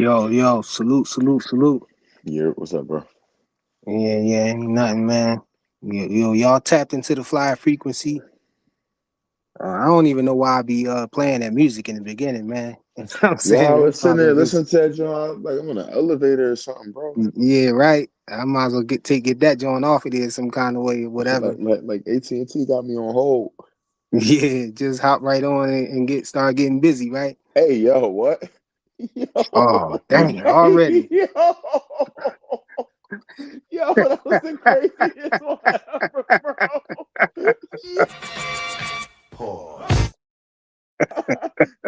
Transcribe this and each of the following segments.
Yo, salute. Yeah, what's up, bro? Yeah, ain't nothing, man. Y'all tapped into the flyer frequency. I don't even know why I be playing that music in the beginning, man. You know what I'm Yeah, I saying? We was might sitting as well there just, listening to that joint. Like I'm in an elevator or something, bro. yeah, right. I might as well get that joint off of there some kind of way, or Like whatever. like like AT&T got me on hold. Yeah, just hop right on and start getting busy, right? Hey, yo, what? Yo, Oh, dang, hey, already. yo, yo, that was the craziest one ever, bro. Pause.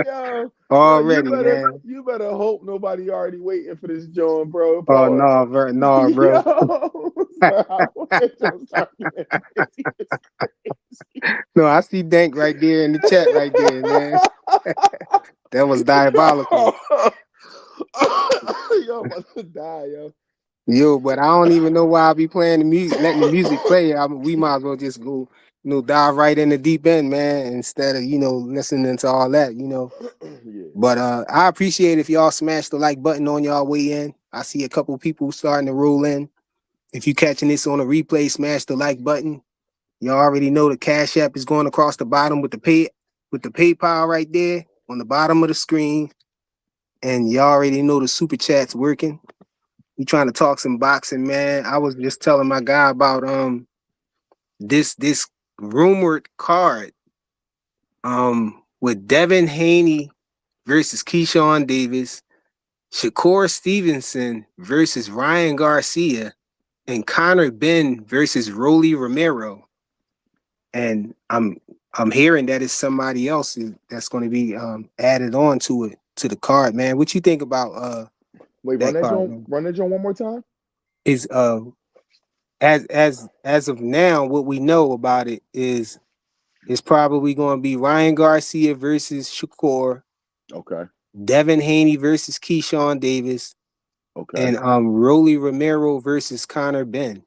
Yo, Already, man. you better hope nobody already waiting for this joint, bro. Oh Pause. no, bro, no, bro. Yo, bro, it just started getting busy. It's crazy. No, I see Dank right there in the chat right there, man. That was diabolical. Yo, yo, I'm about to die, yo. Yo, but I don't even know why I be playing the music, letting the music play. We might as well just go, dive right in the deep end, man, instead of, listening to all that. Yeah. But I appreciate if y'all smash the like button on y'all way in. I see a couple people starting to roll in. If you catching this on a replay, smash the like button. You already know the Cash App is going across the bottom with the PayPal right there on the bottom of the screen. And you already know the super chat's working. We trying to talk some boxing, man. I was just telling my guy about this rumored card with Devin Haney versus Keyshawn Davis, Shakur Stevenson versus Ryan Garcia, and Conor Ben versus Rolly Romero. And I'm hearing that it's somebody else that's going to be added on to the card, man. What you think about Wait, that card, man? run that joint one more time. Is as of now, what we know about it is it's probably going to be Ryan Garcia versus Shakur, Okay, Devin Haney versus Keyshawn Davis, okay. and Rolly Romero versus Conor Ben.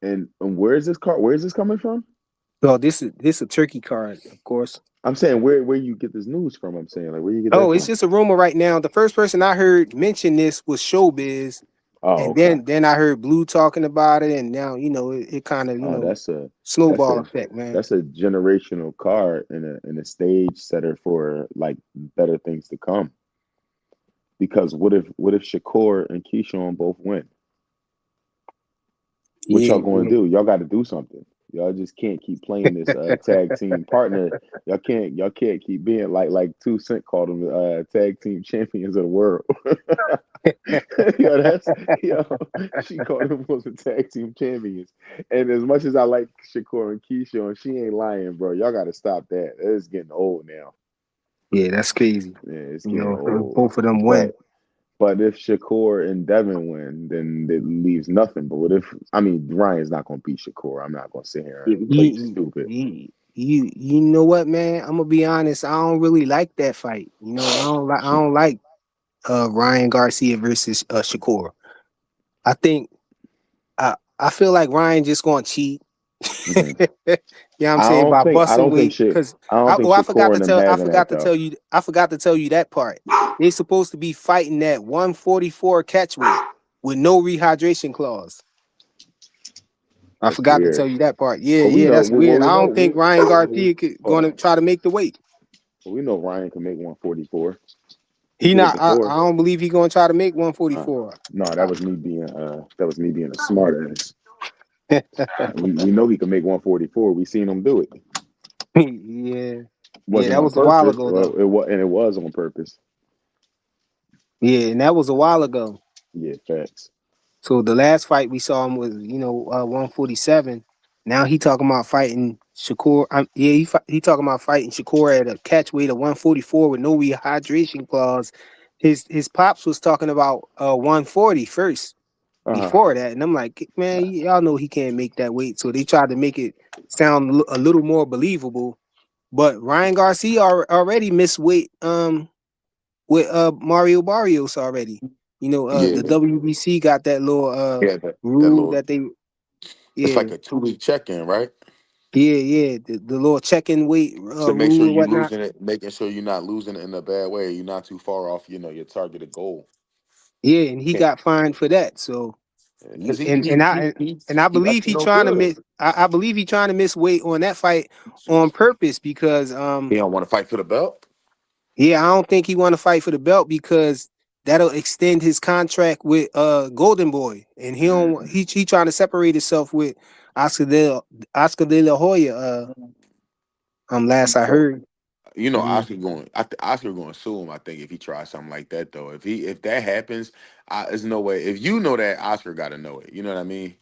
And where is this car? Where is this coming from? So this a turkey card, of course. I'm saying where you get this news from. I'm saying like where you get that Oh, it's from. just a rumor right now. The first person I heard mention this was Showbiz, Oh, and okay. then I heard Blue talking about it, and now it kind of Oh, that's snowball a effect, man. that's a generational card and a stage setter for like better things to come. Because what if Shakur and Keyshawn both win? What y'all Yeah, going to do? Y'all got to do something. Y'all just can't keep playing this tag team partner. Y'all can't keep being like 2 Cent called them tag team champions of the world. yo, that's yo. She called them was the tag team champions. And as much as I like Shakur and Keyshawn, she ain't lying, bro. Y'all got to stop that. It's getting old now. yeah, that's crazy. Yeah, it's getting If old. both of them win. But if Shakur and Devin win, then it leaves nothing. But what if I mean Ryan's not gonna beat Shakur? I'm not gonna sit here and play stupid. You know what, man? I'm gonna be honest. I don't really like that fight. I don't like Ryan Garcia versus Shakur. I think I feel like Ryan just gonna cheat. Mhm. You know what I'm saying? By I busting don't think weight. shit. Cause I don't think I forgot Shakur to and them tell having that though. I forgot to tell you that part. They're supposed to be fighting that 144 catch weight with no rehydration clause. I That's forgot to tell weird. you that part. But we Yeah, know. that's Well, weird. we I know. don't think Ryan Garcia Hold gonna on. try to make the weight. We know Ryan can make 144. He He did it not. before. I don't believe he gonna try to make Uh, 144. no, that was me being a smart ass. We know he can make 144. We seen him do it. Yeah, yeah. Wasn't That on was a while purpose. ago Well, though. it was on purpose. Yeah, and that was a while ago. Yeah, facts. So the last fight we saw him was 147. Now he talking about fighting Shakur. He talking about fighting Shakur at a catch weight of 144 with no rehydration clause. His pops was talking about 140 first Uh-huh. before that, and I'm like, man, y'all know he can't make that weight. So they tried to make it sound a little more believable. But Ryan Garcia already missed weight with Mario Barrios already. The Yeah, WBC got that little yeah. That rule little. that they It's yeah like a 2 week check in, right? yeah the little check-in weight To make sure rule or you whatnot. losing it, making sure you're not losing it in a bad way. You're not too far off, your targeted goal. Yeah, and he Yeah, got fined for that. So, because and I he up believe to he no trying to good. miss. I believe he trying to miss weight on that fight on purpose because He don't want to fight for the belt. yeah, I don't think he want to fight for the belt because that'll extend his contract with Golden Boy, and he don't Mhm. he trying to separate himself with Oscar de la Hoya. Last I So heard. Mhm. Oscar going to sue him. I think if he tries something like that though, if that happens, there's no way. If you know that, Oscar got to know it. You know what I mean?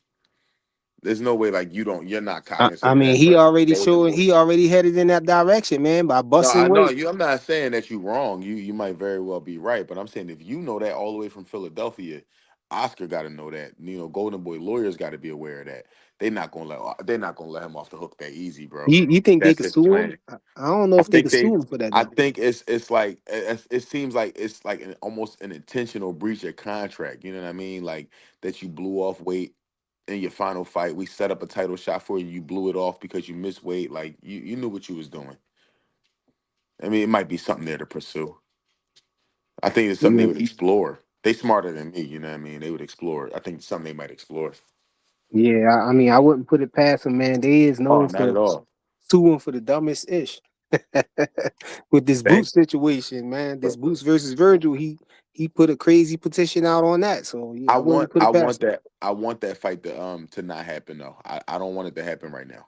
There's no way like you're not I cognizant of mean, that he versus already Golden showing Boy. he already headed in that direction, man, by No, busting I know weight. you. I'm not saying that you're wrong. You might very well be right, but I'm saying if you know that all the way from Philadelphia, Oscar got to know that. Golden Boy lawyers got to be aware of that. They're not gonna let him off the hook that easy, bro. You think they That's could his sue him? plan. I don't know I if they think could they. sue him for that I though. think it's like it seems like it's like almost an intentional breach of contract. You know what I mean? Like that you blew off weight in your final fight. We set up a title shot for you. You blew it off because you missed weight. Like you knew what you was doing. I mean, it might be something there to pursue. I think it's something they Yeah, would explore. They smarter than me, you know what I mean? They would explore it. I think it's something they might explore. yeah. I mean, I wouldn't put it past him, man. They is Oh, known not at for all. suing for the dumbest ish. With this Thank. Boots situation, man, this Boots versus Virgil, he put a crazy petition out on that. So yeah, I wouldn't put it past him. I want that fight to not happen though. I don't want it to happen right now.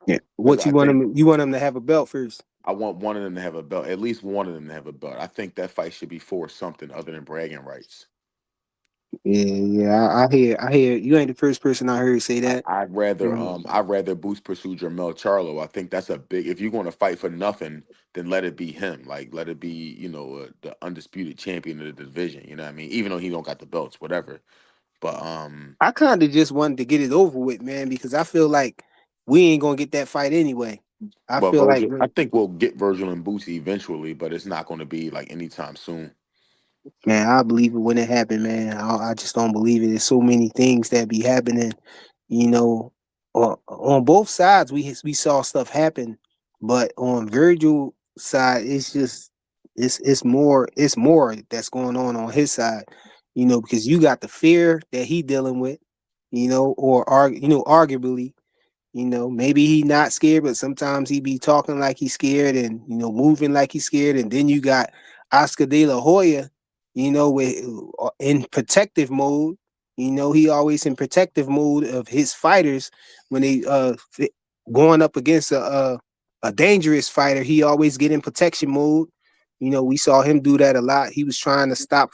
Yeah. Because What I you want think him? You want him to have a belt first? I want one of them to have a belt. At least one of them to have a belt. I think that fight should be for something other than bragging rights. Yeah, yeah. I hear. You ain't the first person I heard say that. I'd rather Boost pursue Jermel Charlo. I think that's a big. If you're going to fight for nothing, then let it be him. Like let it be the undisputed champion of the division. You know what I mean? Even though he don't got the belts, whatever. But I kind of just wanted to get it over with, man, because I feel like we ain't gonna get that fight anyway. I but feel like Virgil, I think we'll get Virgil and Boosie eventually, but it's not going to be like anytime soon. man, I believe it when it happened, man. I just don't believe it. There's so many things that be happening, you know. On both sides, we saw stuff happen, but on Virgil side, it's just it's more that's going on his side, because you got the fear that he dealing with, or arguably. Maybe he not scared, but sometimes he be talking like he's scared and moving like he's scared. And then you got Oscar De La Hoya, with in protective mode. He always in protective mode of his fighters when they going up against a dangerous fighter. He always get in protection mode. We saw him do that a lot. He was trying to stop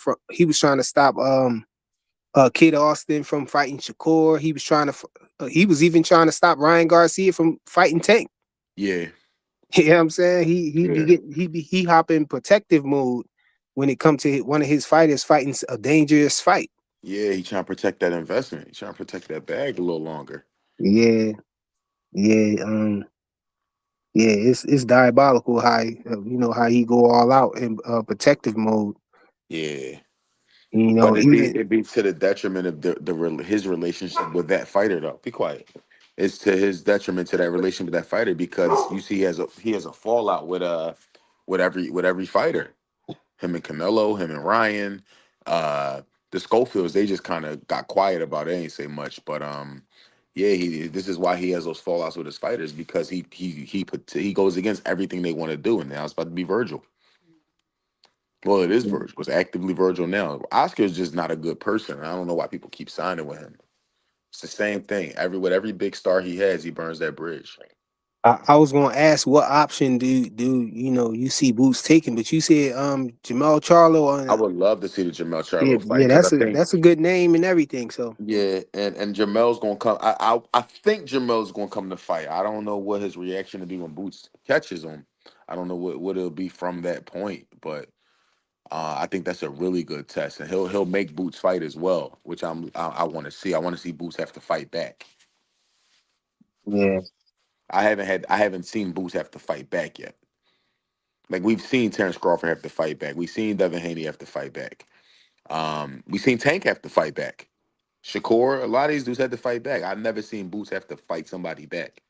Kid Austin from fighting Shakur. He was even trying to stop Ryan Garcia from fighting Tank. Yeah, You know what I'm saying? yeah, He hop in protective mode when it comes to one of his fighters fighting a dangerous fight. yeah. He trying to protect that investment. He trying to protect that bag a little longer. Yeah, yeah, yeah. It's diabolical how how he go all out in protective mode. Yeah. But Even it'd be to the detriment of his relationship with that fighter though. Be quiet. It's to his detriment to that relation with that fighter because you see he has a fallout with every fighter. Him and Canelo, him and Ryan, uh the Schofields, they just kind of got quiet about it. They ain't say much. But yeah, this is why he has those fallouts with his fighters because he goes against everything they want to do, and now it's about to be Virgil. Well, it is Virgil. It's actively Virgil now. Oscar's just not a good person. I don't know why people keep signing with him. It's the same thing. With every big star he has, he burns that bridge. I was gonna ask what option do you see Boots taking, but you said Jamal Charlo I on. would love to see the Jamel Yeah, Charlo fight yeah, because I think that's a good name and everything. So yeah, and Jamel's gonna come. I think Jamel's gonna come to fight. I don't know what his reaction to be when Boots catches him. I don't know what it'll be from that point, but I think that's a really good test, and he'll make Boots fight as well, which I want to see. I want to see Boots have to fight back. yeah, I haven't seen Boots have to fight back yet. Like we've seen Terrence Crawford have to fight back. We've seen Devin Haney have to fight back. We've seen Tank have to fight back. Shakur, a lot of these dudes had to fight back. I've never seen Boots have to fight somebody back.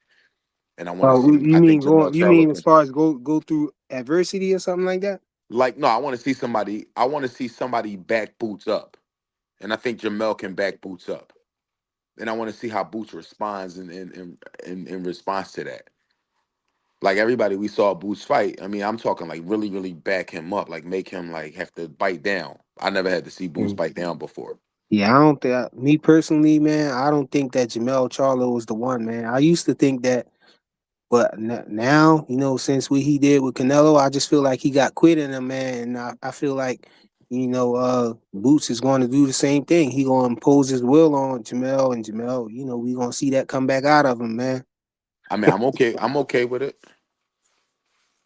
And I want to see. you I think mean Jamel you mean Charlo as can. far as go through adversity or something like that? Like, no, I want to see somebody. I want to see somebody back Boots up, and I think Jamel can back Boots up, and I want to see how Boots responds in response to that. Like everybody we saw Boots fight. I mean, I'm talking like really, really back him up, like make him like have to bite down. I never had to see Boots Mm. bite down before. Yeah, I don't think me personally, man. I don't think that Jamel Charlo is the one, man. I used to think that, but now, since what he did with Canelo, I just feel like he got quit in him, man. And I feel like, Boots is going to do the same thing. He going to impose his will on Jamel, and Jamel, we going to see that come back out of him, man. I mean, I'm okay. I'm okay with it.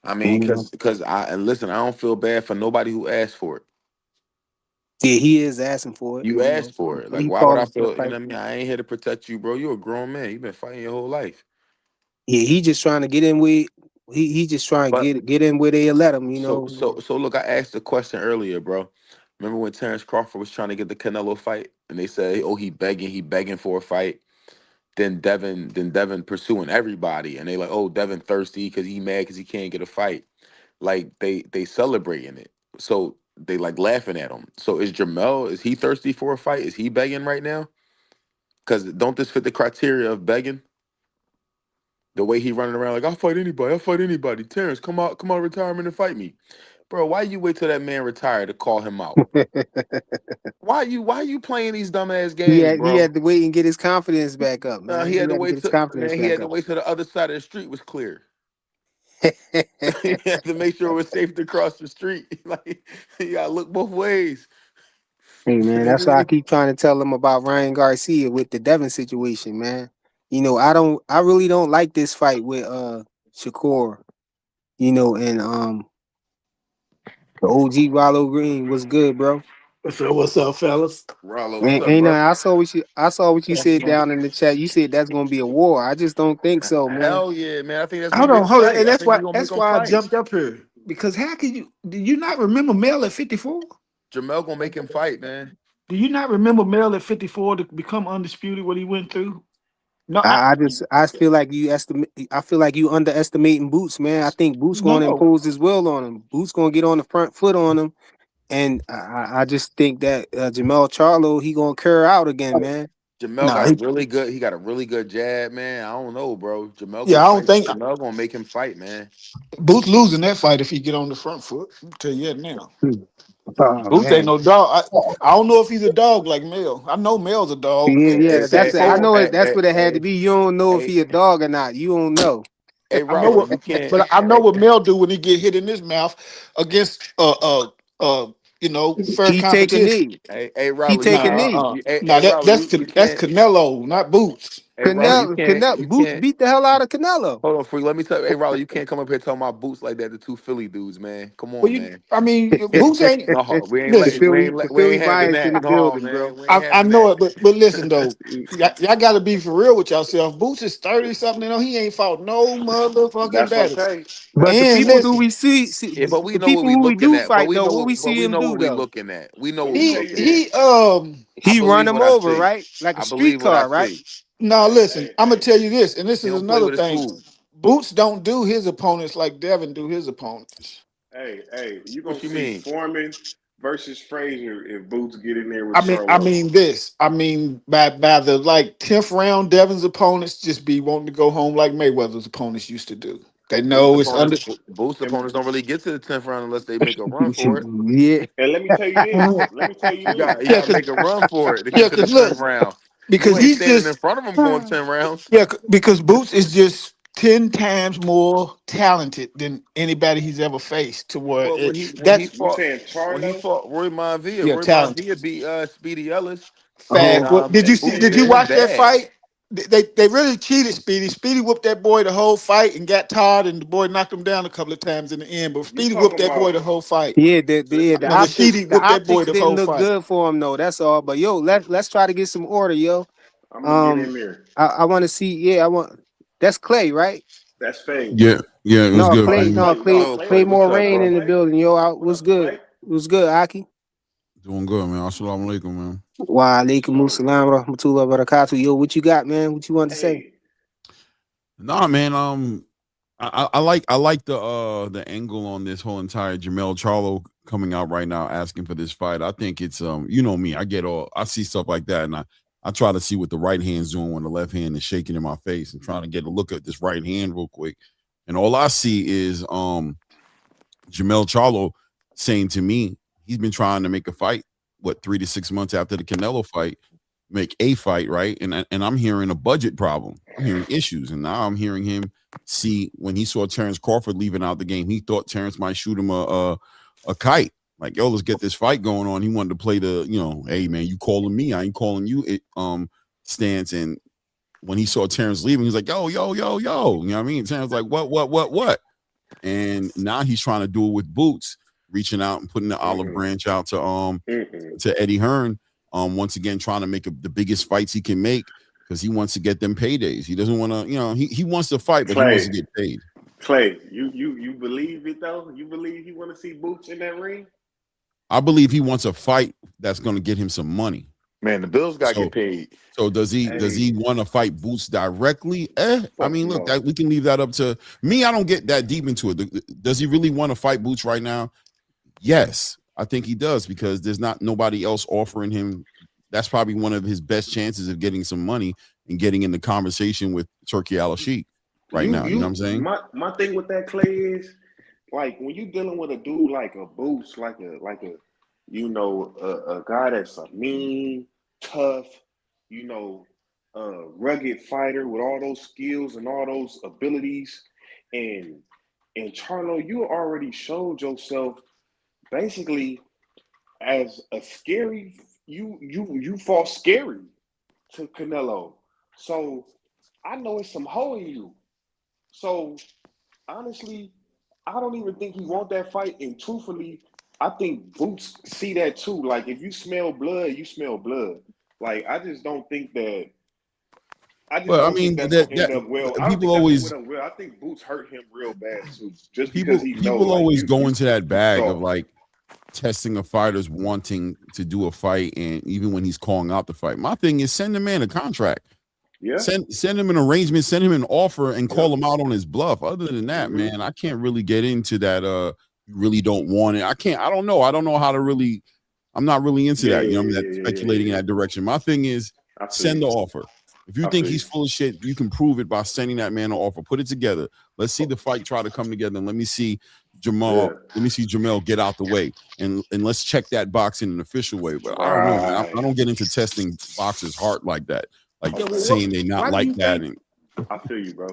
I mean, And, because I and listen, I don't feel bad for nobody who asked for it. yeah, he is asking for it. You asked for it. Like, He why would I calling for the feel? You know fight. what I mean? I ain't here to protect you, bro. You're a grown man. You've been fighting your whole life. Yeah, he just trying to get in with. He just trying to But get in where they let him. so look, I asked a question earlier, bro. Remember when Terrence Crawford was trying to get the Canelo fight, and they said, "Oh, he begging for a fight." Then Devin pursuing everybody, and they like, "Oh, Devin thirsty because he mad because he can't get a fight." Like they celebrating it, so they like laughing at him. So is Jamel? Is he thirsty for a fight? Is he begging right now? Because don't this fit the criteria of begging? The way he running around like I'll fight anybody, I'll fight anybody. Terrence, come out of retirement and fight me, bro. Why you wait till that man retired to call him out? Why you playing these dumbass he games, had he bro? had to wait and get his confidence back up, man. He He had to had to get wait his till confidence man, he back had to up. wait till the other side of the street was clear. He had to make sure it was safe to cross the street. Like you gotta look both ways. Hey man, that's why I keep trying to tell them about Ryan Garcia with the Devin situation, man. I really don't like this fight with Shakur, and the OG Rollo Green was good, bro. So what's up, fellas? Rollo, what's Ain't, up, ain't bro? nothing. I saw what you said down in the chat. You said that's gonna be a war. I just don't think so, man. Hell yeah, man. I think that's gonna Hold be a on, hold on. fight. And I that's think why we're gonna make that's them why I fight. jumped up here. Because how can you do you not remember Mel at 54? Jamel gonna make him fight, man. Do you not remember Mel at 54 to become undisputed what he went through? No, I feel like I feel like you underestimating Boots, man. I think Boots gonna no. impose his will on him. Boots gonna get on the front foot on him. And I just think that Jamel Charlo, he gonna curl out again, man. Jamel No, got a really good. He got a really good jab, man. I don't know, bro. Jamel yeah, gonna I don't fight. think Jamel gonna make him fight, man. Boots losing that fight if he get on the front foot. I'll tell you that now. Hmm. Oh Boots ain't man. no dog. I don't know if he's a dog like Mel. I know Mel's a dog. Yeah, And yeah, at that's it. I 54, know it. That's what it had to Hey, be. You don't know if hey, he a dog or not. You don't know. I know Rollo, what, you can't. but I know Hey, what Mel do when he get hit in his mouth against fair He take a competition. knee. He Rollo, you take a can't. knee. Rollo, you That's can't. Canelo, not Boots. Hey, Rollo, Canelo you Boots can't. beat the hell out of Canelo. Hold on, freak. Let me tell you. Hey, Rollo, you can't come up here talking about boots like that. The two Philly dudes, man. Come Well, on, man. I mean, Boots ain't. No, the Listen, we ain't Philly having bias in that. the No, building, man, bro. we ain't I having know that. it, but listen though, y'all got to be for real with yourself. Boots is 30 something. He ain't fought no motherfucking That's battle. okay. But the And people do listen, we see Yeah, but we the know what people we who we looking do at. But fight we though, know, what we but see we him know do what we though? looking at. We know what Let me we tell he you looking at. he this. I He run believe him what I over, see. right? Like a I street believe what I car, right? see. now Hey, listen. hey, I'm gonna hey. tell you this, and this He is don't play another with his thing. food. Boots don't do his opponents like Devin do his opponents. Hey, you gonna What you see mean? Foreman versus Frazier if Boots get in there with I Charlo. mean this. I mean by the like 10th round, Devin's opponents just be wanting to go home like Mayweather's opponents used to do. They Boost know it's opponents, under. boost And opponents don't really get to the 10th round unless they make a run for it. Yeah. and let me tell you this. Let me tell you You got this. you Yeah, got to cause make a run for it to yeah, get to the cause 10th look, round. You because ain't he's standing in just front of them going 10 rounds. yeah, because Boots is just 10 times more talented than anybody he's ever faced. To where But when it, he that's You fought saying Charlo? Roy Maivia, yeah, Roy talented, Maivia beat Speedy Ellis, fast. What did you and see? Boots Did Yeah. you beat him watch that bad. fight? They really cheated Speedy. Speedy whooped that boy the whole fight and got tired, and the boy knocked him down a couple of times in the end. But You Speedy whooped talking that boy about the whole fight. Yeah, the optics, Rashidi the whooped that boy optics the didn't whole look fight. good for him though. That's all. But yo, let's try to get some order, yo. I'm gonna get Um, in there. I want to see. Yeah, I want. That's Clay, right? That's Fade. Yeah, yeah, it was No, good, Clay. family. No, Clay, no, Yo, Clay Clay, Clay on what's more up, rain Clay, bro? in the Clay. building, yo. What What's up, good? Clay? What's good, Aki? Doing good, man. Assalamu alaikum, man. Wa alaikum Shalom. assalam rahmatullah barakatuh. Yo, what you got, man? What you want to say? Hey, Nah, man. I like the angle on this whole entire Jamel Charlo coming out right now asking for this fight. I think it's you know me, I see stuff like that and I try to see what the right hand's doing when the left hand is shaking in my face and trying to get a look at this right hand real quick. And all I see is Jamel Charlo saying to me, he's been trying to make a fight, 3 to 6 months after the Canelo fight, make a fight, right? And I'm hearing a budget problem. I'm hearing issues. And now I'm hearing him see when he saw Terrence Crawford leaving out the game, he thought Terrence might shoot him a kite. Like, yo, let's get this fight going on. He wanted to play the, hey man, you calling me, I ain't calling you stance. And when he saw Terrence leaving, he's like, yo. You know what I mean? Terrence like, what? And now he's trying to do it with Boots, reaching out and putting the olive branch out to Eddie Hearn. Once again, trying to make the biggest fights he can make because he wants to get them paydays. He doesn't want to, he wants to fight, but he wants to get paid. Clay, you believe it though? You believe he want to see Boots in that ring? I believe he wants a fight that's going to get him some money. Man, the Bills got to get paid. So does he want to fight Boots directly? I mean, look, we can leave that up to me. I don't get that deep into it. Does he really want to fight Boots right now? Yes, I think he does because there's nobody else offering him. That's probably one of his best chances of getting some money and getting in the conversation with Turkey Al-Sheikh now. You know what I'm saying? My thing with that, Clay, is like when you dealing with a dude like a Boots, like a guy that's a mean, tough, rugged fighter with all those skills and all those abilities, and Charlo, you already showed yourself basically as a scary. You fought scary to Canelo, so I know it's some hoe in you. So honestly, I don't even think he want that fight, and truthfully, I think Boots see that too. Like, if you smell blood, you smell blood. Like, I just don't think that. I think that's going to end up well. I don't think that's going to end up well. I think Boots hurt him real bad too, just because he knows. People always go into that bag of like testing a fighter's wanting to do a fight, and even when he's calling out the fight. My thing is send the man a contract. Yeah. Send him an arrangement, send him an offer, and call him out on his bluff. Other than that, man, I can't really get into that. You really don't want it. I don't know. I don't know how to really. I'm not really into that. You know, that speculating in that direction. My thing is send the offer. If you think he's full of shit, you can prove it by sending that man an offer. Put it together. Let's see the fight try to come together, and let me see Jamal. Yeah. Let me see Jamel get out the way, and let's check that box in an official way. But I don't know, man. I don't get into testing boxers' heart like that. Like saying they not like that. I feel you, bro.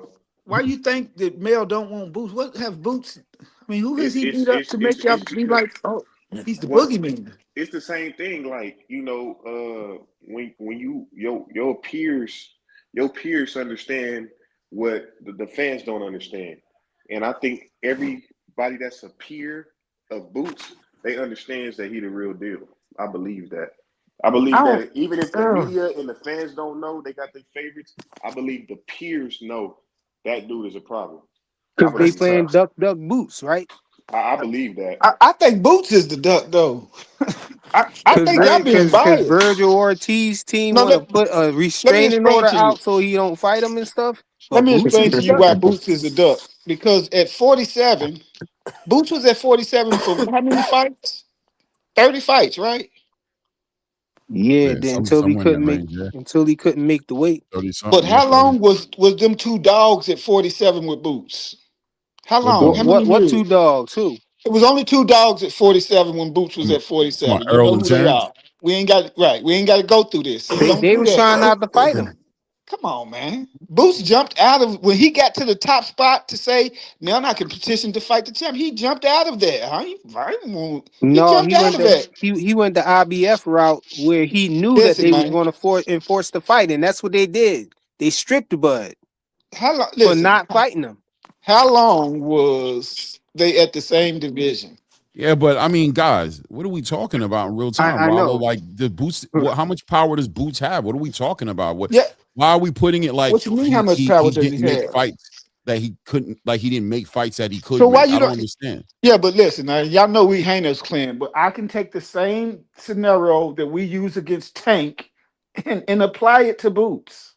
Why you think that Mel don't want Boots? What have Boots? I mean, who has he beat up to make y'all be like, oh, he's the boogeyman? It's the same thing. Like, when you your peers understand what the fans don't understand, and I think everybody that's a peer of Boots, they understands that he the real deal. I believe that. I believe that even if the media and the fans don't know they got their favorites, I believe the peers know that dude is a problem. Because they playing duck Boots, right? I believe that. I think Boots is the duck, though. I think y'all being biased. Because Virgil Ortiz team want to put a restraining order out so he don't fight him and stuff. Let me explain to you why Boots is a duck. Because at 47, Boots was at 47 for how many fights? 30 fights, right? Yeah, until he couldn't make the weight. But how long was them two dogs at 47 with Boots? How long? What two dogs? Who? It was only two dogs at 47 when Boots was at 47. You know who they are. We ain't got to go through this. They were trying not to fight him. Come on, man. Boots jumped out of when he got to the top spot to say, now I can petition to fight the champ. He jumped out of there. He jumped out of that. He went the IBF route where he knew that they was going to enforce the fight, and that's what they did. They stripped the bud for not fighting him. How long was they at the same division? Yeah, but I mean, guys, what are we talking about in real time? I know. Like the Boots, how much power does Boots have? What are we talking about? Why are we putting it like? What you mean? How much power does he make have? Fights that he couldn't, like he didn't make fights that he could. So why you don't understand? Yeah, but listen, now, y'all know we heinous clan, but I can take the same scenario that we use against Tank and apply it to Boots.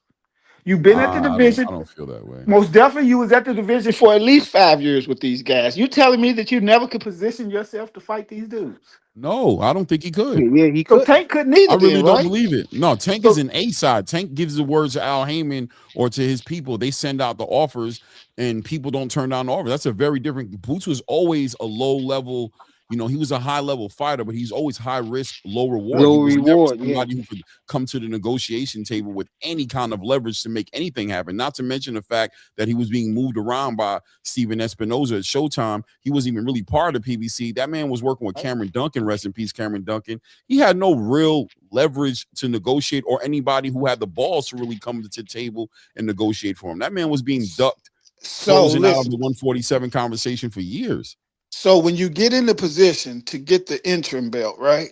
You've been at the I division. don't feel that way. Most definitely, you was at the division for at least 5 years with these guys. You telling me that you never could position yourself to fight these dudes? No, I don't think he could. Yeah, he So couldn't. Tank couldn't I either, really then, don't right? believe it. No, Tank is So an A side. Tank gives the words to Al Heyman or to his people. They send out the offers, and people don't turn down the offer. That's a very different. Boots was always a low level. He was a high level fighter, but he's always high risk, low reward. He Low was never reward, yeah. somebody who could come to the negotiation table with any kind of leverage to make anything happen. Not to mention the fact that he was being moved around by Steven Espinoza at Showtime. He wasn't even really part of PBC. That man was working with Cameron Duncan. Rest in peace, Cameron Duncan. He had no real leverage to negotiate or anybody who had the balls to really come to the table and negotiate for him. That man was being ducked, closing out of the 147 conversation for years. So when you get in the position to get the interim belt, right?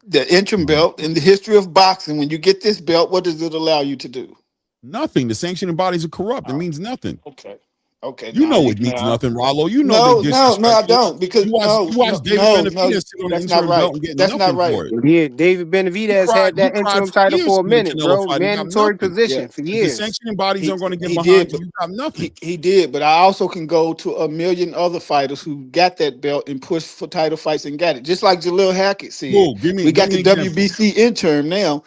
The interim belt in the history of boxing, when you get this belt, what does it allow you to do? Nothing. The sanctioning bodies are corrupt. It means nothing. Okay. You know it means nothing, Rollo. You know they disrespectful. I don't, because you watch David Benavidez sit on the interim belt and get nothing for it. Yeah, David Benavidez had that interim title for a minute, bro. Mandatory position for If the years. sanctioning bodies aren't going to get behind you, you got nothing. He did, but I also can go to a million other fighters who got that belt and pushed for title fights and got it. Just like Jalil Hackett said. Whoa, We got the WBC interim now.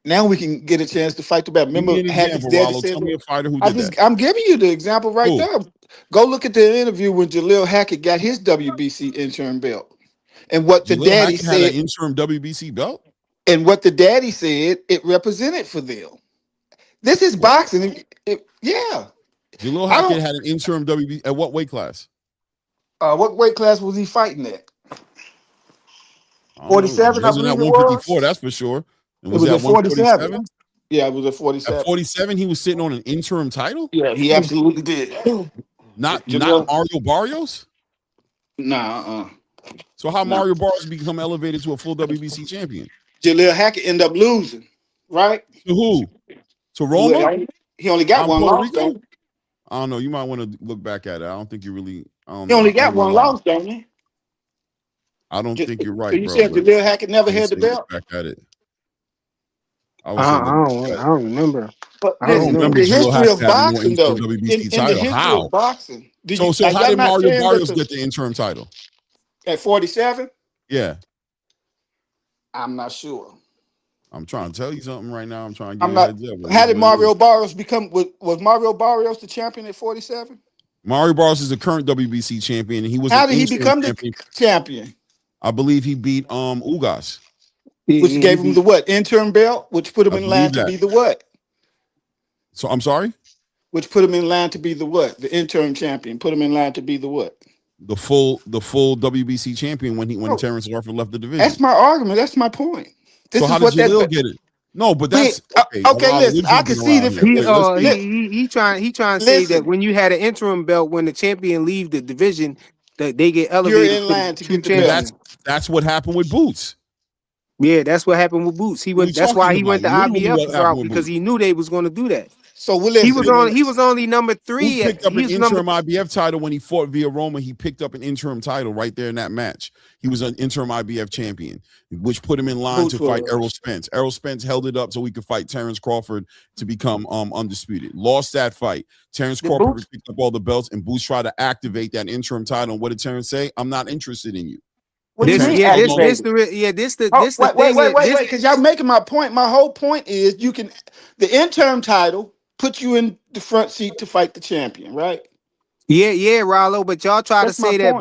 Now we can get a chance to fight the belt. Remember, Hackett's daddy said, tell me a fighter who did that. I'm giving you the example right there. Go look at the interview when Jalil Hackett got his WBC interim belt, and what the daddy said. Had an interim WBC belt, and what the daddy said it represented for them. This is boxing. Yeah. Jalil Hackett had an interim WBC at what weight class? What weight class was he fighting at? 47. Wasn't at 154. That's for sure. And was that 147? Yeah, it was at 47. At 47, he was sitting on an interim title? Yeah, he absolutely did. Not Mario Barrios? Nah. So how Mario Barrios become elevated to a full WBC champion? Jalil Hackett ended up losing, right? To who? To Roma? He only got one loss, though. I don't know. You might want to look back at it. I don't think you really. He only got one loss, don't he? I don't think you're right, so you bro. said Jalil Hackett never had the belt? Back at it. I don't remember. But in the history of boxing, though, in the history of boxing, so how did Mario Barrios get the interim title at 47? Yeah, I'm not sure. I'm trying to tell you something right now. I'm trying to give you a heads up. How did Mario Barrios become? Was Mario Barrios the champion at 47? Mario Barrios is the current WBC champion, and he was. How did he become the champion? I believe he beat Ugas. Which gave him the what? Interim belt, which put him in line to be the what? So I'm sorry? Which put him in line to be the what? The interim champion. Put him in line to be the what? The full WBC champion when Terrence Crawford left the division. That's my argument. That's my point. So how did Jalil get it? No, but that's okay. Listen, I can see that he trying to say that when you had an interim belt, when the champion leave the division, that they get elevated. You're in line to get the belt. That's what happened with Boots. Yeah, that's what happened with Boots. That's why he went the IBF route, because he knew they was going to do that. So he was only number 3. He picked up an interim IBF title when he fought via Roma. He picked up an interim title right there in that match. He was an interim IBF champion, which put him in line to fight Errol Spence. Errol Spence held it up so he could fight Terrence Crawford to become undisputed. Lost that fight. Terrence Crawford picked up all the belts, and Boots tried to activate that interim title. And what did Terrence say? I'm not interested in you. Wait, because y'all making my point. My whole point is the interim title put you in the front seat to fight the champion, right? Yeah, Rollo. But y'all try to say that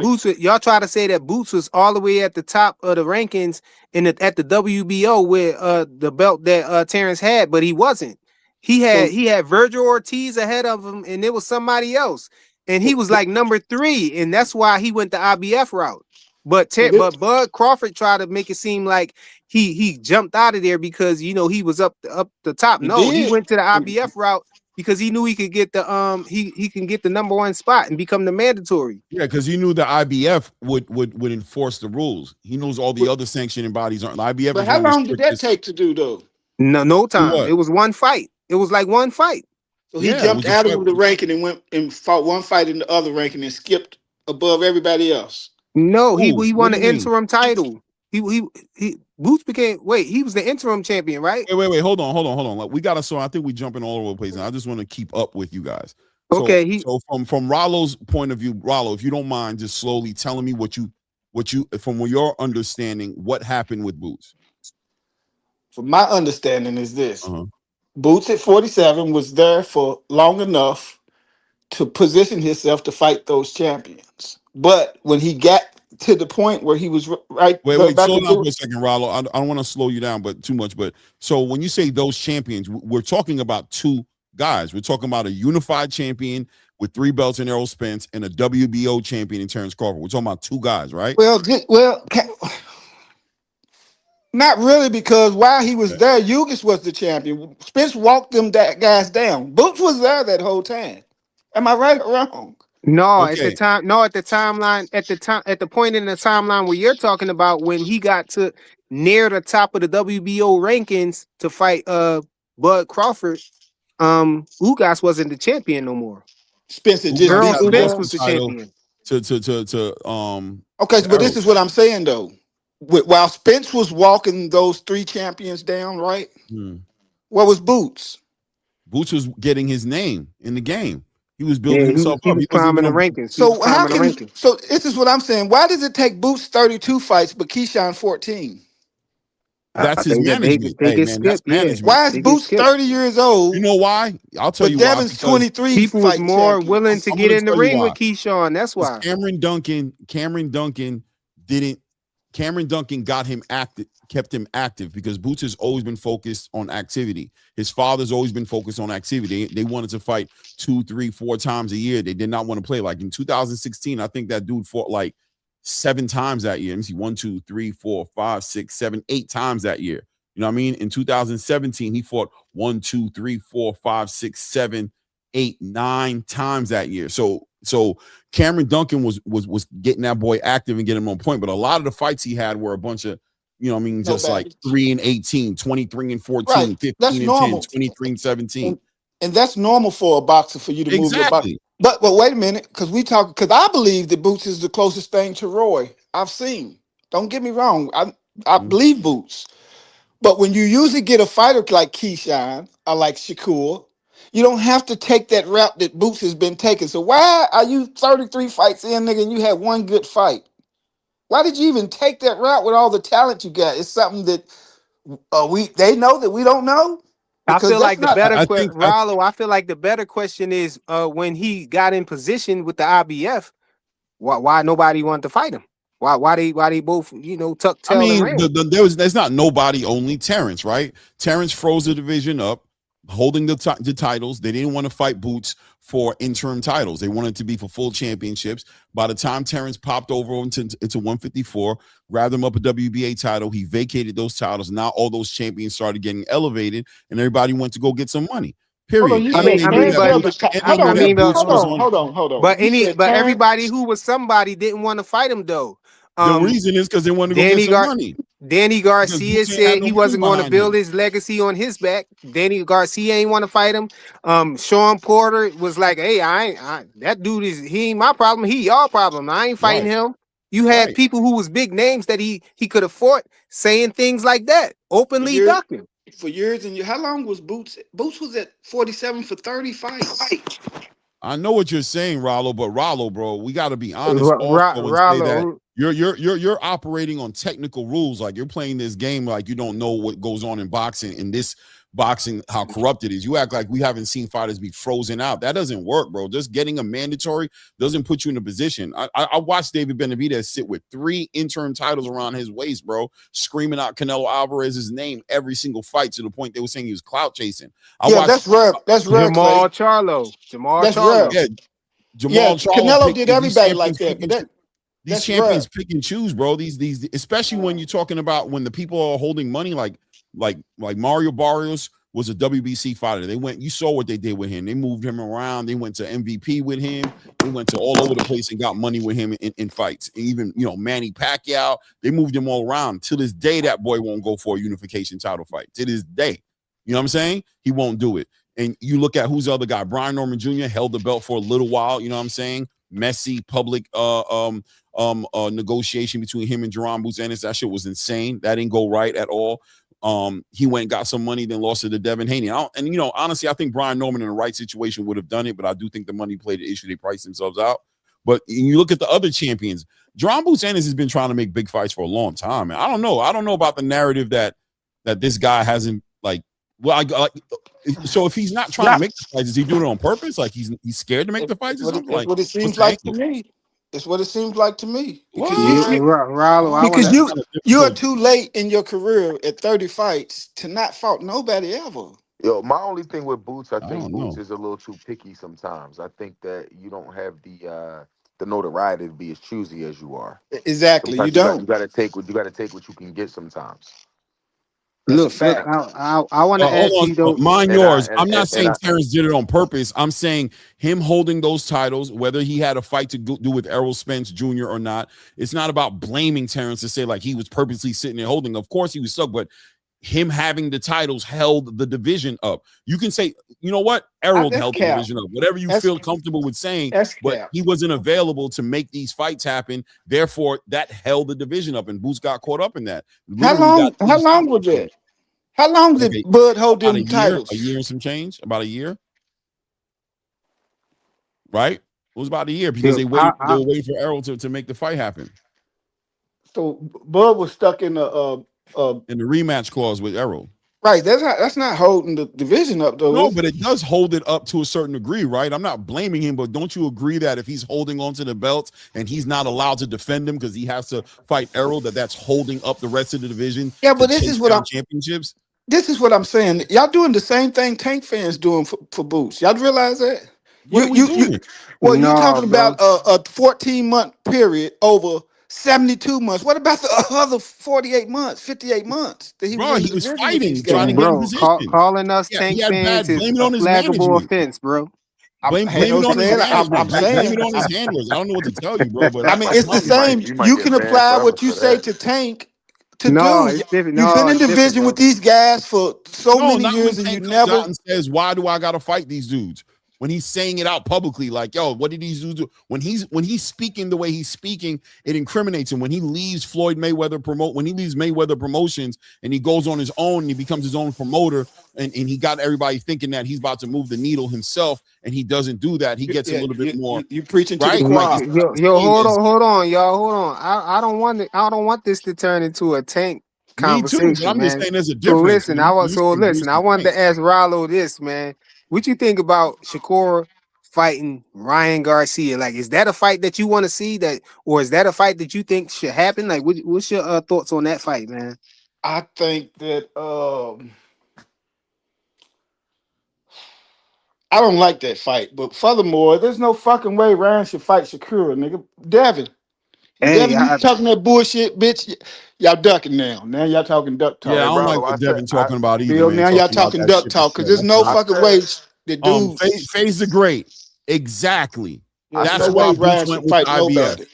Boots was all the way at the top of the rankings at the WBO with the belt that Terrence had, but he wasn't. He had Virgil Ortiz ahead of him, and it was somebody else, and he was like number 3, and that's why he went the IBF route. But Bud Crawford tried to make it seem like he jumped out of there because he was up the top. No, he went to the IBF route because he knew he could get the he can get the number 1 spot and become the mandatory. Yeah, because he knew the IBF would enforce the rules. He knows all the other sanctioning bodies aren't. The IBF. But how long did that take to do though? No time. It was one fight. It was like one fight. So he jumped out of the ranking and went and fought one fight in the other ranking and skipped above everybody else. No, he won an interim title. Boots became. Wait, he was the interim champion, right? Wait. Hold on. Like, we got to. So I think we jumping all over the place, and I just want to keep up with you guys. So, Okay, from Rollo's point of view, Rollo, if you don't mind, just slowly telling me what you, from your understanding, what happened with Boots. From my understanding is this: Uh-huh. Boots at 47 was there for long enough to position himself to fight those champions. But when he got to the point where he was Wait, back slow to down do for a second, Rollo. I don't want to slow you down, but too much. But so when you say those champions, we're talking about two guys. We're talking about a unified champion with 3 belts in Errol Spence and a WBO champion in Terrence Crawford. We're talking about 2 guys, right? Not really, because while he was Okay. there, Ugis was the champion. Spence walked them guys down. Boots was there that whole time. Am I right or wrong? no, at the Okay. time, no, at the timeline, at the point in the timeline where you're talking about when he got to near the top of the WBO rankings to fight Bud Crawford, Ugas wasn't the champion no more. Spence had just Ugas Earl beat had Spence lost the was Ugas. the title champion. Okay, to but this Errol. is what I'm saying though. While Spence was walking those 3 champions down, right? Hmm. What was Boots? Boots was getting his name in the game. He was Yeah, building himself he up. was He wasn't climbing even the on. rankings. He was So how climbing the can rankings. so this is what I'm saying. Why does it take Boots 32 fights but Keyshawn 14? I That's his think that management. they Hey, get man, that's skipped. Yeah, management. Why is they get Boots skipped. 30 years You old know why? I'll tell but you why. Devin's Because 23 People was fighting more willing champions? to I'm get going to in the tell you ring why. with Keyshawn. That's Because why. Cameron Duncan didn't. Cameron Duncan got him active, kept him active because Boots has always been focused on activity. His father's always been focused on activity. They wanted to fight 2, 3, 4 times a year. They did not want to play. Like in 2016, I think that dude fought like 7 times that year. Let me see, 1, 2, 3, 4, 5, 6, 7, 8 times that year. You know what I mean? In 2017, he fought 1, 2, 3, 4, 5, 6, 7, 8, 9 times that year. So Cameron Duncan was getting that boy active and getting him on point. But a lot of the fights he had were a bunch of, you know what I mean, No just like baggage. 3 and 18, 23 and 14, Right. That's 15 and 10, normal. 23 and 17. And that's normal for a boxer for you to move your body. Exactly. But wait a minute, because I believe that Boots is the closest thing to Roy I've seen. Don't get me wrong. I Mhm. believe Boots. But when you usually get a fighter like Keyshawn or like Shakur, you don't have to take that route that Boots has been taking. So why are you 33 fights in, nigga, and you had 1 good fight? Why did you even take that route with all the talent you got? It's something that they know that we don't know, I because feel that's like the not. better I think Rollo. I feel like the better question is when he got in position with the IBF, why nobody wanted to fight him? Why they both tuck I tail and mean, ran? there's not nobody, only Terrence, right? Terrence froze the division up, holding the titles. They didn't want to fight Boots for interim titles. They wanted to be for full championships. By the time Terrence popped over into 154, grabbed him up a WBA title, he vacated those titles. Now all those champions started getting elevated, and everybody went to go get some money. Hold on, Period. you I And mean, said they I knew mean, Terrence that but held Boots, the and they hold knew I on, that mean, Boots was on. hold on. but You said Terrence, everybody who was somebody didn't want to fight him though. The Um, reason is because they wanted to go get Danny some Gar money Danny because Garcia Boots ain't had said no he money wasn't going to behind build him. his legacy on his back. Danny Garcia ain't want to fight him. Sean Porter was like, "Hey, that dude he ain't my problem. He y'all problem. I ain't fighting Right, him." You had right. people who was big names that he could have fought saying things like that, for openly years, ducking. how long was Boots? Boots was at 47 for 30 fights. I know what you're saying, Rollo, but Rollo, bro, we got to be honest also and say that Rollo, you're operating on technical rules. Like you're playing this game like you don't know what goes on in boxing. In this boxing, how corrupt it is. You act like we haven't seen fighters be frozen out. That doesn't work, bro. Just getting a mandatory doesn't put you in a position. I watched David Benavidez sit with 3 interim titles around his waist, bro, screaming out Canelo Alvarez's name every single fight to the point they were saying he was clout chasing. I Yeah, watched. that's rare. That's rare, Clay. Jamal That's rare. Charlo. Yeah, Yeah, Jamal Charlo Canelo picked did these everybody like champions that, pick but and choose. These that's rare. champions pick and choose, bro. These especially when you're talking about when the people are holding money, like Mario Barrios was a WBC fighter. They went, you saw what they did with him. They moved him around. They went to MVP with him. They went to all over the place and got money with him in fights. And even Manny Pacquiao, they moved him all around. To this day, that boy won't go for a unification title fight. To this day, you know what I'm saying? He won't do it. And you look at who's the other guy, Brian Norman Jr. held the belt for a little while. You know what I'm saying? Messy public negotiation between him and Jerron Boots Ennis. That shit was insane. That didn't go right at all. He went and got some money, then lost it to Devin Haney. And you know, honestly, I think Brian Norman in the right situation would have done it, but I do think the money played the issue. They priced themselves out. But you look at the other champions. Jerron Boots Ennis has been trying to make big fights for a long time. And I don't know. I don't know about the narrative that this guy hasn't like. Well, so if he's not trying to make the fights, is he doing it on purpose? Like he's scared to make the fights or something? That's what it seems like to me. It's what it seems like to me. Because you are too late in your career at 30 fights to not fight nobody ever. Yo, my only thing with Boots, I think Boots is a little too picky sometimes. I think that you don't have the notoriety to be as choosy as you are. Exactly, sometimes you don't. You got to take what you can get sometimes. Look, I want to ask you though. Mind yours. I'm not saying Terrence did it on purpose. I'm saying him holding those titles, whether he had a fight to do with Errol Spence Jr. or not. It's not about blaming Terrence to say like he was purposely sitting there holding. Of course he was stuck, but him having the titles held the division up. You can say, you know what? Errol held the division up. Whatever you feel comfortable with saying, but he wasn't available to make these fights happen. Therefore, that held the division up, and Boots got caught up in that. How long was that? How long did Bud hold them titles? A year and some change? About a year? Right? It was about a year because they were waiting for Errol to make the fight happen. So Bud was stuck in the rematch clause with Errol. Right. That's not holding the division up though. No, but it does hold it up to a certain degree, right? I'm not blaming him, but don't you agree that if he's holding on to the belts and he's not allowed to defend them because he has to fight Errol, that's holding up the rest of the division? Yeah, but this is what I'm championships. This is what I'm saying. Y'all doing the same thing Tank fans doing for Boots. Y'all realize that? What are we doing? You're talking about a 14-month period over 72 months. What about the other 48 months, 58 months that he was fighting, trying to get in position. Calling us Tank fans is a flaggable offense, bro. Blame it on his handlers. I don't know what to tell you, bro. But I mean, it's the same. You can apply what you say to Tank. It's different. You've been in division with these guys for so many years, and you never says, "Why do I got to fight these dudes?" When he's saying it out publicly, like, "Yo, what did these dudes do?" When he's speaking the way he's speaking, it incriminates him. When he leaves Mayweather Promotions, and he goes on his own, and he becomes his own promoter, and he got everybody thinking that he's about to move the needle himself, and he doesn't do that. He gets a little bit more. You preaching to right? the choir. Hold on, y'all, hold on. I don't want this to turn into a Tank conversation. Me too, I'm just saying there's a So difference. listen, I wanted to ask Rollo this, man. What you think about Shakur fighting Ryan Garcia? Like, is that a fight that you want to see, or is that a fight that you think should happen? Like, what's your thoughts on that fight, man? I think that I don't like that fight, but furthermore, there's no fucking way Ryan should fight Shakur, nigga. Devin, you talking that bullshit, bitch. Y'all ducking now. Now y'all talking duck talk. Yeah, I don't like what Devin talking about either. Bill, now y'all talking duck talk because there's no fucking way the dude. Phase the Great. Exactly. That's why Boots went with the IBF.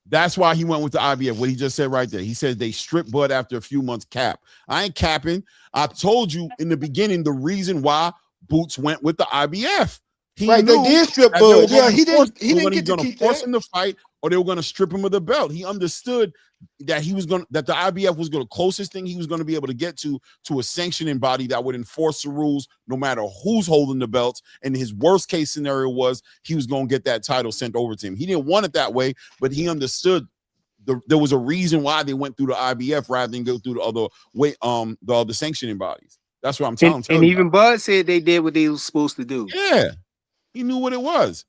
That's why he went with the IBF. What he just said right there. He said they stripped Bud after a few months cap. I ain't capping. I told you in the beginning the reason why Boots went with the IBF. They did strip Bud. Yeah, he didn't get to keep force him to fight, or they were going to strip him of the belt. He understood that that the IBF was the closest thing he was going to be able to get to a sanctioning body that would enforce the rules no matter who's holding the belts. And his worst case scenario was he was going to get that title sent over to him. He didn't want it that way, but he understood there was a reason why they went through the IBF rather than go through the other sanctioning bodies. That's what I'm telling you. And even Bud said they did what they were supposed to do. Yeah, he knew what it was.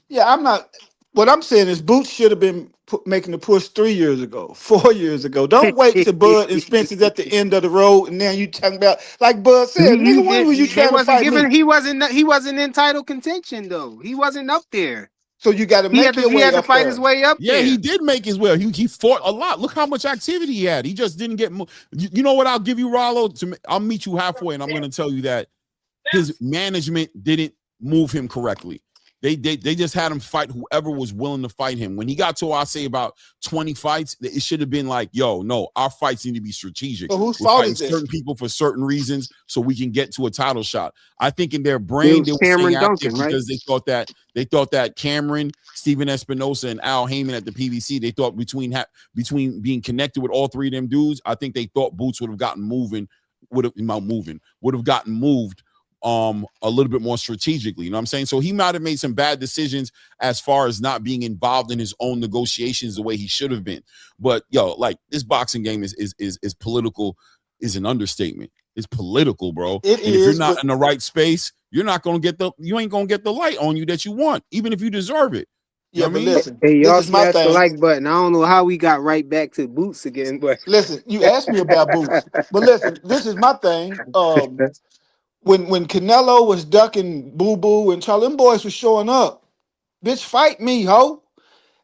Yeah, I'm not. What I'm saying is Boots should have been making the push 3 years ago, 4 years ago. Don't wait till Bud and Spencer's at the end of the road, and now you talking about like Bud said. Nigga, when was you trying to fight me? He wasn't in title contention though. He wasn't up there. So you got to make your way up. He had to fight his way up. Yeah, he did make his way. He fought a lot. Look how much activity he had. He just didn't get. You know what? I'll give you, Rollo. I'll meet you halfway, and I'm going to tell you that his management didn't move him correctly. They just had him fight whoever was willing to fight him. When he got to, I say, about 20 fights, it should have been like, yo, no, our fights need to be strategic. So whose We're fault fighting is this? certain people for certain reasons so we can get to a title shot. I think in their It brain, was they were Cameron saying after Duncan, right? because they thought that Cameron, Steven Espinosa, and Al Heyman at the PBC, they thought between being connected with all three of them dudes, I think they thought Boots would have gotten would have gotten moved a little bit more strategically. You know what I'm saying? So he might have made some bad decisions as far as not being involved in his own negotiations the way he should have been. But yo, like this boxing game is political, is an understatement. It's political, bro. It and if you're is, not but in the right space, you ain't gonna get the light on you that you want, even if you deserve it. You yeah, know what but I mean? listen, Hey, this y'all is my smash the thing. like button. I don't know how we got right back to Boots again, but Listen, you asked me about Boots, but listen, this is my thing. When Canelo was ducking Boo Boo and Charlie, them boys was showing up. Bitch, fight me, ho.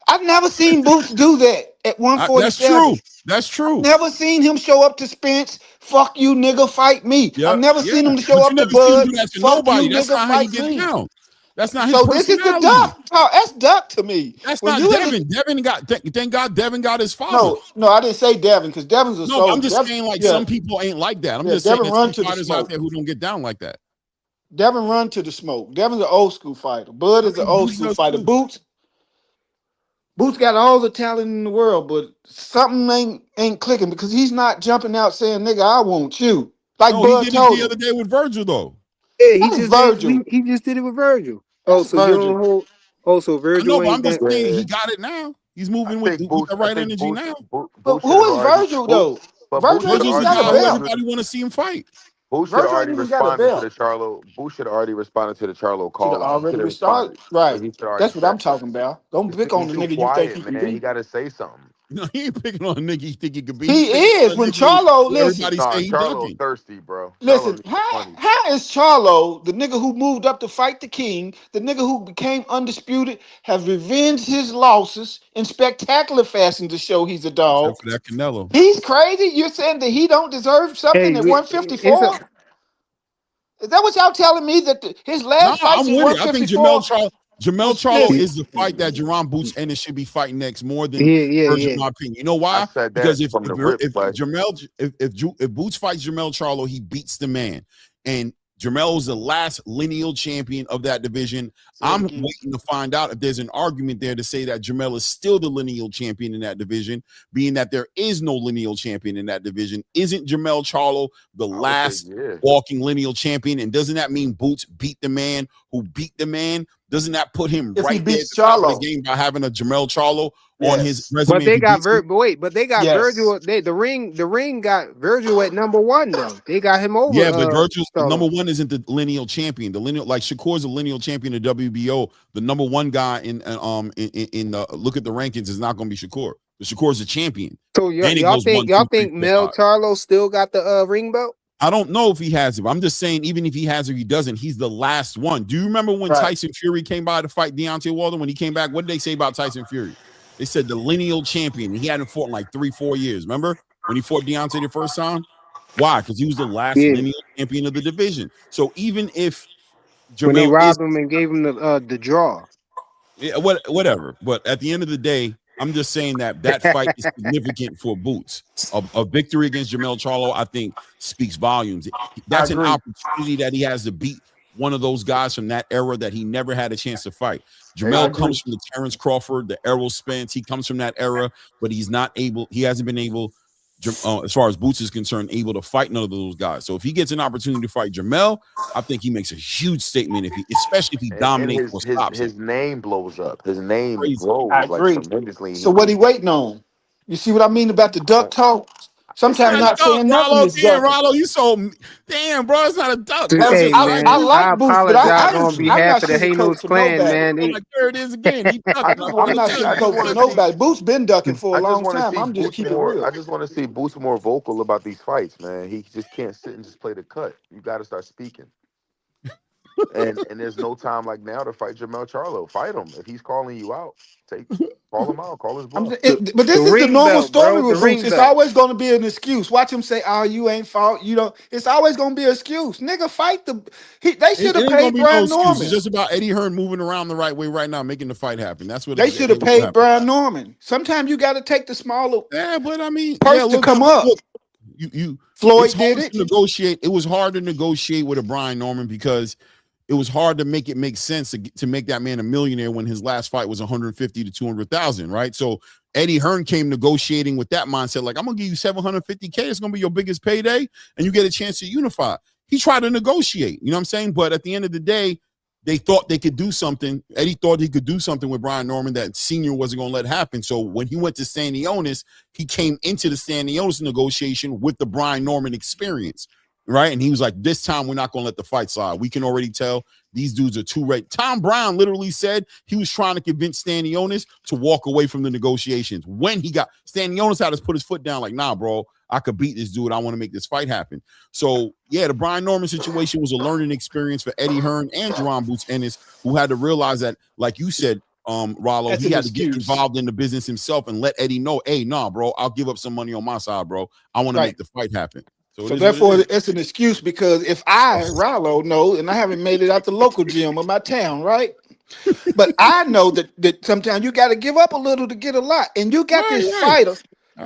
I've never seen Boots do that at That's 147. true. That's I've true. never seen him show up to Spence. Fuck you, nigga, fight me. I've Yeah, never yeah. seen him show But you up to never see him Bud. do that to Fuck you, nobody. That's nigga, not how he fight get me. down. That's not his So this is the personality. duck. Oh, that's duck to me. That's When not you in the Devin. Thank God Devin got his father. no, I didn't say Devin because Devin's a No, I'm soldier. just saying like Yeah, some people ain't like that. I'm yeah. just saying Devin there's run some to the fighters out smoke. there who don't get down like that. Devin run to the smoke. Devin's an old school fighter. Bud I is an mean, old Boots school does fighter. too. Boots got all the talent in the world, but something ain't clicking because he's not jumping out saying, "Nigga, I want you." Like No, he Bud did it told the him. other day with Virgil though. yeah, he That's just did. Virgil. He just did it with Virgil. Oh, That's so you Virgil. don't hold. Oh, so I know, Virgil but I'm ain't just that. saying Yeah, he got it now. He's I moving with think the Boots. I right think energy Boots. now. But Boots should who have is already. Virgil though? Boots Virgil should ain't have Virgil's even the already got a guy who responded belt. to the. everybody want to see him fight. Boots should have Virgil ain't already even got a responded to the belt. Charlo. Boots should have already responded to the Charlo Should have call out. He already should have been started. responded. Like Right. he should have already That's what I'm said talking something. about. Don't pick He on the too nigga you think quiet, he can man. He beat. got to say something. No, he ain't picking on a nigga he think he could be. He's He picking on is. a When nigga who Charlo, listen. everybody Nah, say he Charlo ducking. thirsty, bro. Charlo Listen, need some how money. how is Charlo, the nigga who moved up to fight the king, the nigga who became undisputed, have revenged his losses in spectacular fashion to show he's a Except dog? for that Canelo. He's crazy. You're saying that he don't deserve something Hey, at it's a 154? Is that what y'all telling me that his No, last fights I'm at with it. I think 154 Jamel was Charlo listen? is the fight that Jerron Boots Ennis should be fighting next more than Virgil, yeah. in my opinion. You know I why? said that Because if from if the rip, if but Jamel if Boots fights Jamel Charlo, he beats the man. And Jamel is the last lineal champion of that division. Say it I'm again. waiting to find out if there's an argument there to say that Jamel is still the lineal champion in that division, being that there is no lineal champion in that division. Isn't Jamel Charlo the I would say last yeah. walking lineal champion? And doesn't that mean Boots beat the man who beat the man? Doesn't that put him If he right there at beats the top of the Charlo, game by having a Jamel Charlo on his yes, resume but if they he got beats him? but they got yes. Virgil. The ring got Virgil at #1 though. They got him over Yeah, but Virtue's number Charlo. one isn't the lineal champion. The lineal, like Shakur's a lineal champion of WBO. The number one guy in the look at the rankings is not going to be Shakur. The Shakur's a champion, So and it y'all goes think 1, 2, 3, 4, Mel 5. Charlo still got the ring belt? I don't know if he has it. But I'm just saying, even if he has it, or he doesn't. He's the last one. Do you remember when Right. Tyson Fury came by to fight Deontay Wilder? When he came back, what did they say about Tyson Fury? They said the lineal champion. He hadn't fought in like 3-4 years. Remember when he fought Deontay the first time? Why? Because he was the last Yeah. lineal champion of the division. So even if When they Jamel is robbed him and gave him the draw. yeah, whatever. But at the end of the day, I'm just saying that fight is significant for Boots. A victory against Jamel Charlo, I think, speaks volumes. I That's an agree. opportunity that he has to beat one of those guys from that era that he never had a chance to fight. Hey, I Jamel agree. comes from the Terrence Crawford, the Errol Spence. He comes from that era, but he's not able. He hasn't been able, as far as Boots is concerned, able to fight none of those guys. So if he gets an opportunity to fight Jamel, I think he makes a huge statement. Especially if he and dominates his or his stops him. his name blows up. His name Crazy. I grows like agree. tremendously. So He what he just waiting on? You see what I mean about the duck talk? It's Sometimes not a not duck, saying nothing Rollo. is Damn, ducking. Rollo, you so damn, bro. It's not a duck, bro. It's Hey just I man, raggedy. I like Boots, but apologize on I'm behalf not of the sugarcoating Hanos for clan, nobody. man. Oh, like there it is again. He I ducking. just I'm want I'm trying to to not see. tell I you, just sugarcoating want for to man. see. nobody. Boots been ducking for a I just long want to time. see I'm just Boots keeping it more. real. I just want to see Boots more vocal about these fights, man. He just can't sit and just play the cut. You got to start speaking. And there's no time like now to fight Jamel Charlo. Fight him if he's calling you out. Call him out. Call his bluff. But The this is the ring normal belt, story bro. with The Boots. ring It's belt. always going to be an excuse. Watch him say, "Oh, you ain't fault." You know, it's always going to be an excuse. Nigga, fight the. They should It have ain't gonna paid be no Brian excuse. Norman. It's just about Eddie Hearn moving around the right way right now, making the fight happen. That's what They it should have what paid happened. Brian Norman. Sometimes you got to take the smaller Yeah, but I mean, yeah, purse to come up. look, you it's Floyd hard did it. to negotiate. It was hard to negotiate with a Brian Norman because it was hard to make it make sense to make that man a millionaire when his last fight was 150 to 200,000, right? So Eddie Hearn came negotiating with that mindset, like, I'm gonna give you 750K, it's gonna be your biggest payday, and you get a chance to unify. He tried to negotiate, you know what I'm saying? But at the end of the day, they thought they could do something. Eddie thought he could do something with Brian Norman that Senior wasn't going to let happen. So when he went to Stanionis, he came into the Stanionis negotiation with the Brian Norman experience, right? And he was like, this time we're not going to let the fight slide. We can already tell these dudes are too ready. Tom Brown literally said he was trying to convince Stanionis to walk away from the negotiations. When he got Stanionis had to put his foot down like, nah, bro, I could beat this dude. I want to make this fight happen. So, yeah, the Brian Norman situation was a learning experience for Eddie Hearn and Jerron Boots Ennis, who had to realize that, like you said, Rollo, That's he an had to get excuse. involved in the business himself and let Eddie know, hey, nah, bro, I'll give up some money on my side, bro. I want to Right. make the fight happen. So therefore, it's an excuse because if I, Rollo, know, and I haven't made it out the local gym of my town, right? But I know that sometimes you got to give up a little to get a lot. And you got this fighter.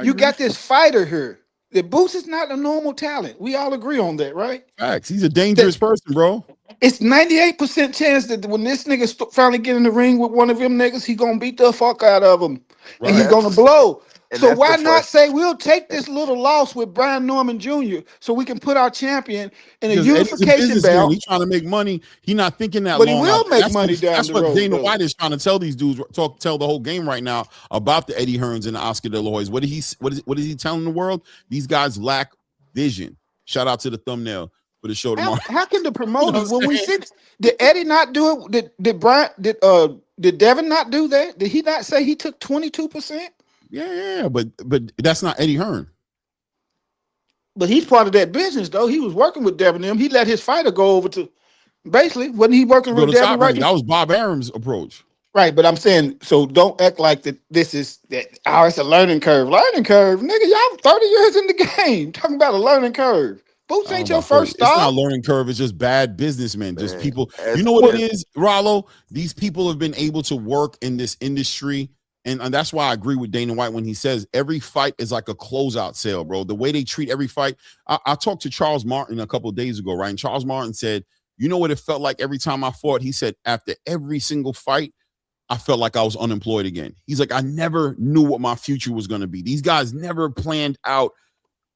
You got this fighter here. The Boots is not a normal talent. We all agree on that, right? Facts. He's a dangerous person, bro. It's 98% chance that when this nigga finally get in the ring with one of them niggas, he gonna beat the fuck out of him. Right. And he's gonna blow. And So that's why the not say we'll take this little loss with Brian Norman Jr. so we can put our champion in a Because Eddie's a unification businessman. bout? He's trying to make money. He's not thinking that But he long will out. make That's money down That's the what road, Dana though. White is trying to tell these dudes. Tell the whole game right now about the Eddie Hearns and the Oscar De La Hoyas. What is he telling the world? These guys lack vision. Shout out to the thumbnail for the show tomorrow. How can the promoters You know when we see did Eddie not do it? Did Devin not do that? Did he not say he took 22%? Yeah, but that's not Eddie Hearn. But he's part of that business, though. He was working with Devin. Them. He let his fighter go over to. Basically, wasn't he working with Devin? Right. That was Bob Arum's approach. Right, but I'm saying, so don't act like that. This is that. Oh, it's a learning curve. Learning curve, nigga. Y'all 30 years in the game. Talking about a learning curve. Boots ain't your first stop. It's not a learning curve. It's just bad businessmen. Just people. You know what it is, Rollo? These people have been able to work in this industry. And that's why I agree with Dana White when he says every fight is like a closeout sale, bro. The way they treat every fight. I talked to Charles Martin a couple of days ago, right? And Charles Martin said, you know what it felt like every time I fought? He said, after every single fight, I felt like I was unemployed again. He's like, I never knew what my future was going to be. These guys never planned out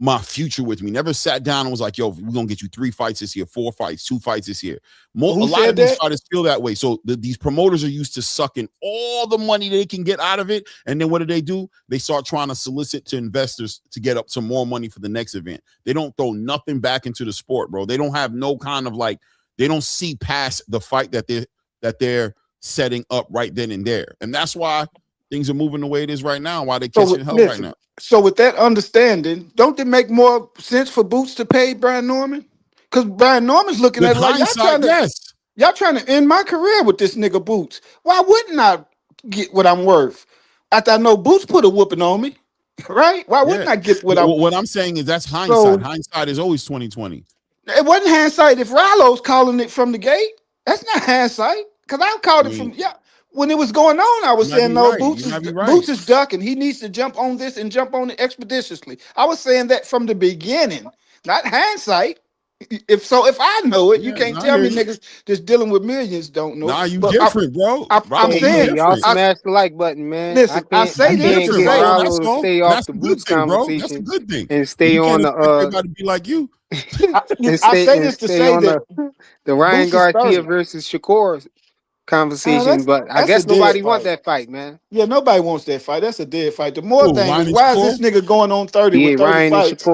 my future with me. Never sat down and was like, yo, we're going to get you 3 fights this year, 4 fights, 2 fights this year. A lot of these fighters feel that way. So these promoters are used to sucking all the money they can get out of it. And then what do? They start trying to solicit to investors to get up some more money for the next event. They don't throw nothing back into the sport, bro. They don't have no kind of like, they don't see past the fight that they're setting up right then and there. And that's why things are moving the way it is right now, why they're catching hell right now. So with that understanding, don't it make more sense for Boots to pay Brian Norman? Because Brian Norman's looking at it like y'all trying to end my career with this nigga Boots. Why wouldn't I get what I'm worth? After I know Boots put a whooping on me, right? Why wouldn't I get what I'm saying is that's hindsight. So, hindsight is always 2020. It wasn't hindsight if Rollo's calling it from the gate. That's not hindsight. Because I called it from when it was going on, I was saying no, Boots is ducking. He needs to jump on this and jump on it expeditiously. I was saying that from the beginning, not hindsight. If I know it, you can't tell me niggas just dealing with millions don't know. Nah, you different, bro. I'm saying y'all smash the like button, man. Listen, I say this to say Rollo to stay off the Boots conversation. That's a good thing. And stay on the everybody be like you. I say this to say that the Ryan Garcia versus Shakur conversation, but I guess nobody wants that fight, man. Yeah, nobody wants that fight. That's a dead fight. The more thing is, why is this nigga going on 30 with 30 Ryan fights?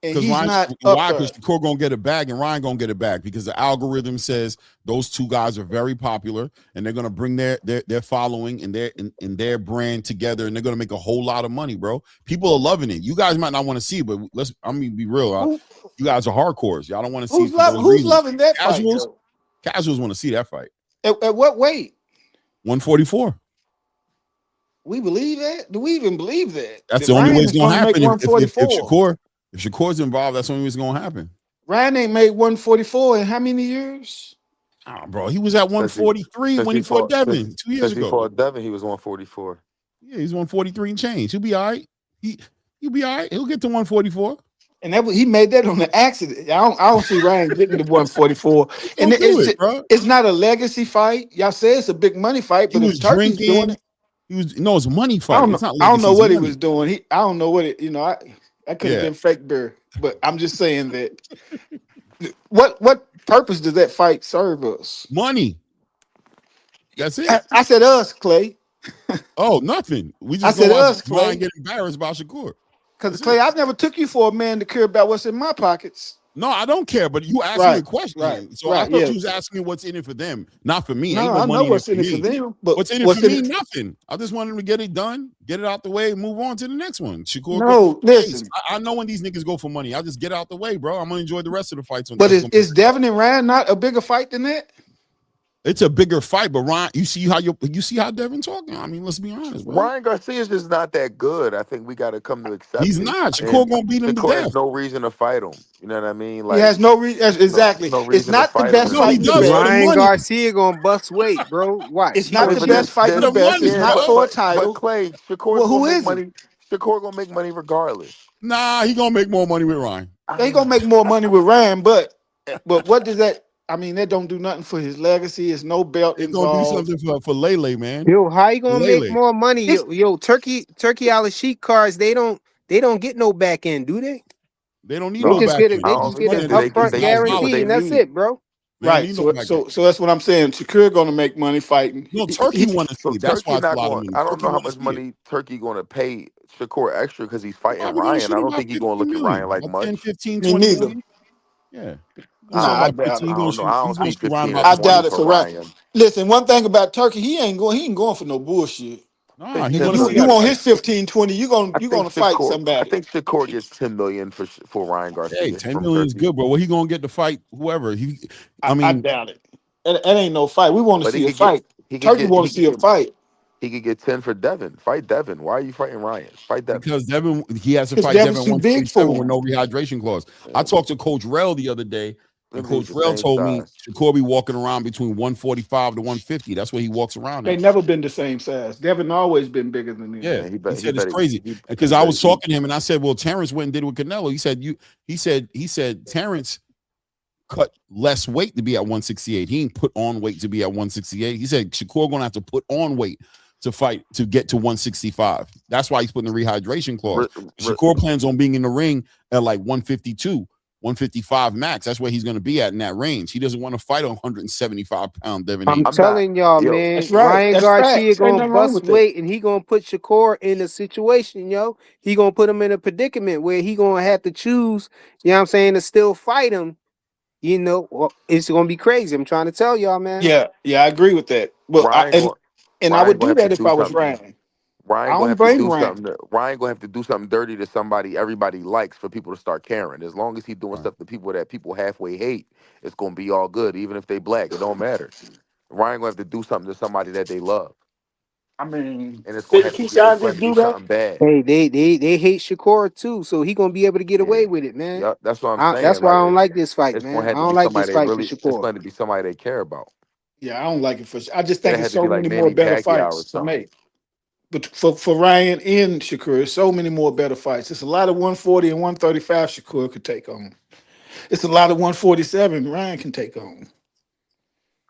And because because Shakur gonna get a bag and Ryan gonna get a bag because the algorithm says those two guys are very popular and they're gonna bring their following and their brand together and they're gonna make a whole lot of money, bro. People are loving it. You guys might not want to see it, but be real. You guys are hardcores. Y'all don't want to see it. Who's loving that fight? Casuals want to see that fight. At what weight? 144. We believe that? Do we even believe that? That's That the only way Ryan it's is gonna going to make happen. $144. If Shakur's involved, that's the only way it's gonna happen. Ryan ain't made $144 in how many years? Ah, bro, he was at Since he 143 since when he he fought fought Devin 2 years since he ago. fought Devin, he was 144. Yeah, he's 143 and change. He'll be all right. He'll be all right. He'll get to 144. And he made that on the accident. I don't see Ryan getting to 144. And Don't do it, bro. it's not a legacy fight. Y'all say it's a big money fight, He but if was Turkey's doing drinking. it, It's a money I fight. don't know. It's not I don't legacy. know It's what he money. was doing. I don't know what it. I could have Yeah. been fake bear, but I'm just saying that. What purpose does that fight serve us? Money. That's I, it. I said us, Clay. Oh, nothing. We I just gonna said watch us, Ryan Clay. get embarrassed by Shakur. Because That's Clay, it. I've never took you for a man to care about what's in my pockets. No, I don't care, but you asked me a Right, question. So I right. thought Yeah. you was asking me what's in it for them, not for me. No, Ain't no I know money in it what's for in it for me. them, but What's in it for what's in me? it? Nothing. I just wanted to get it done, get it out the way, and move on to the next one. Shakur go. No, Hey, listen. I know when these niggas go for money. I just get out the way, bro. I'm gonna enjoy the rest of the fights. But That's gonna be. is Devin and Ryan not a bigger fight than that? It's a bigger fight, but Ryan, you see how Devin talking. I mean, let's be honest, bro. Ryan Garcia's just not that good. I think we got to come to accept He's it. not. Shakur And gonna beat him to Shakur has death. no reason to fight him. You know what I mean? He Like has no reason. Exactly. no It's reason to not the fight him best in No, this he fight in the does for the best. Ryan money. Garcia gonna bust weight, bro. It's Watch. not Yeah, the but best fight in For the the best. money, It's not bro. for a but title. Clay, Shakur's Well, gonna who make is it? money. Shakur gonna make money regardless. Nah, he gonna make more money with Ryan. They gonna make more money with Ryan, but what does that? I mean, that don't do nothing for his legacy. It's no belt It's gonna do involved. something for Lele, man. Yo, how you For gonna make Lele. more money? It's Yo, Turkey Al Sheik cards, they don't get no back end, do they? They don't need They no No, just back get a end. I they They don't just just think get they an running do. it They upfront they thousand need what guarantee, they dollars. and that's need. it, bro. They don't right. need no So back end. so so that's what I'm saying. Shakur gonna make money fighting. No, Turkey want to So see. That's Turkey why it's a not lot of going. money. I don't Turkey know how want to much see it. money Turkey going to pay Shakur extra because he's He fighting probably gonna Ryan. shoot I don't about think he's going to 15 look at Ryan million, like about 10, much. 15, Me 20 neither. million. Yeah. He's gonna shoot Nah, I about doubt 15. it. I don't know. I He's don't gonna see shoot around 15 or about I 20. doubt 20 it for for Ryan. Ryan. Listen, one thing about Turkey, he ain't going for no bullshit. I Nah, think he If 10 wanna you see you that million. want fight. his 15, 20, I you think gonna fight Shakur. I somebody. think Shakur gets 10 million for Ryan Hey, Garcia 10 from million is Turkey. good, bro. What he gonna get to fight whoever? I I mean, doubt it. It ain't no fight. We want to But see a fight. he could Turkey get want to see a fight he could get 10 for Devin. Fight Devin. Why are you fighting Ryan? Fight Devin. because Devin, he has to because fight Devin Devin's at too big 147 for with him. no rehydration clause. I Yeah, talked to Coach Rell the other day, and them dudes Coach the Rell same told me size. Shakur be walking around between 145 to 150. That's what he walks around They at. never been the same size. Devin always been bigger than him. Yeah, Yeah, he said it's crazy he because I better was eat. talking to him and I said, "Well, Terrence went and did it with Canelo." He said, he said Terrence cut less weight to be at 168. He ain't put on weight to be at 168. He said Shakur gonna have to put on weight to fight to get to 165. That's why he's putting the rehydration clause. Re, re, Shakur plans on being in the ring at like 152, 155 max. That's where he's gonna be at in that range. He doesn't want to fight a 175-pound Devin I'm I'm Haney. not telling y'all, yo. man, That's right. Ryan That's Garcia facts. Ain't gonna nothing wrong bust with that. weight and he gonna put Shakur in a situation, yo. He gonna put him in a predicament where he gonna have to choose, you know what I'm saying, to still fight him. Well, it's gonna be crazy. I'm trying to tell y'all, man. Yeah, I agree with that. Well, Ryan going and I Ryan would gonna do have to that if do I was something. Ryan. I Ryan gonna don't have to blame do Ryan. something. Ryan gonna have to do something dirty to somebody everybody likes for people to start caring. As long as he's doing Right. stuff to people that people halfway hate, it's gonna be all good. Even if they black, it don't matter. Ryan gonna have to do something to somebody that they love, I mean, and it's gonna didn't have to be it's Keyshawn gonna just have to be do that? something bad. Hey, they hate Shakur too, so he gonna be able to get Yeah, away with it, man. yeah. That's what I'm saying. That's why I Like don't like this fight, it's gonna man. I have to be don't like this somebody they fight for really. It's Shakur. going to be somebody they care about. Yeah, I don't like it for. I just It think it's had to so be like many more Manny better Pacquiao or fights to something. make. But for Ryan and Shakur, it's so many more better fights. It's a lot of 140 and 135 Shakur could take on. It's a lot of 147 Ryan can take on.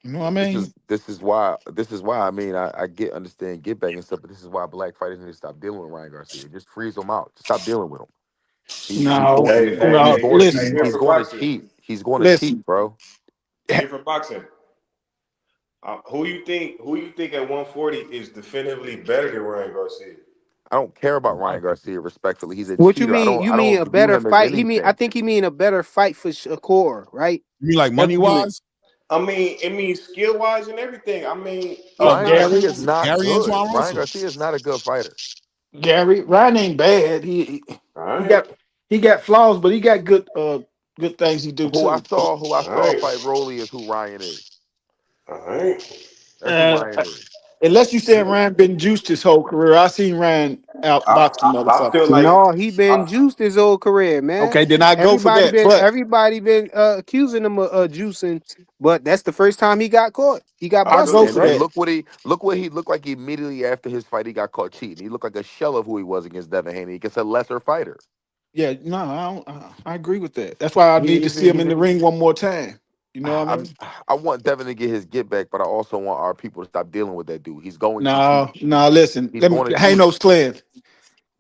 You know what I mean? This is why I mean I get understand get back and stuff, but this is why black fighters need to stop dealing with Ryan Garcia. Just freeze him out. Just stop dealing with him. No, Hey, no. Listen, here He's for going to boxing. cheat. He's going to cheat, listen. bro. Here for boxing. Who you think? Who you think at 140 is definitively better than Ryan Garcia? I don't care about Ryan Garcia respectfully. He's a What you cheater. I mean? don't You I mean a don't view better him as fight? I anything. think he mean a better fight for Shakur, right? You mean like That's money what you mean. wise? I mean, it means skill wise and everything. I mean, Ryan Gary, Garcia is not Gary good. Antoine Ryan Russell. Garcia is not a good fighter. Ryan ain't bad. He all he right, got he got flaws, but he got good things he do Who I too. saw who I all saw right. fight Rolly is who Ryan is. All right. That's who Uh, Ryan is. unless you saying Ryan been juiced his whole career. I seen Ryan outboxing I feel motherfuckers. like No, he been I, juiced his whole career, man. Okay, then I go for that. But Everybody been accusing him of juicing, but that's the first time he got caught. He got I go busted. And, for and that. look what he looked like immediately after his fight. He got caught cheating. He looked like a shell of who he was against Devin Haney, against a lesser fighter. Yeah, no, I don't, I agree with that. That's why I need to He's see him he's in the ring one more time. You know what I I'm mean? I want Devin to get his get back, but I also want our people to stop dealing with that dude. He's going to cheat. No, no, listen. He's Let me going to hey do it. no Slim.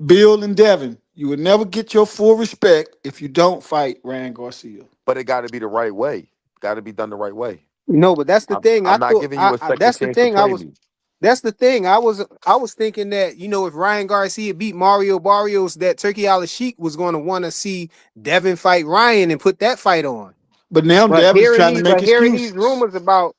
Bill and Devin, you will never get your full respect if you don't fight Ryan Garcia. But it got to be the right way. Got to be done the right way. No, but that's the thing. I'm not giving you a second That's the chance to thing. play me. That's the thing. I was thinking that, you know, if Ryan Garcia beat Mario Barrios, that Turkey Al Sheik was going to want to see Devin fight Ryan and put that fight on. But now Devin's trying to make Hearing these excuses. rumors about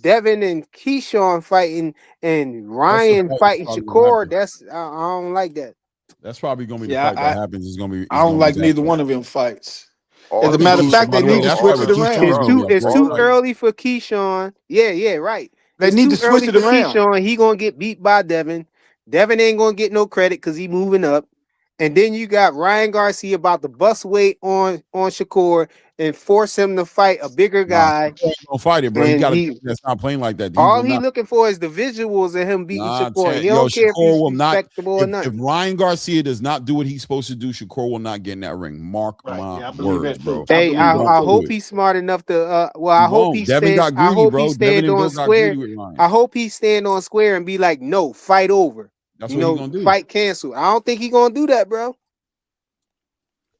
Devin and Keyshawn fighting and That's the Ryan fight that's fighting probably gonna Shakur, happen. that's I don't like that. That's probably gonna be the Yeah, fight that happens. I Is don't gonna be like that neither fight. one of them fights. All As I a the think matter of dudes, fact, they Keyshawn. need Yeah, to that all fight switch the it with Keyshawn is around. gonna be a It's dog too all fight. early for Keyshawn. Yeah, right. They It's need to too switch early it for around. Keyshawn. He gonna get beat by Devin. Devin ain't gonna get no credit because he moving up. And then you got Ryan Garcia about to bust weight on Shakur and force him to fight a bigger Nah, guy. Shakur ain't gonna fight it, bro. He And got to he stop playing like that. He all will he not. looking for is the visuals of him beating Nah, Shakur. He yo, don't care if Shakur he's will not. respectable or If nothing. Ryan Garcia does not do what he's supposed to do, Shakur will not get in that ring. Mark Right. my Yeah, I believe words, that too. bro. I Hey, He believe that won't I too. do hope it. he's smart enough to He won't. Devin got I greedy, hope he bro. Devin stand and on Bill got square. greedy with Ryan. I hope he stand on square and be like, no, fight over. That's You what he know, gonna do. fight canceled. I don't think he gonna do that, bro.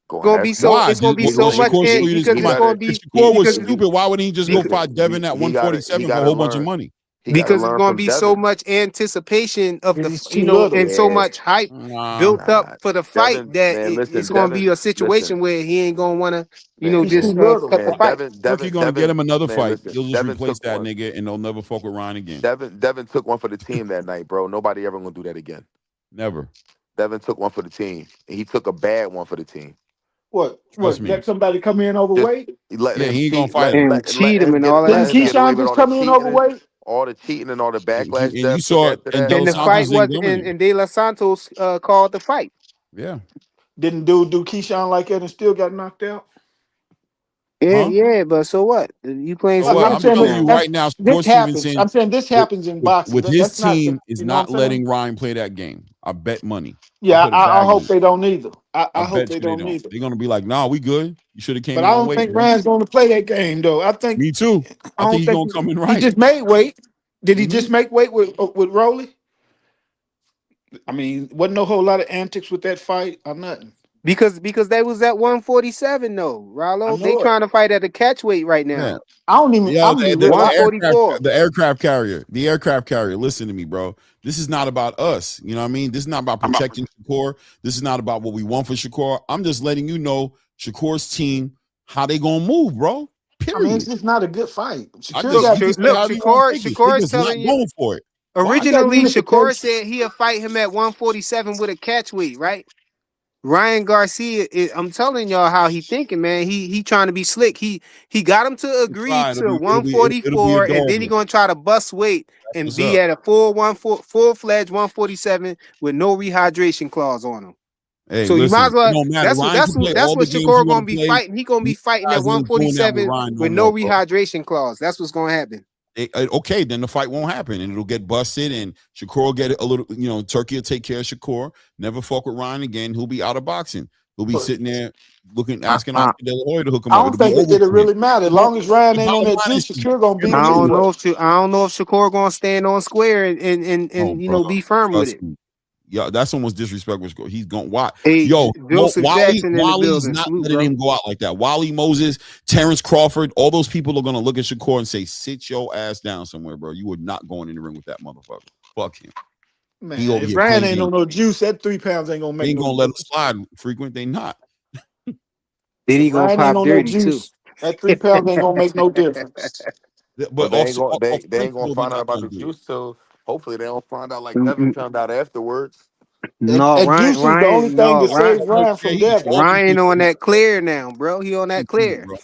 gonna have to. Why? It's gonna be He so Will gonna much Shakur show in you this? because he it's got gonna to If be Shakur was because stupid, why wouldn't he just go because fight Devin at he 147 for got a to whole bunch of learn. money? He got to because it's learn gonna from be so Devin. much anticipation of Because he's you too know, little. and so Yeah, much hype Nah, built up nah. for the fight Devin, that man, it's listen, gonna be Devin, a situation listen, where he ain't gonna wanna, you know, man, He's too just man, little. cut the man. fight. Turkey gonna get him another Man, fight. listen, He'll just Devin replace took that one. nigga, and they'll never fuck with Ryan again. Devin took one for the team that night, bro. Nobody ever gonna do that again. Never. Devin took one for the team, and he took a bad one for the team. What? Trust What? me. Let somebody come in Just overweight? letting Yeah, him he ain't gonna cheat, fight him. And cheat letting him him and get all of let that Didn't him stuff. get away Keyshawn with just all the come in cheating overweight? and all the backlash And you Dev took saw it, after and that. Dos And the Santos fight didn't was dominate. and De Los Santos called the fight. Yeah. Didn't dude do Keyshawn like that and still got knocked out? Yeah, Huh? yeah, but so what? You playing So some what? I'm I'm extra saying telling this. you now. right now, This Shakur happens. Stevenson I'm saying this with, happens in boxing. with his That's not. team is You know what not I'm saying? letting Ryan play that game. I bet money. I'll Yeah, put a I bag on hope it. they don't either. I I hope bet they you they don't don't. either. They're gonna be like, nah, we good. You should have came But in I on don't weight, think bro. Ryan's going to play that game though. Me too. I I think don't he's think gonna come in he right. just made weight. Did he Hmm. just make weight with Rolly? I mean, wasn't no whole lot of antics with that fight or nothing. Because they was at 147 though, I Rollo. They know it. trying to fight at the catch weight right Yeah. now. I don't even. Yo, I'm gonna be real. the I, aircraft, 144. the aircraft carrier. Listen to me, bro. This is not about us. You know what I mean? This is not about protecting Shakur. This is not about what we want for Shakur. I'm just letting you know Shakur's team how they gonna move, bro. I mean, it's Period. just not a good fight. I Shakir just got you can say Look, however you want to take it. They Shakur is just not telling you going for it. he Why? got originally Shakur unification. said he'll fight him at 147 with a catch weight, right? Ryan Garcia, I'm telling y'all how he thinking, man. He trying to be slick. He got him to It's agree fine. to It'll be 144, and then he adorable. gonna try to bust weight That's and what's be up. at a full fledged 147 with no rehydration clause on him. Hey, So you listen, might it as well. don't matter. Ryan can play That's all what the games you Shakur want gonna to be play. fighting. He gonna be You fighting at guys ain't doing that with 147 Ryan no with no more, bro. rehydration clause. That's what's gonna happen. Okay, then the fight won't happen and it'll get busted and Shakur will get a little, Turkey will take care of Shakur, never fuck with Ryan again. He'll be out of boxing. He'll be But sitting there I, asking I, Oscar De La Hoya to hook him I up. don't It'll be think over it'll for him. really matter as The long as Ryan the ain't on bottom that line is juice. Shakir gonna you're beat gonna him lose. anyway. I don't know if Shakur gonna stand on square Oh, and bro. be firm with Trust it. me. Yeah, that's almost disrespectful. He's going why? Hey, Yo, Joseph Jackson in the Wally's building. not Salute, letting bro. him go out like that. Wally Moses, Terrence Crawford, all those people are gonna look at Shakur and say, "Sit your ass down somewhere, bro. You are not going in the ring with that motherfucker. Fuck him. He Man, over if here Ryan play ain't on games. no juice, that 3 pounds ain't gonna They make ain't no gonna let him difference. slide frequent. They not. Then If he gonna Ryan ain't pop on that dirty too. juice, that 3 pounds ain't gonna make no difference. But But off they ain't gonna principle, they're find out not about gonna the do it. juice till hopefully they don't find out like Devin Mm-mm. found out afterwards. No, And juice is the only thing No, that saves But Ryan yeah, from he Devin. always Ryan been on cool. that clear now, bro. He on that Cool, clear. bro.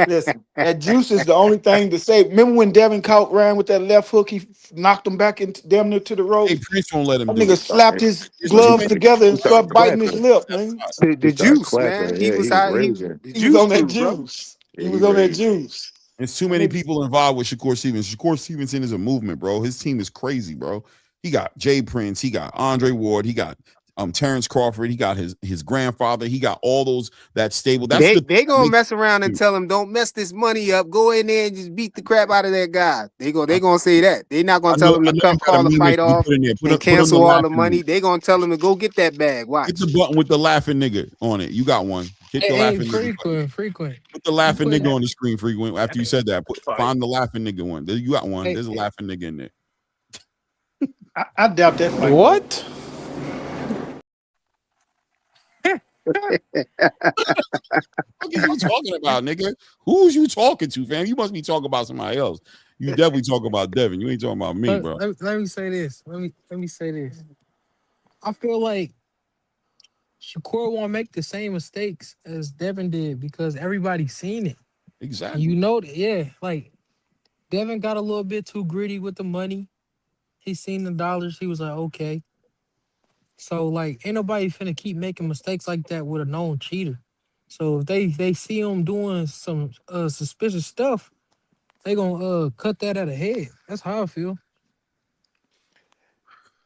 Listen, that juice is the only thing to say. Remember when Devin caught Ryan with that left hook? He knocked him back into damn near to the Hey, ropes. Prince won't let him That do nigga it. slapped his Prince gloves can't. together He and started started biting his clapping. lip, man. He The started juice, clapping. man. He Yeah, was he was high. raging. The He was juice on that threw, bro. juice. Yeah, He he was on that raged. juice. There's too That many nigga- people involved with Shakur Stevens. Shakur Stevenson is a movement, bro. His team is crazy, bro. He got Jay Prince, he got Andre Ward, he got Terrence Crawford, he got his grandfather, he got all those that stable. That's the They thing that gonna makes mess around and you. tell him don't mess this money up. Go in there and just beat the crap out of that guy. They gonna say that. They not gonna tell him I to know you got a call the meme that fight can be off put in there. and Put on the cancel all the laughing nigga. money. They gonna tell him to go get that bag. Hit Watch. the button with the laughing nigga on it. You got one. Hit the Hey, laughing nigga button. frequent. Put the You laughing put nigga on the screen frequent. After you said that, find the laughing nigga one. You got one. hey, There's a laughing nigga in there. I doubt that fight. what? What is you talking about, nigga? Who's you talking to, fam? You must be talking about somebody else. You definitely talking about Devin. You ain't talking about me, bro. Let me say this. Let me say this. I feel like Shakur won't make the same mistakes as Devin did because everybody's seen it. And you Exactly. know that, yeah. Like Devin got a little bit too greedy with the money. He seen the dollars. He was like, okay. So like, ain't nobody finna keep making mistakes like that with a known cheater. So if they see him doing some suspicious stuff, they gonna cut that at a head. That's how I feel.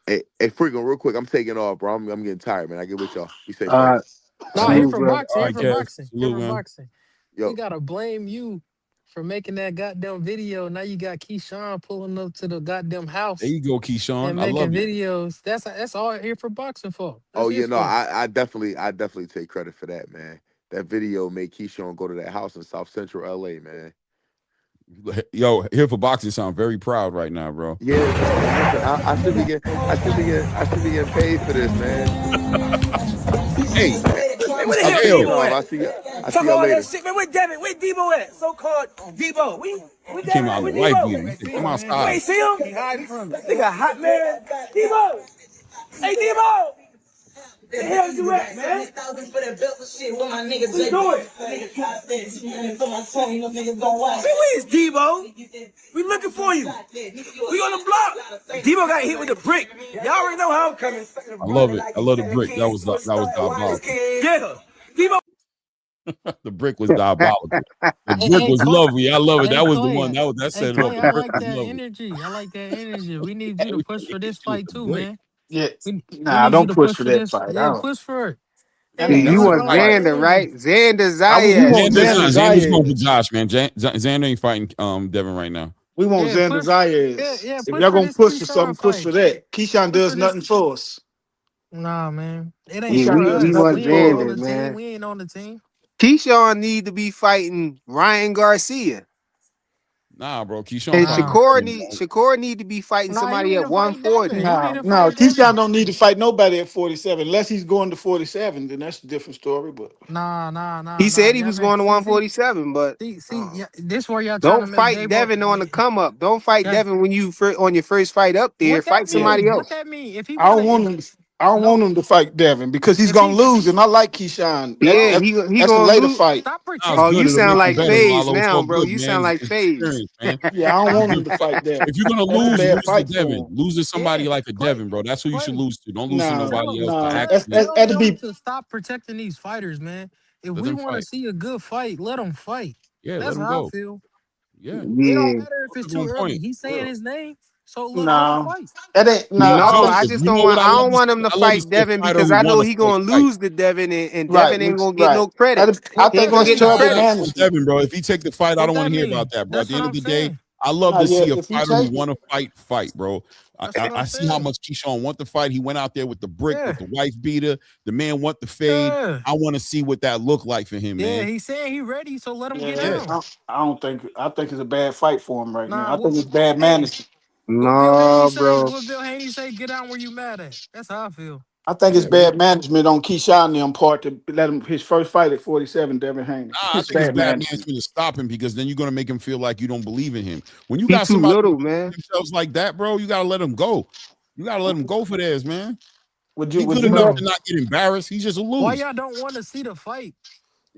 Hey, freaking real quick, I'm taking off, bro. I'm getting tired, man. I get with y'all. Be safe, Uh, fellas. Nah, here salute, for bro. boxing. All Here right, for Kev. boxing. Here Salute, for man. boxing. We Yo, gotta blame you for making that goddamn video. Now you got Keyshawn pulling up to the goddamn There house you go, Keyshawn. and I love making it. videos. That's all here for boxing for. That's oh yeah, his no, fault. I definitely take credit for that, man. That video made Keyshawn go to that house in South Central LA, man. Yo, here for boxing sound very proud right now, bro. Yeah, listen, I should be getting paid for this, man. Hey, Man, where the I'm hell taking Yo, Debo off. at? I see Talk y'all all that later. shit, man. Where Devin? Where Debo at? So-called Debo. We he came Devin out at? of the Where wife beater. He Debo? said, come You outside. ain't see him? He hiding from me. Nigga hot man. Debo. Hey Debo. Where the hell you at, man? We do it. Where is Debo? We looking for you. We on the block. Debo got hit with a brick. Y'all already know how I'm coming. I love it. I love the brick. That was diabolical. Yeah. Debo. The brick was diabolical. The Hey, brick hey, was Clay. lovely. I love it. Hey, That was the Clay. one that Hey, set it off. Clay. The I brick like was that lovely. energy. I like that energy. We need you to We push for hit this you with fight the too, brick. man. Yeah. We Nah, need you don't to push push for for that this. fight. I Yeah, don't. push for it. That Yeah, ain't You I want nothing. like that Xander, energy. right? Xander We Zayas. want Xander's Xander not. Xander's going for Zayas. Josh, man. Xander ain't fighting Devin right now. We want Yeah, Xander push. Zayas. Yeah, If push y'all for gonna this push for something, Keyshawn push fight. for that. Keyshawn Push does for this. nothing for us. Nah, man, it ain't Yeah, for Keyshawn does we us. nothing want We ain't for on us. Xander, the team. man. We ain't on the team. Keyshawn need to be fighting Ryan Garcia. Nah, bro. Keyshawn And fighting Nah, Devin, bro. Shakur need to be fighting nah, he somebody need at to fight Devin. 140. He need No, to no, fight Keyshawn Devin. don't need to fight nobody at 47 unless he's going to 47. Then that's a different story. But He Nah. said he was Devin, going to 147, but yeah, this where y'all trying to don't make fight Dabo. Devin on the come up. Don't fight Yeah, Devin when you on your first fight up there. what Fight that yeah, somebody mean? What else. that mean? If he I wanna, don't if want him. I don't no, want him to fight Devin because he's if gonna he lose, and I like Keyshawn. Yeah, no, he That's a gonna later lose. fight. stop Nah, it's Oh, good. you protecting. It'll sound make you like Stop. better, Faze Lalo. It's now, all bro. good, You sound man. like It's Faze. experience, man. Yeah, I don't If want you him to fight Devin. if you're gonna That's a lose, bad lose to fight Devin. for him. Lose to somebody Yeah, like a Clay, Devin, bro. That's who you should Clay. lose to. Don't lose to Nah, Tell nobody him, else by nah. tell accident. That's tell that'd him be. to stop protecting these fighters, man. If Let we them want to fight. see a good fight, let them fight. Yeah, let That's them how I go. feel. Yeah. It don't Yeah. matter if it's That's too on early. point. He's For saying real. his name, so let him Nah, fight. that ain't. Nah, I I No, love think. I it. just You don't know what want. I I love don't to want see? him to I love to fight see a Devin fighter because who I won know a he fair gonna fight. lose to Devin, and Right. Devin ain't gonna get Right. no credit. I He think ain't gonna that's get the Nah, terrible credit. on management. Devin, bro. If he take the fight, I What don't want that to hear mean? about that, bro. At That's the what end of I'm the day, saying. I love Nah, to yeah. see a If he fighter who take, won a fight, bro. That's what I'm I see how saying. much Keyshawn want the fight. He went out there with the brick, with Yeah, the wife beater. The man want the fade. yeah, I want to see what that looked like for him, yeah. man. He's saying he ready, so let him get yeah, Yeah. down. I don't think. I think it's a bad fight for him right now. Nah, I think it's bad hey, management. what Bill Haney No, say? bro. What Bill Haney say? Get down where you mad at. That's how I feel. I think it's Yeah. bad management on Keyshawn and them part to let him his first fight at 47. Devin Haney. Nah, I It's think it's bad bad management. management to stop him because then you're gonna make him feel like you don't believe in him. When you He got too somebody little, believing in man. themselves like that, bro, you gotta let him go. You gotta let him go for theirs, man. Would you? He Would good you enough let? Bro, to not get embarrassed. He's just a why lose. y'all don't want to see the fight?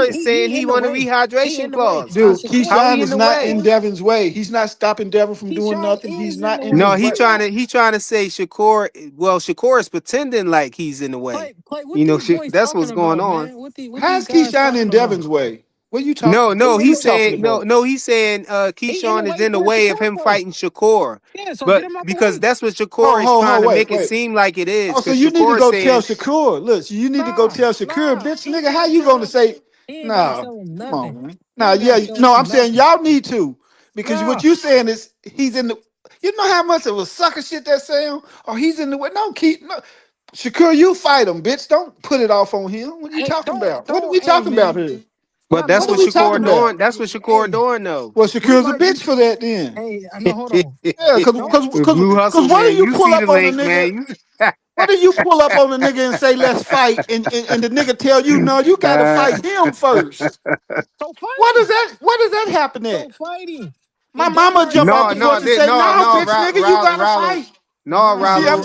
Shakur is saying he he in the want a way. He rehydration in the way. clause. Dude, How he Keyshawn in is the not way? in Devin's way. He's not stopping Devin from doing Keyshawn nothing. He's is in not the in way. his No, way. he trying to say Shakur. Well, Shakur is pretending like he's in the way. Clay, what You know, these boys that's talking what's going about, on. man? What these How's guys Keyshawn in talking about? Devin's way? What are you talking? No, What no, are you he's talking saying no, about? no, he's saying He in the Keyshawn is way in the for way of Shakur him fight. fighting Shakur. Yeah, so get But him out the because way. that's what Shakur Hold, is hold, trying hold, to wait, make it wait. seem like it is. Oh, so Because you need to Shakur is go tell saying Shakur. Look, you need to go Nah, tell Shakur, nah. bitch, He ain't nigga, how gotta you tell gonna him. say, He ain't gotta nah, tell him come on, nothing. man. He Nah, ain't yeah, gotta tell no, I'm him saying nothing. y'all need to. Because what Nah. you saying is he's in the you know how much of a sucker shit that sound? Or he's in the way. No, keep no. Shakur, you fight him, bitch. Don't put it off on him. What are you Hey, talking about? What are don't. we Hey, talking about man. here? but Y'all that's What know are what we I'm talking Shakur not. about? doing. That's what Shakur Hey, doing though. Well, we Shakur's a might bitch be. for that then. Hey, I know. Hold on. Yeah, Don't. Blue cause Hustle, what do man. you You pull see the up on a link, nigga? man. You What do you pull up on a nigga and say let's fight, and the nigga tell you no, you gotta uh, fight him first. So What does fighting. that? What does that happen at? So fighting. My And Devin mama already jump said off no, the he no, porch and ain't. say, no, no, no, bitch, nigga, you gotta Rollo, fight. no, You see, Rollo,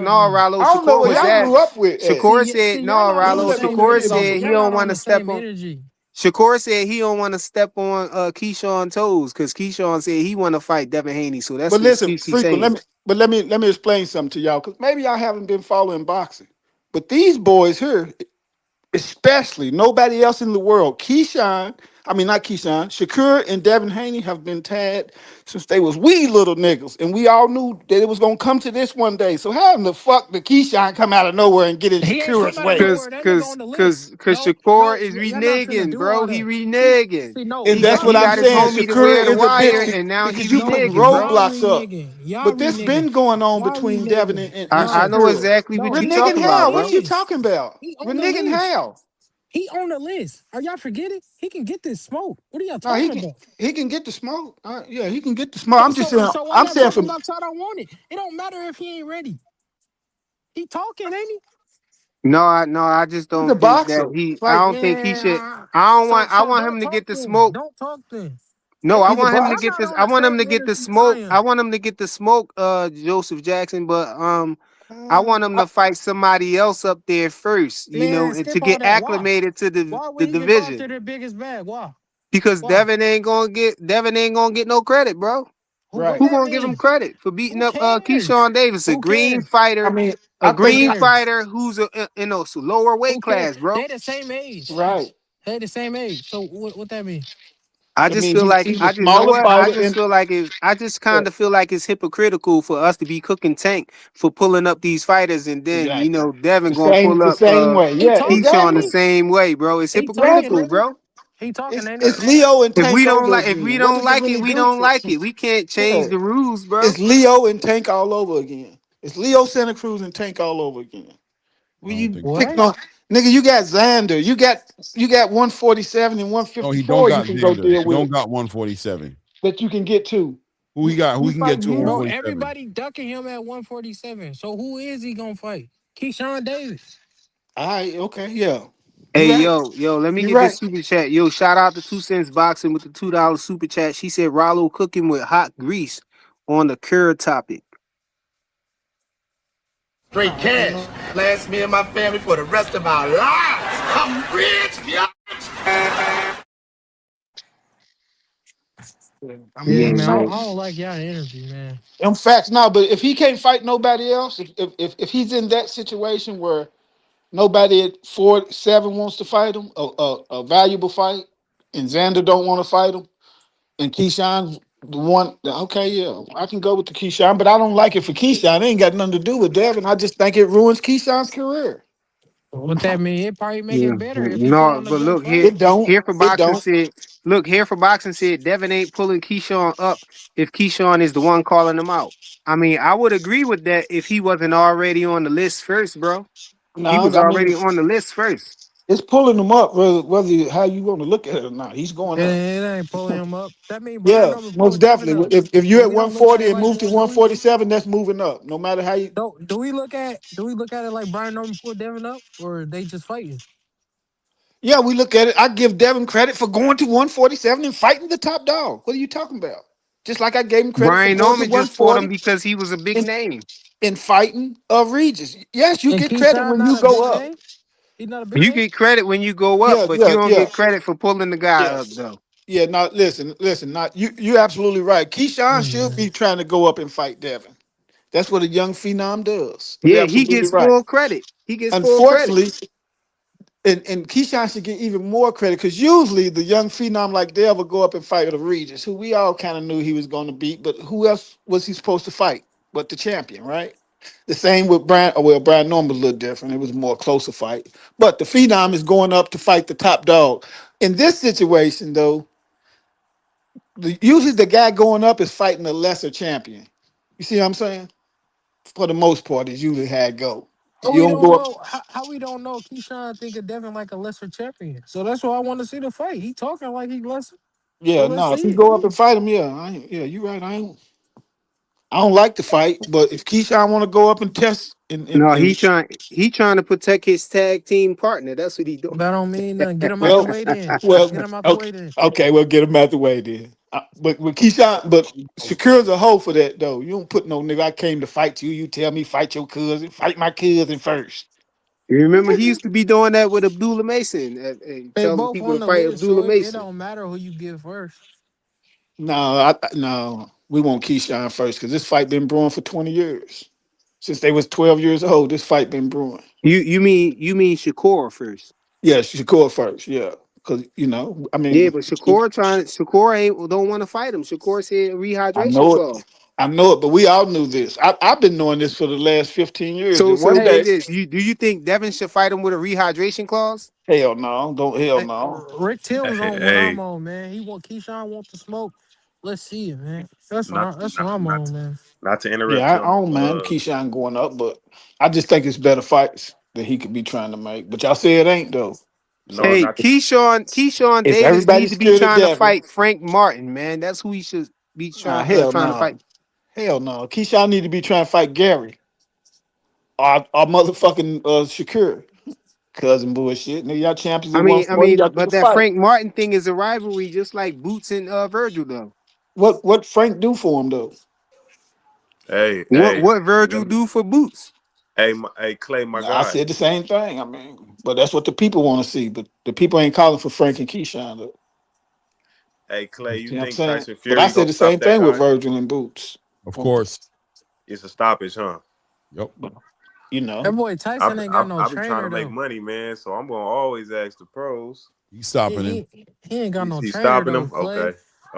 no, Rollo. I don't know Shakur where was y'all that. grew up with at. Shakur said, no, Y'all not You on don't the Rollo. let me same put Shakur this on energy. said me. he Y'all don't not want on to the step same on. energy. Shakur said he don't want to step on Keyshawn toes because Keyshawn said he want to fight Devin Haney. So that's But the listen, excuse he's frequent. saying. Let me explain something to y'all because maybe y'all haven't been following boxing. But these boys here, especially nobody else in the world. I mean not Keyshawn, Shakur and Devin Haney have been tagged since they was wee little niggas, and we all knew that it was gonna come to this one day. So how in the fuck did Keyshawn come out of nowhere and get in He ain't come Shakur's out of way? Cause, nowhere. That nigga cause, on the list. cause, cause No, Shakur no, is y'all not finna reneging, do bro. all He that. See, reneging. no, And He that's got what he y'all I'm got his saying. reneging. homie to Shakur wear the is a wire, bitch and now he because you put No, reneging, bro. y'all roadblocks up. reneging. Y'all But this reneging. been going on Why between Devin reneging? and I No, know Shakur. exactly what no, you he Reneging talking on the about, how? What bro. you list. talking about? He on the Reneging list. how? He on the list. Are y'all forgetting? He can get this smoke. What are y'all No, talking about? he can get the smoke. Yeah, he can get the smoke. So, I'm just so, saying. so why I'm y'all saying talking for about y'all don't want it? It don't matter if he ain't ready. He talking, ain't he? No, I just he's a don't think that boxer. he. I Like don't think he Yeah. should. I don't want. I So want him don't to talk get the then. smoke. Don't talk then. No, I he's a want him to Y'all get boxer. not this. on I the want him to same get the energy as I smoke. I am. want him to get the smoke, Joseph Jackson. But I want him I, to fight somebody else up there first, Man, and to skip all get that. Why? acclimated to Why would the he just go division. after their biggest bag? Why? Because Why? Devin ain't gonna get no credit, bro. What right. Who that gonna give him mean? credit for beating Who up cares? Keyshawn Davis, Who cares? I mean, a I Who think. green cares? fighter who's in a lower weight Who cares? class, bro? They the same age. Right. They the same age. So what that mean? I I just mean, feel like he's a I just know smaller what I fighter, just and feel like it's I just yeah, kind of feel like it's hypocritical for us to be cooking tank for pulling up these fighters, and then exactly Devin the gonna same pull the up same way. He Yeah, talking, Keyshawn ain't the exactly, he? same way, bro. It's He talking, hypocritical, exactly. ain't he? bro. He talking, ain't he? It's Leo and If we Tank don't over like if we again. What don't does it like it, really we do don't for? like it. We can't change Yeah, the rules, bro. it's Leo and Tank all over again. It's Leo Santa Cruz and Tank all over again. I Well, don't you think so. picking What? on nigga? You got Xander. You got 147 and No, he don't 154. You got can go Xander. deal He don't with got 147. that. You can get to. Who he got? Who You he can get fighting to at him? Bro, 147? everybody ducking him at 147. So who is he gonna fight? Keyshawn Davis. All right. Okay. Yeah. You Hey, right. yo, let me You get this right. super chat. Yo, shout out to 2 Cents Boxing with the $2 super chat. She said Rollo cooking with hot grease on the cure topic. Straight cash. Last me and my family for the rest of our lives. I'm rich, yeah. I Yeah, mean, Yeah, man. so I don't like y'all energy, man. in facts, no. But if he can't fight nobody else, if he's in that situation where nobody at 47 wants to fight him, a valuable fight, and Xander don't want to fight him, and Keyshawn the one. Okay, yeah, I can go with the Keyshawn, but I don't like it for Keyshawn. It ain't got nothing to do with Devin. I just think it ruins Keyshawn's career. What that mean? It probably make yeah. it better if he put No, on a but good look fight. here. It don't. Here for It boxing don't. said. Look here for boxing said. Devin ain't pulling Keyshawn up if Keyshawn is the one calling him out. I mean, I would agree with that if he wasn't already on the list first, bro. He No, was I mean already on the list first. it's pulling him up, whether how you want to look at it or not. He's going It, up. it ain't pulling him up. That mean Brian Yeah, Norman most pulled Devin definitely. up. If you're But at we don't look at 140 it and like move to that. Do we? 147, that's moving up. No matter how you. Do we look at it like Brian Norman pulled Devin up, or they just fighting? Yeah, we look at it. I give Devin credit for going to 147 and fighting the top dog. What are you talking about? Just like I gave him credit for Brian going to Norman just fought him 140 because he was a big and, name. and fighting Regis. Yes, you And get credit Keyshawn when not you a big go up. name. He's not a big You name. get credit when you go up, Yeah, but you yeah, don't yeah, get credit for pulling the guy yeah. up, though. Yeah, no, listen, not you. You're absolutely right. Keyshawn should Mm. be trying to go up and fight Devin. That's what a young phenom does. You're Yeah, he absolutely gets right. full credit. He gets full credit. Unfortunately, and Keyshawn should get even more credit because usually the young phenom like Dale will go up and fight with a Regis, who we all kind of knew he was going to beat, but who else was he supposed to fight but the champion, right? The same with Brian. Well, Brian Norman was a little different. It was a more closer fight. But the phenom is going up to fight the top dog. In this situation, though, usually the guy going up is fighting a lesser champion. You see what I'm saying? For the most part, it's usually how it go. But You we don't don't go up. know how we don't know Keyshawn think of Devin like a lesser champion. So that's why I want to see the fight. He talking like he lesser. So Yeah, let's no. If see you it. go up and fight him, yeah, yeah, you right. I don't like the fight, but if Keyshawn want to go up and test No, and he trying to protect his tag team partner. That's what he doing. That don't mean nothing. Get him out the well, way then. well, Get him out the okay, way then. okay, we'll get him out the way then. But with Keyshawn, but Shakur's a hoe for that though. You don't put no nigga. I came to fight you. You tell me fight your cousin. Fight my cousin first. You remember he used to be doing that with Abdullah Mason, They telling both people to on the fight list, so Abdullah it Mason. don't matter who you get first. No, no, we want Keyshawn first because this fight been brewing for 20 years. Since they was 12 years old, this fight been brewing. You mean Shakur first? Yeah, Shakur first. Yeah, because I Yeah, mean, but Shakur ain't don't want to fight him. Shakur said I rehydration know it. clause. I know it, but we all knew this. I've been knowing this for the last 15 years. So That so one Hey, get day, this. Do you think Devin should fight him with a rehydration clause? hell no, don't hell hey, no. Rick Till's Hey, on what I'm hey, on, man. He want Keyshawn want the smoke. Let's see it, man. That's what not that's what not I'm not on, man. not to interrupt Yeah, I y'all. don't mind Keyshawn going up, but I just think it's better fights that he could be trying to make. But y'all say it ain't though. No, So Hey, not Keyshawn if Davis need everybody's to be scared of trying to Devin, fight Frank Martin, man. That's who he should be nah, hell trying to no, fight. hell no. Keyshawn need to be trying to fight Gary or motherfucking Shakur. Cousin bullshit. Nigga, y'all champions I at mean, I 140. mean, Y'all get but a that fight. Frank Martin thing is a rivalry, just like Boots and Virgil, though. What Frank do for him though? hey, What hey, what let Virgil me, do for Boots? hey, Clay, my I guy. said the same thing. I mean, but that's what the people want to see. But the people ain't calling for Frank and Keyshawn though. Hey, Clay, you See what I'm think saying? Tyson But I Fury said gonna the stop same that thing with guy? Virgil and Boots. Of Well, course. It's a stoppage, huh? Yep. but, you That know, boy Tyson ain't got no I've been trying to trainer make though. money, man. So I'm gonna always ask the pros. He's stopping him. He ain't got no He's trainer stopping though, them. Clay. Okay,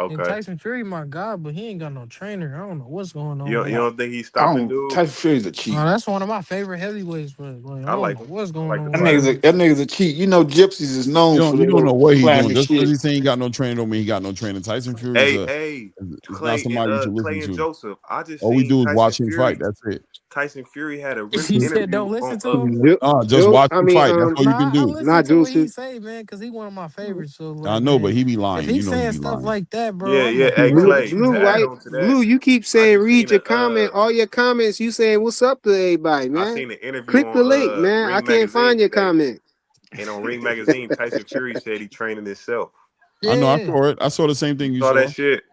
And okay. Tyson Fury, my God, but he ain't got no trainer. I don't know what's going on You there. don't think he's I stopping, don't. dude? Tyson Fury's a cheat. That's one of my favorite heavyweights, but like I I don't like know what's I going like the on That with fighter. nigga's a, him. that nigga's a cheat. You know, Gypsies is known for You don't know their what he's doing. climate Just because shit. he's saying he got no trainer don't mean he got no trainer. Tyson Fury is Hey, a hey, is not somebody you should listen Clay and to. Joseph. I just All we seen do is watch him fight. That's it. Tyson Fury had a He said, interview "Don't on listen to him." Just watch I him mean, fight. That's all you can Nah, I do. listen not to what he Joseph. say, man, because he one of my favorites. So I like, know, but man, he be if lying. You he's know he saying be stuff lying. like that, bro, Yeah, I'm yeah. like, Hey, bro, Clay, what you to Blue, add why doing? on to that, Blue? You keep I saying just read seen your comment, all your comments. You saying what's up to everybody, I man? seen an interview Click the on link, man. I Ring can't Magazine find your today. comment. And on Ring Magazine, Tyson Fury said he training himself. I know. I Yeah, saw it. I saw the same You thing you saw that saw. shit?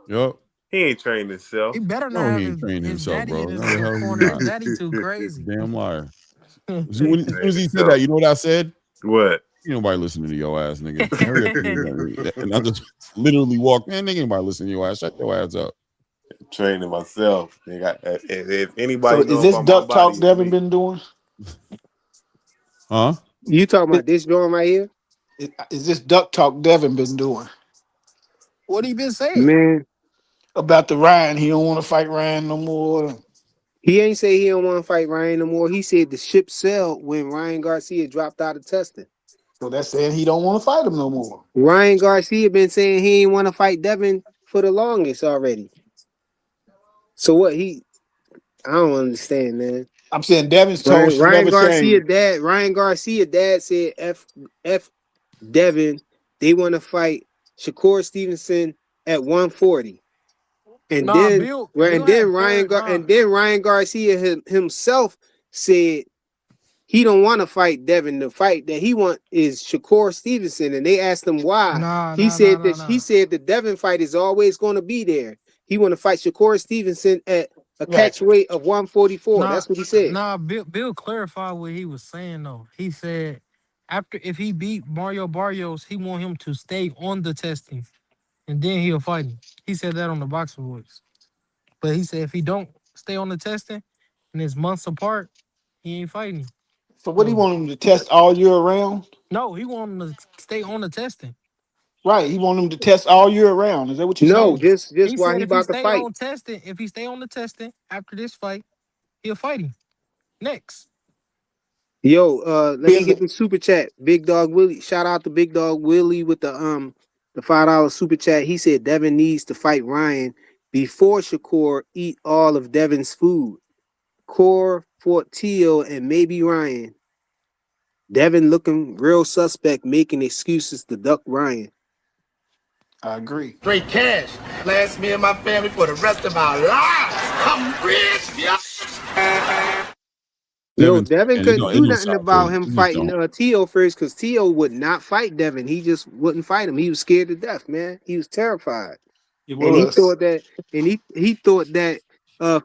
Yep. He ain't training he himself. better not No, have he ain't training his himself, daddy bro. in his No, the little hell he's corner. His not. daddy too crazy. Damn liar. He ain't As soon training as he said that, himself. you know what I said? What? Ain't nobody listening to your ass, nigga. Hurry up. And I just literally walked, man, nigga, ain't nobody listening to your ass. Shut your ass up. Training myself. If So anybody is know this about my duck body, talk it's Devin me. been doing? Huh? You talking Is, about this joint right here, is this duck talk Devin been doing What he been saying? man? about the Ryan? He don't want to fight Ryan no more. He ain't say he don't want to fight Ryan no more. He said the ship sailed when Ryan Garcia dropped out of testing. So that's saying he don't want to fight him no more. Ryan Garcia been saying he ain't want to fight Devin for the longest already. So what he? I don't understand, man. I'm saying Devin's told Never Shame. Ryan Garcia dad said F Devin. They want to fight Shakur Stevenson at 140. And Nah, then Bill had paired. Nah, And then Ryan Garcia himself said he don't want to fight Devin. The fight that he want is Shakur Stevenson. And they asked him why. nah, He nah, nah, said nah, that he nah. said the Devin fight is always going to be there. He want to fight Shakur Stevenson at a Right. catch weight of 144. Nah, That's what he said. nah. Bill clarified what he was saying though. He said after if he beat Mario Barrios, he want him to stay on the testing and then he'll fight him. He said that on the Boxer Voice. But he said if he don't stay on the testing and it's months apart, he ain't fighting him. So what do you So want him to test all year round? No, he want him to stay on the testing. Right. He want them to test all year round. Is that what you're No, saying? just He while said he if he about to stay fight. on testing, if he stay on the testing after this fight, he'll fight him next. Yo, let me Is get it? the super chat. Big Dog Willie. Shout out to Big Dog Willie with the $5 super chat. He said Devin needs to fight Ryan before Shakur eat all of Devin's food. Core, Fort Teal, and maybe Ryan. Devin looking real suspect, making excuses to duck Ryan. I agree. Straight cash. Last me and my family for the rest of our lives. I'm rich, yo. Yo, Devin, Devin and couldn't it do don't nothing sound about good. him It just fighting don't. Tio first because Tio would not fight Devin. He just wouldn't fight him. He was scared to death, man. He was terrified. It And he was. thought that he thought that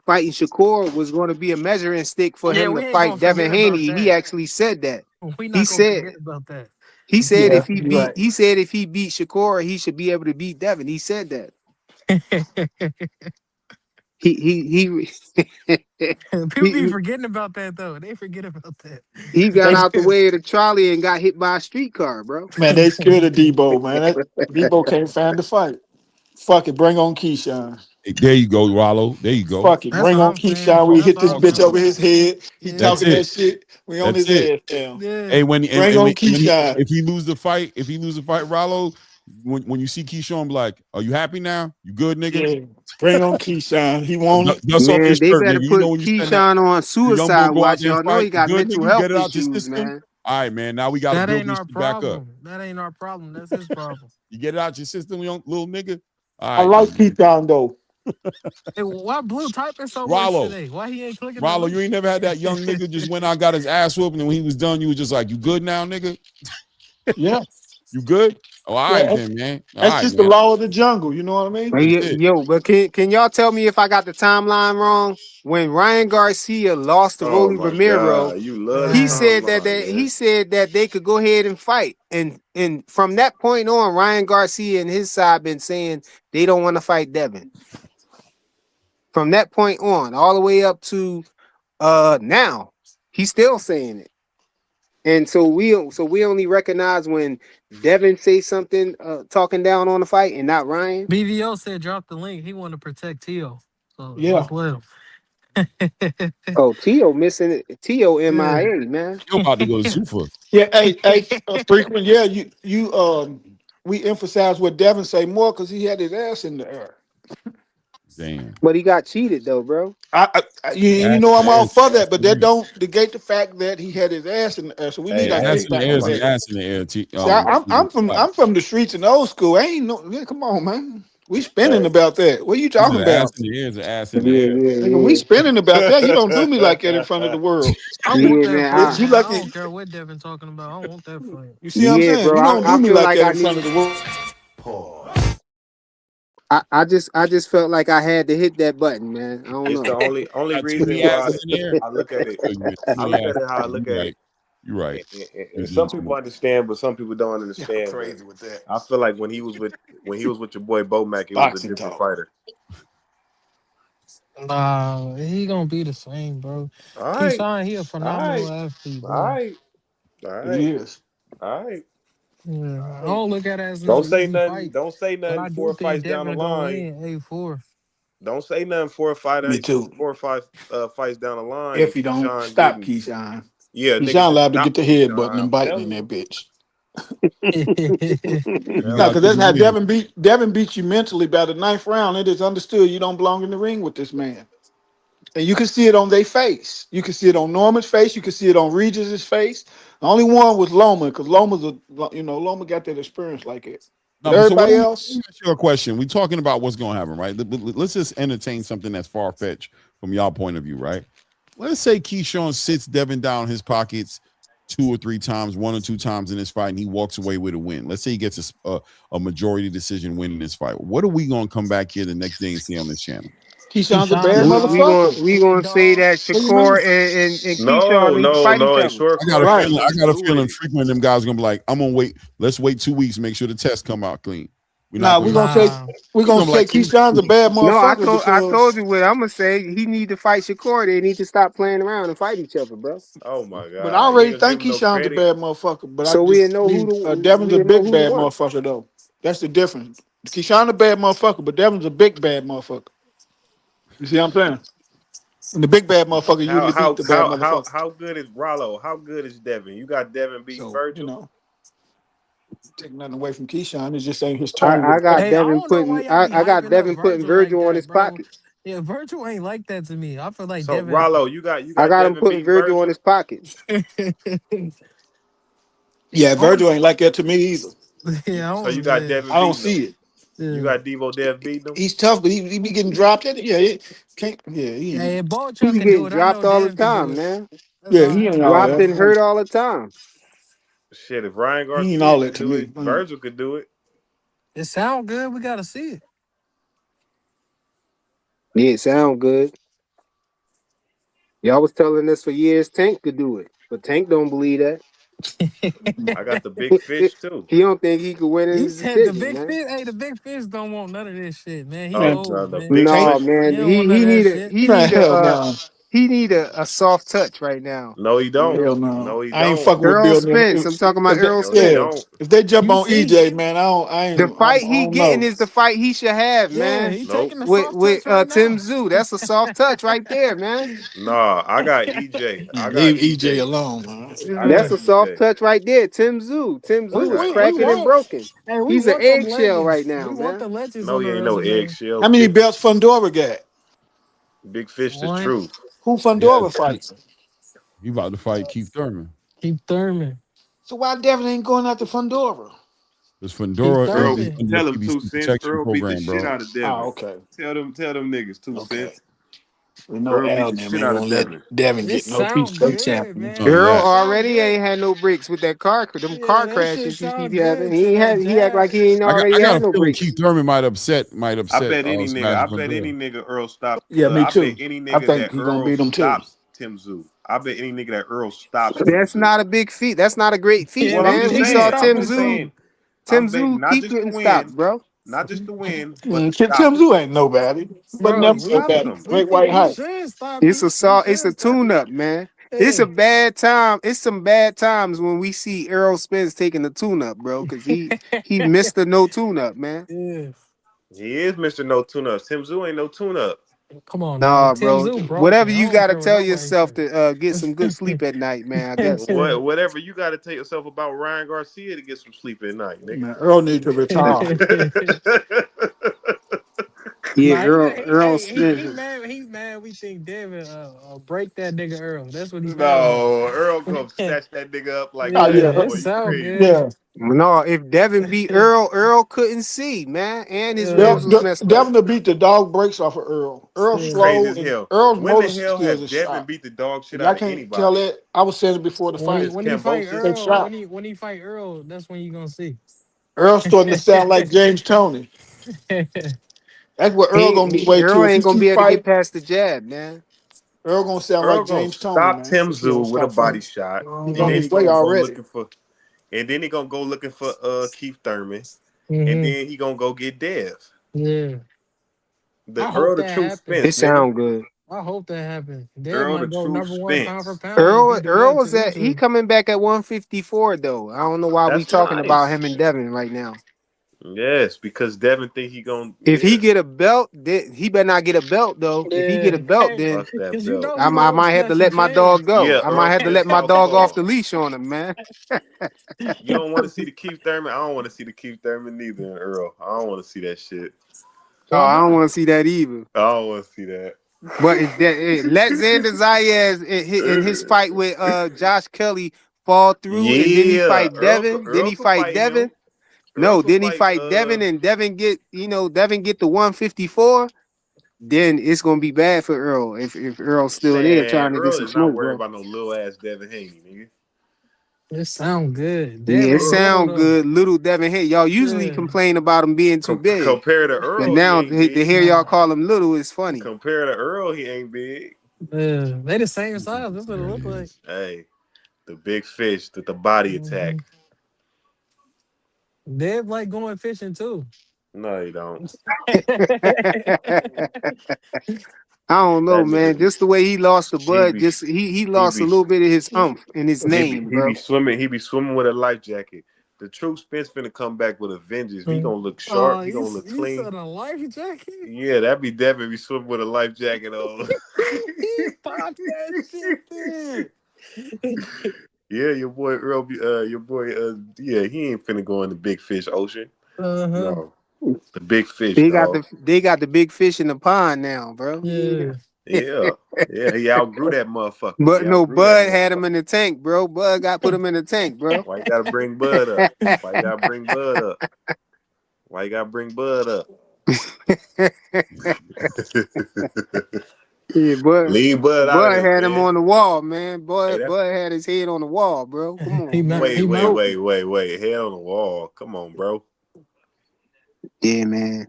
fighting Shakur was going to be a measuring stick for Yeah, him we to ain't gonna fight forget Devin about Haney. He that. actually said that. We He not gonna said forget about that. he said Yeah, if he you're beat right. he said if he beat Shakur, he should be able to beat Devin. He said that. He People be he forgetting about that though. They forget about that. he got They out the scared. way of the trolley and got hit by a streetcar, bro. Man, they scared of Debo, man. Debo can't find the fight. Fuck it. Bring on Keyshawn. Hey, there you go, Rollo. There you go. Fuck it. That's Bring what on I'm saying. Keyshawn. We That's hit what this I'm Talk bitch about talking over it. his about. head. He Yeah, That's talking that it. shit. We on That's his it. ass now. yeah. Hey, when Bring on Keyshawn. if he lose the fight, Rollo, when you see Keyshawn, be like, "Are you happy now? You good, nigga? Yeah. Bring on Keyshawn. He want it. Dust off your Man, they shirt, better nigga. You know put when you send that Keyshawn on the young boy suicide go out watch. there and Y'all know he fight, you got good, mental nigga? You get health it out your issues, system. man. All right, man. Now we got to That build ain't this our shit back up. problem. That ain't our problem. That's his problem. You get it out your system, young little nigga. All I right, like then, nigga. Keyshawn though. Hey, why Blue typing so much Rollo, today? Why he ain't clicking the Rollo, link? you ain't never had that young nigga just went out, got his ass whooped, and when he was done, you was just like, "You good now, nigga? Yeah. You good? Oh, all right Yeah. then, man. All That's right, just the man. law of the jungle. You know what I mean? That's Hey, it." yo, but can y'all tell me if I got the timeline wrong? When Ryan Garcia lost to Oh Rolly my Romero, God, you love this he Man, said timeline, he man. said that they could go ahead and fight, and from that point on, Ryan Garcia and his side been saying they don't want to fight Devin. From that point on, all the way up to now, he's still saying it. And so we only recognize when Devin say something talking down on the fight and not Ryan. BVO said drop the link. He want to protect Tio, so Yeah. just let him. Oh, Tio missing it. Tio Yeah. MIA, man. You about to go to Sufa. Yeah. Hey, frequent. Yeah. You we emphasize what Devin say more because he had his ass in the air. Damn. But he got cheated though, bro. You Ass know in I'm the air all is for ass that, but in the that air. don't negate the fact that he had his ass in the air. So we need Hey, our Ass get hey, in the back air on is hey, the that. ass in the air. See, hey, I'm from the streets and old school. I ain't no. Yeah, come on, man. We spinning hey. about that. What are you He said talking ass about? in the air is ass in the Yeah, air. yeah, Nigga, we yeah. spinning about that. You don't do me like that in front of the world. I want Yeah, that man. fight, You man. I lucky. don't care what Devin talking about. I want that fight. You see what I'm Yeah, saying? bro. You don't do I me feel like like that I in front need of the world. I just felt like I had to hit that button, man. I don't It's the know. only Got too reason many why asses in the air. I look at it. Too I many look at asses. it how I look You at right. it. You right. You And doing some too people much. understand, but some people don't Yeah, understand. But crazy with that. I feel like when he was with your boy Bo Mac, it was a Boxing different talk. fighter. Nah, he gonna be the same, bro. All right, Keyshawn, he a all phenomenal right, athlete, all bro. right, all right, He is. all right, Yeah, all I right. don't look at it as no Don't say easy nothing. fight, Don't say but nothing I do four think fights down the Devin gonna line. win A4. Don't say nothing Me too. 4 or 5 fights down the line. If And he don't Keyshawn stop getting Keyshawn. nigga Keyshawn just allowed to stop get the head button Keyshawn. and I'm biting in telling that you. bitch. Hell No, out because to that's the how win. Devin beats you mentally by the ninth round. It is understood you don't belong in the ring with this man. And you can see it on their face. You can see it on Norman's face. You can see it on Regis's face. The only one was Loma, because Loma got that experience like it. But No, but so everybody let else, me ask you a question. We talking about what's going to happen, right? Let's just entertain something that's far fetched from y'all point of view, right? Let's say Keyshawn sits Devin down in his pockets 2 or 3 times, 1 or 2 times in this fight, and he walks away with a win. Let's say he gets a majority decision win in this fight. What are we going to come back here the next day and see on this channel? Keyshawn's a Keyshawn, bad we we dog, gonna motherfucker. we big gonna say dog. that What do you mean? Shakur and Keyshawn No, need to no, fight each no. Hey, other. short I got a course feeling. has Right. I nothing to got a do with feeling. it. Frequent them guys gonna be like, I'm gonna wait. Let's wait 2 weeks. Make sure the tests come out clean. We're not Nah, gonna. we're He's gonna gonna say like him. Keyshawn's a bad No, motherfucker I told because you what I'm gonna say. He need to fight Shakur. They need to stop playing around and fight each other, bro. Oh my but I God, you already ain't gonna give think him no Keyshawn's a credit. bad motherfucker. But I So just Devin's a we know big who to bad want. motherfucker though. That's the difference. Keyshawn a bad motherfucker, but Devin's a big bad motherfucker. You see what I'm saying? And the big bad motherfucker How usually beat how the bad how how motherfucker. how good is Rollo? How good is Devin? You got Devin beating So, Virgil. take nothing away from Keyshawn. It's just saying his tone I was got different. Hey, I Devin don't know why putting y'all be I got hyping up Devin putting Virgil like Virgil on that, his bro. pockets. Yeah, Virgil ain't like that to me. I feel like So Devin. Rollo, you I got got him Devin putting beating Virgil on Virgil. his pockets. I Yeah, don't, Virgil ain't like that to me either. yeah, I So you don't, got yeah, Devin I don't beating him. see it. You yeah. got Devo Dev beating him. He's tough, but he be getting dropped. Yeah, can't. Yeah, Yeah, if He Bochuck be can do getting it, I know dropped all the Dev can do time, it. man. That's yeah, all he I ain't know. all Dropped and that. hurt all the time. Shit, if Ryan He ain't Garcia all that could to do me. it, Virgil could do it. It sound good. We gotta see Yeah, it sound good. Y'all was telling us for years Tank could do it, but Tank don't believe that. I got the big fish too. He don't think he could win in You the said the decision, big man. fish. Hey, the big fish don't want none of this shit, man. He Oh Man, no, old, the man. big No, fish. He man. don't want none of that shit. man, hell no. He need a soft touch right now. No, he You don't. know, Hell no. No, he I ain't don't. fucking with Earl Bill. Them. Spence. I'm talking about If they, Earl No, he yeah, Spence. don't. if they jump You on see, EJ, man, The I fight he don't getting know. is the fight he should have, yeah, man. he Nope. taking the With soft touch right Tim now. Zoo. That's a soft touch right there, man. Nah, I got EJ. I Man, got leave EJ EJ. alone, man. I got That's Yeah. a soft EJ. touch right there. Tim Zoo. Tim I Zoo is got We cracking EJ. and want. broken. Hey, we He's an want them eggshell right legends. now, We want man. the legends No, on the he ain't no resume. eggshell. How many belts Fundora got? Big fish the One, truth. Who Yeah, Fundora fights? he about to fight Keith Thurman. keep Thurman. So why Devin ain't going after Fundora? Because Keep Fundora is Earl, is Thurman. under the tell him two PBC cents. protection Earl beat the program, shit bro. out of Devin. Oh, okay. Tell them niggas two Okay. cents. We know Earl beat Al the them shit ain't out of gonna let Devin. Devin It get no sound peace good, champion. None of man. Earl It that. sound already good. ain't had no breaks with them Yeah, car that shit crashes he keep sound having. good to that He act like jab. he ain't I already got had a no feeling breaks. Keith Thurman might I upset bet any nigga. I Smash bet any Fundora. nigga Earl stop. Yeah, me I bet too. any I nigga think that he gonna Earl beat him too. stops Tim Zoo. I bet any nigga that Earl stops Tim That's Zoo. not a big feat. That's not a great feat, Yeah, Well, I'm we man. just We we can saw saying. stop I'm Tim him just Zoo. too. saying. Tim I'm betting Zoo not keep just to getting stopped, win, bro. not just to win, but to Tim stop him. Zoo ain't nobody, but Bro, But never stop nobody. him. Great white we hype. should stop It's him. We it's a should stop tune him. up, man. It's Yeah. a bad time. It's some bad times when we see Errol Spence taking the tune up, bro, because he missed the no tune up, man. Yeah. He is Mr. No Tune Ups. Tim Zoo ain't no tune up. Come on now. Nah, Tim bro. Zoo broken. Whatever I you don't gotta care what tell nobody yourself say. to get some good sleep at night, man. I guess. Whatever you got to tell yourself about Ryan Garcia to get some sleep at night, nigga. Man, Earl need to retire. Yeah, Nah, Earl he Spence. mad. He's mad. We think Devin break that nigga Earl. That's what he's mad about. No, Earl gonna snatch that nigga up like Oh Yeah, that. yeah, it Boy, you sound crazy. good. yeah. No, if Devin beat Earl couldn't see, man, and his Yeah, ribs was messed up. Devin to beat the dog breaks off of Earl. Earl's You yeah. crazy slow as and hell. Earl's When the motor hell skills have are Devin shot. beat the dog shit If y'all out of can't tell anybody? that, I was saying it before the When he fight. Since when he fight Cambosis? They Earl, shot. when he fight Earl, that's when you gonna see. Earl's starting to sound like James Tony. That's what Earl gonna give way to Earl if he ain't gonna keep be able to get fighting. past the jab, man. Earl gonna sound like Earl gonna James Tony, stop man. Tim If he Zoo don't with a stop body fighting. shot, He's and on then his he way gonna go already. looking for, Keith Thurman, and hmm then he gonna go get Dev. Yeah, The I hope Earl the that Truth happens. It Spence, nigga. sound good. I hope that happens. Dev Earl the might go Truth #1 pound for Spence. pound if he do Earl that to was these at he two. coming back at 154 though. I don't know why we That's talking about nice. him and Devin right now. Yes, because Devin think he gonna If he yeah. get a belt, he better not get a belt though. If he get a Yeah, belt, hey, then Fuck that cause you belt. know he I gonna might have to snatch the let my dog chain. go. Yeah, I might Earl have to can't let my stop dog off Paul. the leash on him, man. You don't want to see the Keith Thurman. I don't want to see the Keith Thurman neither, Earl. I don't want to see that shit. Oh, Why I don't not? want to see that either. I don't want to see that. But let Xander Zayas in his fight with Josh Kelly fall through, and then he Yeah, fight Devin. Then Earl he could fight fight Devin. him. Earl No, could then he fight fight Devin, and Devin get the 154. Then it's gonna be bad for Earl if Earl's still there man. trying to get Earl some is not smoke, worried bro. about no little ass Devin Haney, nigga. It sound good. Yeah, it Devin little sound though. good, little Devin. Hey, y'all usually Yeah, complain about him being too big, Compared to and Earl, he now ain't to big. hear y'all nah. call him little is funny. Compared to Earl, he ain't big. Yeah, they the same size. That's what it look like. Hey, the big fish with the body hmm attack. Dev like going fishing too. No, you don't. I don't know, That man. nigga Just the way he lost the he bud, be just he he lost a be little bit of his umph in his name, he be bro. swimming. He be swimming with a life jacket. The true Spence finna come back with a vengeance. He gonna look Oh, sharp. He gonna look you clean. said a life jacket? Yeah, that be Devin be swimming with a life jacket on. He popped that shit then. Yeah, your boy Earl. Your boy. Yeah, he ain't finna go in the big fish ocean. Uh-huh. No, the big fish, dog. They got the big fish in the pond now, bro. Yeah. Yeah, yeah. He outgrew that motherfucker. He But no, outgrew that Bud had him motherfucker. in the tank, bro. Bud got put him in the tank, bro. Why you gotta bring Bud up? Why you gotta bring Bud up? Why you gotta bring Bud up? Yeah, Leave Bud out of Bud this, had him man. on the wall, man. Hey, that's Bud had his head on the wall, bro. Come on, man. He might wait. Head on the wall. Come on, bro. Yeah, man.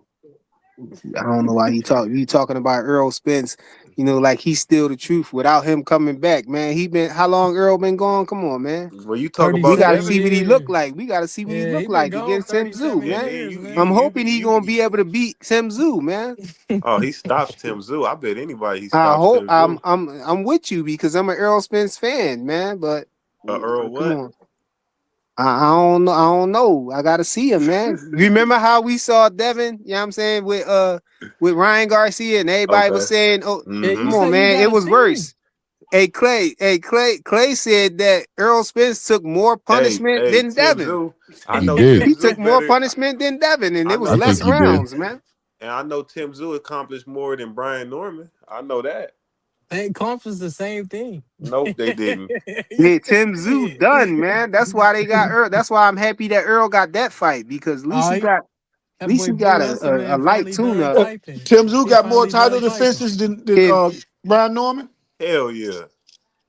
I don't know why you talking about Earl Spence, like he's still the truth without him coming back, man. How long Earl been gone? Come on, man. When you talk We about gotta 37 see what Devin, he look years. like. We gotta see what he Yeah, look he been like gone against Tim Zoo, 37 and man. then years, I'm man. hoping he gonna be able to beat Tim Zoo, man. oh, he stops Tim Zoo. I bet anybody he stops Tim I'm Zoo. I'm I'm with you because I'm an Earl Spence fan, man. But Earl come what? on. I don't know. I don't know. I gotta see him, man. Remember how we saw Devin, you know what I'm saying, with Ryan Garcia and everybody was Okay. saying, oh, Yeah, you come Mm-hmm. on, say you man, it gotta was see him. worse. Clay said that Earl Spence took more punishment Hey, than Tim Devin. Zoo. I He know did. He Tim Zoo took more better. punishment than Devin, and I it was know I think less he Tim Zoo, did. rounds, man. and I know Tim Zoo accomplished more than Brian Norman. I know that. They accomplished the same thing. Nope, they didn't. Yeah, Yes, Tim they Zoo did. done, man. That's why they got Earl. That's why I'm happy that Earl got that fight because Oh, at that least boy he got Blue Elsa a man light finally tune done up. typing. Tim Zoo He got more finally title done typing. defenses than If Brian Norman. Hell yeah.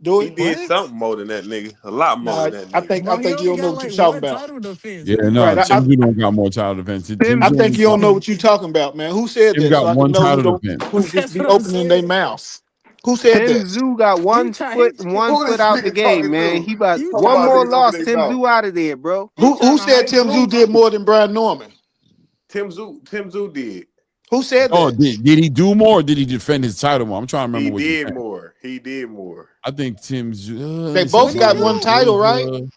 Do He it? did What? something more than that nigga. A lot more Nah, than that I nigga. think I Bro, he think you only don't know got what you're like talking one about. title defense, Yeah, man. no, Right. Tim Zoo don't got more title defense. Tim I Zoo think only you don't got know what you're talking about, man. Who said Tim that? got So I can one know title defense. who just That's be what I'm opening their saying. mouth. Who said Tim that? Zoo got He try he, one Who foot this out the nigga game, talking man. to? He about you Talk one about trying more niggas open loss. their Tim mouth. Zoo out of there, bro. he Who trying to said hype Tim Zoo Blue. did more than Brian Norman? Tim Zoo did. Who said Oh, that? did he do more or did he defend his title more? I'm trying to remember He what you did said. more. He did more. I think Tim Zoo, let They me see. What both he got Brian one do? title, right? Silva.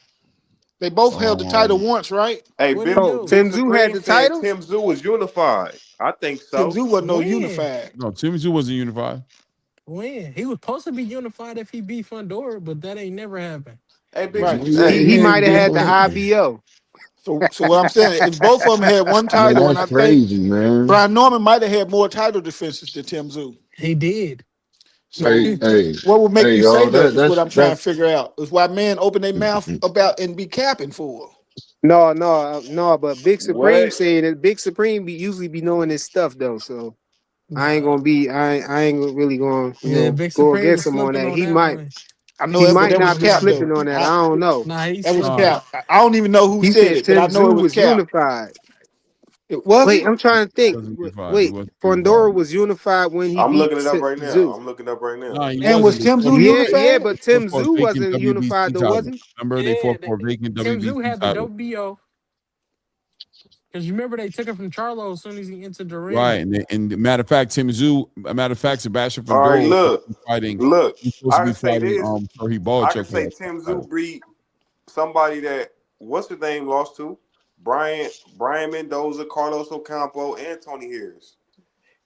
They both held the title once, right? Hey, What he Big Oh, do? Big Tim Zoo had Supreme the said title. Tim Zoo was unified. I think Tim so. Zoo wasn't no When? unified. No, Tim Zoo wasn't unified. When? He was supposed to be unified if he beat Fundora, but that ain't never happened. Hey, Big Right. He, Supreme. he He might ain't have been had the on. IBO. So what I'm saying is both of them had one Man, title, and that's I think crazy, man. Brian Norman might have had more title defenses than Tim Zoo. He did. Hey, So hey, what would make hey, you say y'all. that is what I'm trying That's to figure out. Is why men open their mouth about and be capping for. No. But Big Supreme What? saying that Big Supreme usually be knowing his stuff though. So I ain't gonna be. I ain't really going. Yeah, Big Go Supreme was against him on slipping that. on that one. I know He that, but might that was not be cap though. slipping on that. I don't know. Nah, he's That was slipping. No, cap. I don't even know who He said said it, but I Tim know Zoo it was was cap. unified. It was Wait, it? I'm trying to he think. wasn't unified. He Wait, wasn't Fondora unified. was unified when he I'm beat looking it up right now. Zoo. I'm looking up right now. No, he And was wasn't. They Tim fought Zoo Yeah, unified? but Tim for a Zoo vacant wasn't unified WBC though, was title. he? Remember, they Yeah, fought for a vacant Tim Zoo WBC had the title. WBO. Because you remember they took it from Charlo as soon as he entered the Right, ring. and matter of fact, Tim Zoo. Matter of fact, Sebastian All right, Fundora was supposed look, to be fighting. look. He was supposed to I be can say fighting. this. Serhii I can Bolichuk say for Tim that Zoo title. beat somebody that what's his name lost to Brian Mendoza, Carlos Ocampo, and Tony Harris.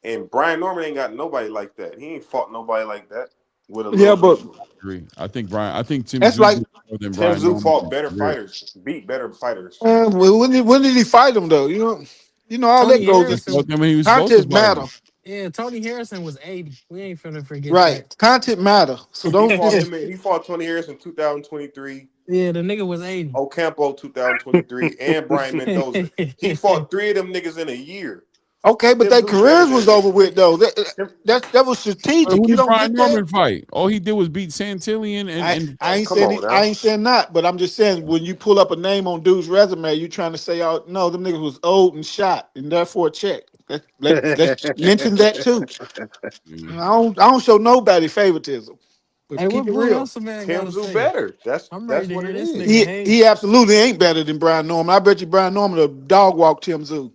And Brian Norman ain't got nobody like that. He ain't fought nobody like that with a Yeah, little but reason. Agree. I think Tim that's Zoo like did more than Tim Brian Zoo Norman fought in his better career. fighters, beat better fighters. well, when did he fight him though? You know all that Tony He goes. just Harrison, fought them when he was supposed to Content fight matter, him. yeah, Tony Harrison was 80. We ain't finna forget right? that. Content matter. So He don't fought just him. He fought Tony Harris in 2023. Yeah, the nigga was 80. Ocampo 2023, and Brian Mendoza. He fought three of them niggas in a year. okay, but Tim their Zoo better careers was than over with though. Tim. That was But strategic. who You did don't Brian get that. Norman fight? All he did was beat Santillan I, and I Oh, ain't come saying on I now. ain't saying not, but I'm just saying when you pull up a name on dude's resume, you trying to say, "Oh no, them niggas was old and shot, and therefore check." Let's mention that too. I don't show nobody favoritism, but Hey, keep what it Blue real. Elsa man Tim gotta Zoo say? better. I'm ready That's to what hear it this nigga is. He hate. he absolutely ain't better than Brian Norman. I bet you Brian Norman will dog walk Tim Zoo.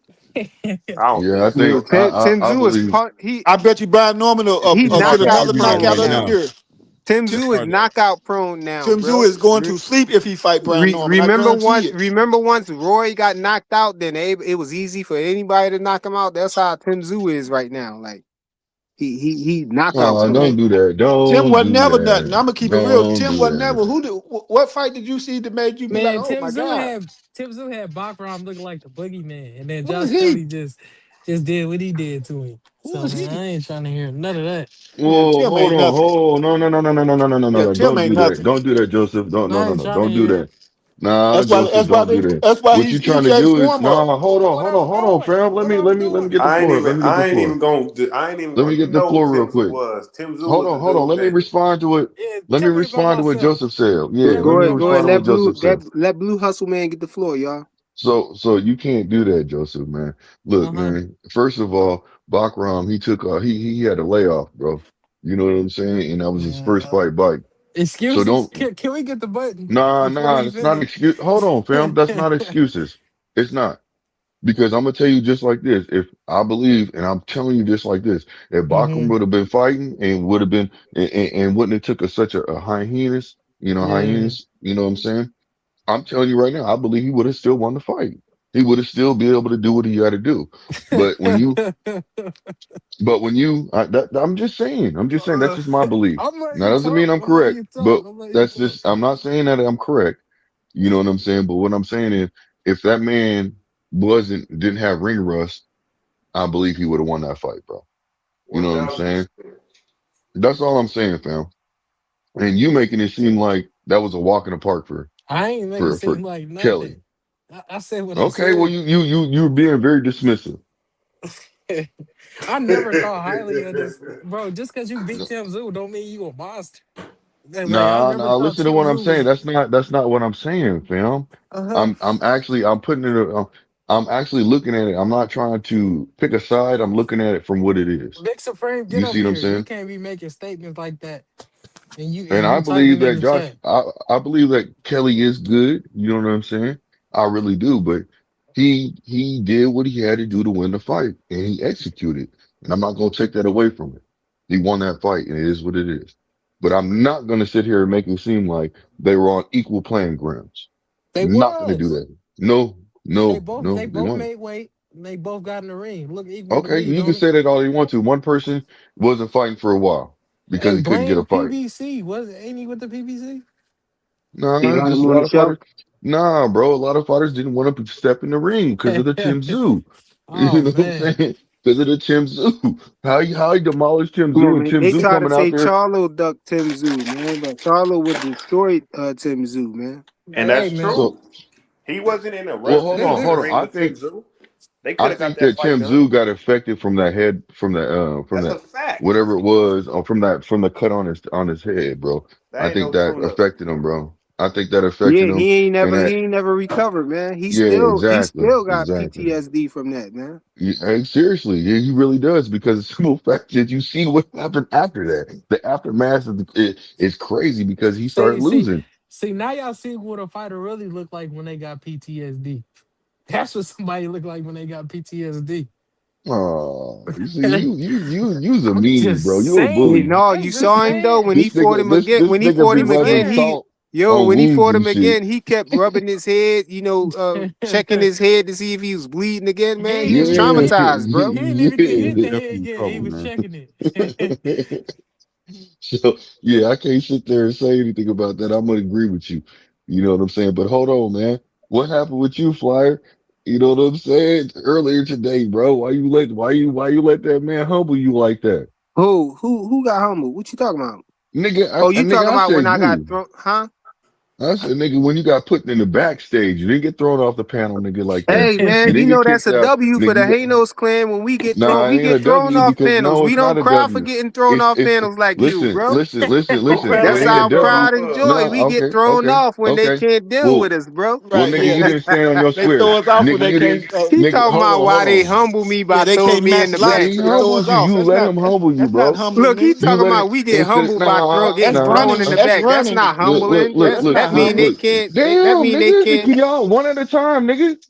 I don't Yeah, I think Yeah, think so. I Tenzou is believe. part. I bet you Brian Norman He It's get hard to knockout another argue that prone knockout right of the now. now. year. Tim, It's Tenzou is hard to. knockout prone now, Tim Zoo bro. is going to sleep if he fight Brian Norman. I Remember guarantee once, it. Roy got knocked out, then it was easy for anybody to knock him out. That's how Tim Tszyu is right now. Like he knockout Oh, prone. don't do that. Tim Don't was do never nothing. that. I'm gonna keep it real. Don't Tim do was that. never. What fight did you see that made you be like, Man, oh my god, Tim Zoo had Bachram looking like the boogeyman, and then who is Josh he? Kelly just did what he did to him. Who So is man, he? I ain't trying to hear none of that. Man, Whoa, Tim hold ain't on. nothing. Hold no, no, no, no, no, no, no, no, no, no, Yeah, no. Tim Don't ain't do that. nothing. Don't do that, Joseph. Don't no I no ain't no. trying to Don't do hear it. that. Nah, That's why. Joseph, That's why don't they. do that. That's why What you he's trying to EJ's do is warm up. nah, What I'm hold on, doing? fam. What I'm Let me doing? get the floor. Let me get the I ain't floor. even going. I ain't even Let me going. You get the know who floor real Tim Zoo quick. was. Tim Zoo was the Hold on. dude Let me that. respond to it. Yeah, Let me tell me about respond to what myself. Joseph said. Yeah, Tell let me me Go ahead, about go ahead. respond to what myself. Joseph said. Let Blue Hustle Man get the floor, y'all. So you can't do that, Joseph, man. Look, Uh-huh. man. First of all, Bakram, he took he had a layoff, bro. You know what I'm saying? And that was his first Uh, fight back. So excuses? don't Can we get the button before nah, he it's not finished? excuse. Hold on, fam. That's not excuses. It's not. Because I'm gonna tell you just like this. If I believe, and I'm telling you just like this, if Bakram Hmm. would have been fighting and would have been and wouldn't have took such a hyenas, Yeah. you know what I'm saying? I'm telling you right now, I believe he would have still won the fight. He would have still been able to do what he had to do. But when you, I'm just saying that's Uh, just my belief. I'm letting Now you doesn't mean talk. I'm I'm letting correct, you talk. but I'm letting you that's talk. just, I'm not saying that I'm correct. You know what I'm saying? But what I'm saying is if that man didn't have ring rust, I believe he would have won that fight, bro. You know what I'm saying? 1000%. That's all I'm saying, fam. And you making it seem like that was a walk in the park I ain't make it for seem like Kelly. nothing. I said what I Okay, well said. you're being very dismissive. I never thought highly of this, bro. Just because you beat Tim Zoo, don't mean you a monster. Like I never Nah, thought listen to Tim what I'm Zoo saying. was. That's not what I'm saying, fam. Uh I'm putting it I'm actually looking at it. I'm not trying to pick a side. I'm looking at it from what it is. Big Supreme, get You up see what I'm here. You saying? can't be making statements like that. And And I you believe typing in that the chat. I believe that Kelly is good. You know what I'm saying? I really do. But he did what he had to do to win the fight, and he executed. And I'm not gonna take that away from him. He won that fight, and it is what it is. But I'm not gonna sit here and make it seem like they were on equal playing grounds. They Not gonna do was. that. No, They they both weren't. made weight. They both got in the ring. Look equal to Okay, me, you can don't it? say that all you want to. One person wasn't fighting for a while because Hey, he couldn't get a blame fight. PBC. Ain't he with the PBC? He Nah, got just him a on lot the of show. fighters. Nah, bro, a lot of fighters didn't want to step in the ring because of the Tim Zoo. You Oh know what I'm man. saying? Because of the Tim Zoo. How he demolished Tim Come Zoo on, and man. Tim They Zoo try to coming out say there. Charlo ducked Tim Zoo, man, but Charlo would destroy Tim Zoo, man. And Hey that's man. So, true. He wasn't in a well, rush to hold This, jump on, in the this, hold on. ring with Tim Zoo. They could I have got think that that fight Tim done. Zoo got affected from that head, from That's a that fact. whatever it was, or from the cut on his head, bro. That I ain't think no that tune up. affected him, bro. I think that affected Yeah, him, and he that ain't never recovered, man. yeah, He exactly, still got exactly. PTSD from that, man. Yeah, hey, seriously, yeah, he really does because the simple fact that you see what happened after that. The aftermath is crazy because he started see, see, losing. see. Now y'all see what a fighter really look like when they got PTSD. That's what somebody look like when they got PTSD. Oh, you see, I'm you's a meanie, just bro. You a Yeah, bully. saying. no, I'm you just saw him though when saying. he fought him again. This nigga be I'm letting them saying. talk on When he wounds fought and him shit. again, he kept rubbing his head, checking his head to see if he was bleeding again, He man. ain't He was even get Yeah, hit. traumatized, bro. He didn't even get Yeah, hit he in the yeah. head definitely in yet. He trouble, was man. checking it. So yeah, I can't sit there and say anything about that. I'm gonna agree with you. You know what I'm saying? But hold on, man. What happened with you, Flyer? You know what I'm saying? Earlier today, bro. Why you let that man humble you like that? Who got humbled? What you talking about? Oh, you Nigga, talking I about when said I got you. thrown, huh? I said, nigga, when you got put in the backstage, you didn't get thrown off the panel, nigga, like that. Hey You man, didn't get that's kicked a out, W for nigga. the Hanos clan. When Nah, it we ain't a get thrown W off because panels. no, We it's not don't a cry for W. getting thrown off It's panels like you, listen, bro. listen, listen, What listen. panel It That's he ain't a get our thrown W. off pride and of? joy. No, We get okay, thrown okay, off when they okay. can't deal Well, with us, bro. well, Right? nigga, you Yeah. didn't stand on your They square, throw us off when nigga. they You can't. didn't, He nigga. talking about Hold why they on. humble me Yeah, by they throwing can't me in match the Nigga, back. logic, he so they throw us humbled you. off. You let him humble you, That's not bro. humbling Look, he me. You talking let about it we get instead. humbled by That's getting thrown running. in the That's back. That's running. not Look, look, humbling. look, That's look, not That mean look, they humbling. look. can't. That Damn, mean they nigga, can't. y'all one at a time, nigga.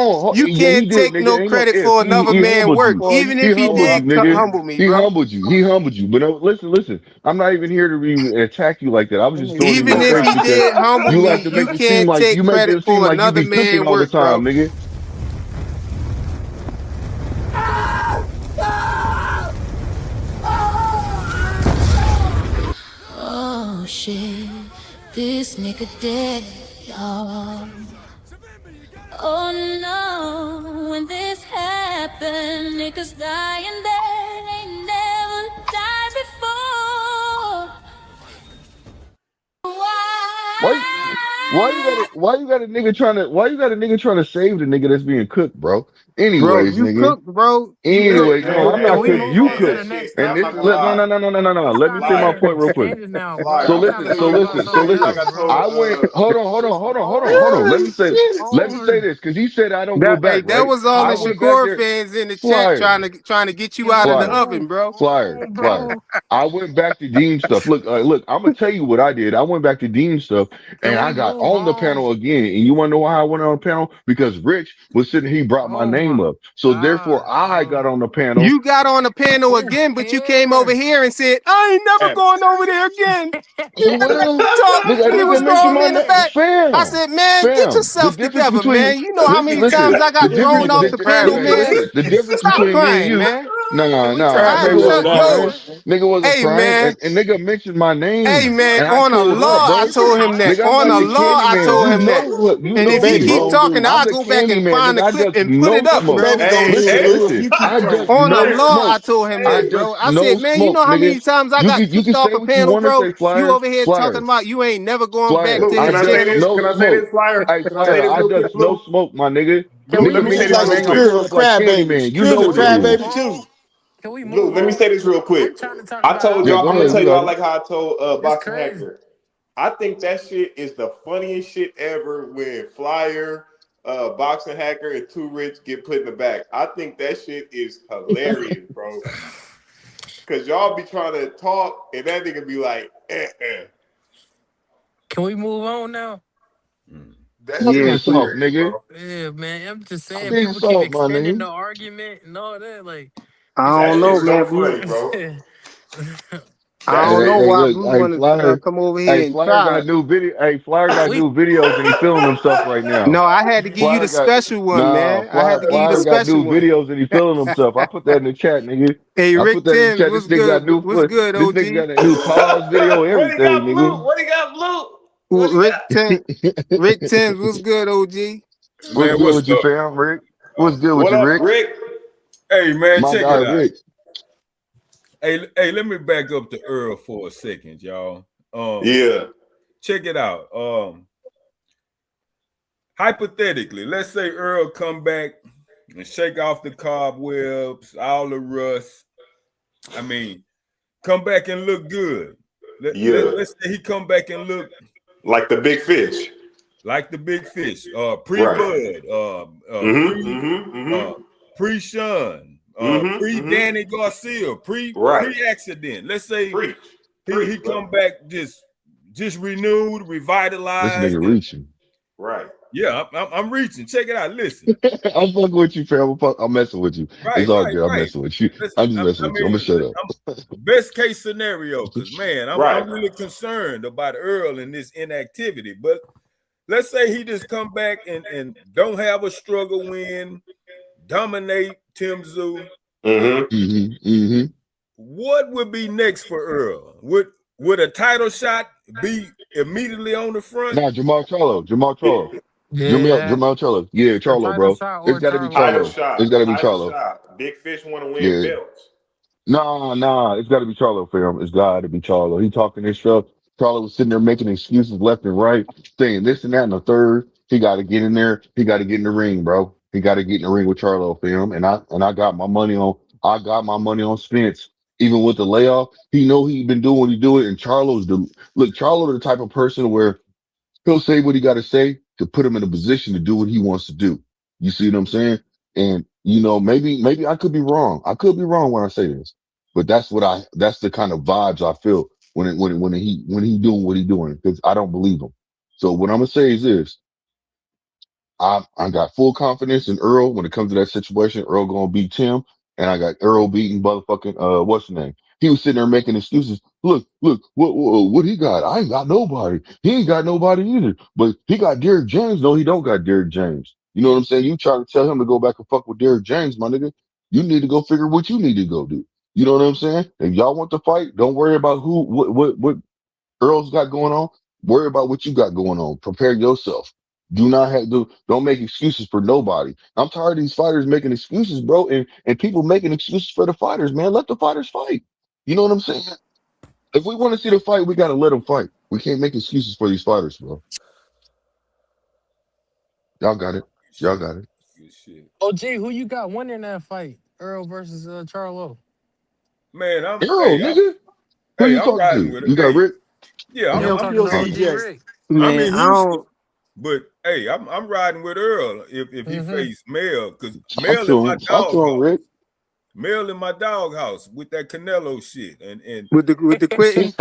on. You Yeah, he can't did, take nigga. no Ain't no credit if. for another He man humbled work, you. even He if he humbled you, did nigga. humble me, He bro. humbled you. He humbled you. But no, listen, listen. I'm not even here to even attack you like that. I was just throwing in Even your if face he because did humble you me, like to you make it seem can't like take credit for you another be cooking man all the work, time, bro. nigga. Oh shit, this nigga dead, y'all. Oh no, when this happened, niggas dying there, they never died before. Why? Why? why you got a nigga trying to save the nigga that's being cooked, bro? Bro, Anyways, you nigga. cooked, bro. You Hey, cooked, Anyways, no, hey, bro. I'm hey, not we cooked. move You on to that the cooked. shit. next And I'm this not is topic, gonna let no lie. no man. no no no no no. I'm Let me trying say to my Flyer, hear point real quick. Candace now, bro. Flyer. So I'm I'm trying gonna to listen, tell so talk you. about listen, I'm gonna so tell something you like listen. I else, told. I went hold on. Let me say this because he said I don't go That back, was right? all the Oh, I went back Shakur there. fans in the chat Flyer, trying to get you can out we of the flyer, oven, move bro. on, flyer. bro? I went back to Dean stuff. Look, I'm gonna tell you what I did. I went back to Dean stuff Can and we I got move on the on? panel again. And you wanna know why I went on the panel? Because Rich was sitting, he brought my Oh name my up. So therefore God, I bro. got on the panel. You got on the panel Who again, but you came over cares? here and said, I ain't never Hey, going over there again. You will. Talk, Nigga, he was nigga mention throwing me my in the name. back. I Fam. said, man, get Fam. The yourself difference together, between man. You know how many listen, times I the got difference thrown off the panel, man. the difference Stop between me and crying, you. man. Nah, Can we nah. talk I Trav, about you Nigga was wasn't something done, else, crying. man. man? Nigga wasn't hey, crying. man. And nigga mentioned my Hey, name. man. And I On a pulled up, law, I bro. told him that. Nigga, I'm On like a the law, candy I man. told You him know that. what you And know if he me, Baby keep bro. gonna talking, do. I'm I'll the go back candy and man. find Nigga, the I clip dust and put no it up, smoke. bro. Baby gonna Hey, do Nigga, it, hey, Lou. If listen, you keep I trying. dust On a no law, I smoke. told him I that, dust bro. I no said, man, you smoke, know how nigga. many times I got You kicked can off say a what you panel, want to bro? say, You flyer, over here talking flyer. about you ain't never going back Flyer, to Luke, I can his I say dust channel. this? no Can I say smoke. this, Flyer? Hey, Can I say Flyer, this I real quick, dust no Luke? smoke, my nigga. Can Luke, we let Nigga me He say move mentioned this like my real name. quick. I Secure the dust like candy crybaby. man. You Secure know the can what we it move is. crybaby on? too. Can we move Luke, let me on? say this real quick. I'm trying to talk I about told Yeah, y'all, go I'm alcohol, gonna ahead. tell You bro. got y'all it. like how I told It's Boxing crazy. Hacker. I think that shit is the funniest shit ever when Flyer, Boxing Hacker, and Too Rich get put in the back. I think that shit is hilarious, bro. Cause y'all be trying to talk and that nigga be like, eh. Can we move on now? That Talk shit Yeah, to is please. yourself, hilarious, nigga. bro. Yeah, man. I'm just Talk saying to people keep yourself, my extending nigga. the argument and all that. Like, it's I That don't shit know, crazy. so man. Blue. funny, bro. I That Hey, don't shit know hey, is why look, Blue hey, want to Flyer. come over Hey, here and Flyer try. got new video. Hey, Flyer got we new videos and he feeling himself right now. No, I had to give you Flyer the got special one, nah, man. I had to give you the Flyer got special new one. videos and he feeling himself. I put that in the chat, nigga. Hey, I put Rick that in the Thames, chat. This what's nigga got good? new What's foot. good, This OG? nigga got a new pause video, what he everything, got, nigga. Luke? What he got, Luke? What he got? Rick Thames, what's good, OG? What's Man, good what's with you, up? fam, Rick? What's good with What you, up, Rick? Rick? Hey, man, My check guy, it out. Rick. Hey, let me back up to Earl for a second, y'all. Yeah. Check it out. Hypothetically, let's say Earl come back and shake off the cobwebs, all the rust. I mean, come back and look good. Yeah. Let's say he come back and look Like the big fish. like the big fish, Right. pre-Bud, Mm-hmm. Mm-hmm. uh, Mm-hmm. pre-Sean, Mm-hmm. Mm-hmm. pre-Danny Garcia, Right. pre-accident. Let's say Preach. he Preach, come brother. back just renewed, This revitalized. nigga reaching. Right. Yeah, I'm reaching. Check it out. Listen. I'm fucking with you, fam. I'm messing with you. Right, It's all right, good. I'm right. messing with you. Listen, I'm just messing with you. I'm gonna shut up. best case scenario, because man, Right. I'm really concerned about Earl and this inactivity. But let's say he just come back and don't have a struggle win, dominate Tim Zoo. Mm-hmm. Mm-hmm. What would be next for Earl? Would a title shot be immediately on the front? Nah, Jamal Charlo. Jamal Charlo. Yeah, Jamal Charlo. Yeah, a Charlo, title bro. shot It's or gotta be Title Charlo. Charlo. It's shot. gotta be Title Charlo. shot. Big fish want to win Yeah. belts. Nah. It's got to be Charlo, fam. It's got to be Charlo. He talking this stuff. Charlo was sitting there making excuses left and right, saying this and that and the third. He got to get in there. He got to get in the ring, bro. He got to get in the ring with Charlo, fam. And I got my money on. I got my money on Spence. Even with the layoff, he know he been doing what he doing. And Charlo's the look. Charlo the type of person where he'll say what he got to say to put him in a position to do what he wants to do. You see what I'm saying? And maybe I could be wrong. I could be wrong when I say this, but that's the kind of vibes I feel when he doing what he doing because I don't believe him. So what I'm gonna say is this: I got full confidence in Earl when it comes to that situation. Earl gonna beat Tim, and I got Earl beating motherfucking what's the name? He was sitting there making excuses. Look, what he got? I ain't got nobody. He ain't got nobody either. But he got Derrick James. No, he don't got Derrick James. You know what I'm saying? You try to tell him to go back and fuck with Derrick James, my nigga. You need to go figure what you need to go do. You know what I'm saying? If y'all want to fight, don't worry about what Earl's got going on. Worry about what you got going on. Prepare yourself. Don't make excuses for nobody. I'm tired of these fighters making excuses, bro, and people making excuses for the fighters, man. Let the fighters fight. You know what I'm saying? If we want to see the fight, we gotta let them fight. We can't make excuses for these fighters, bro. Y'all got it. Y'all Shit. got it. Good shit. OG, who you got winning that fight? Earl versus Charlo. Man, Earl, nigga. Who you I'm talking riding to? with it. You got Hey, Rick? yeah, Yeah, I'm I'm talking to Houston. OG OJ. Rick. I'm Man, in I Houston. don't. But hey, I'm riding with Earl if he Mm-hmm. faced Mel, because Talk Mel in to my him. Talk to him, doghouse. Rick. Mel in my doghouse with that Canelo shit. And With the quitting.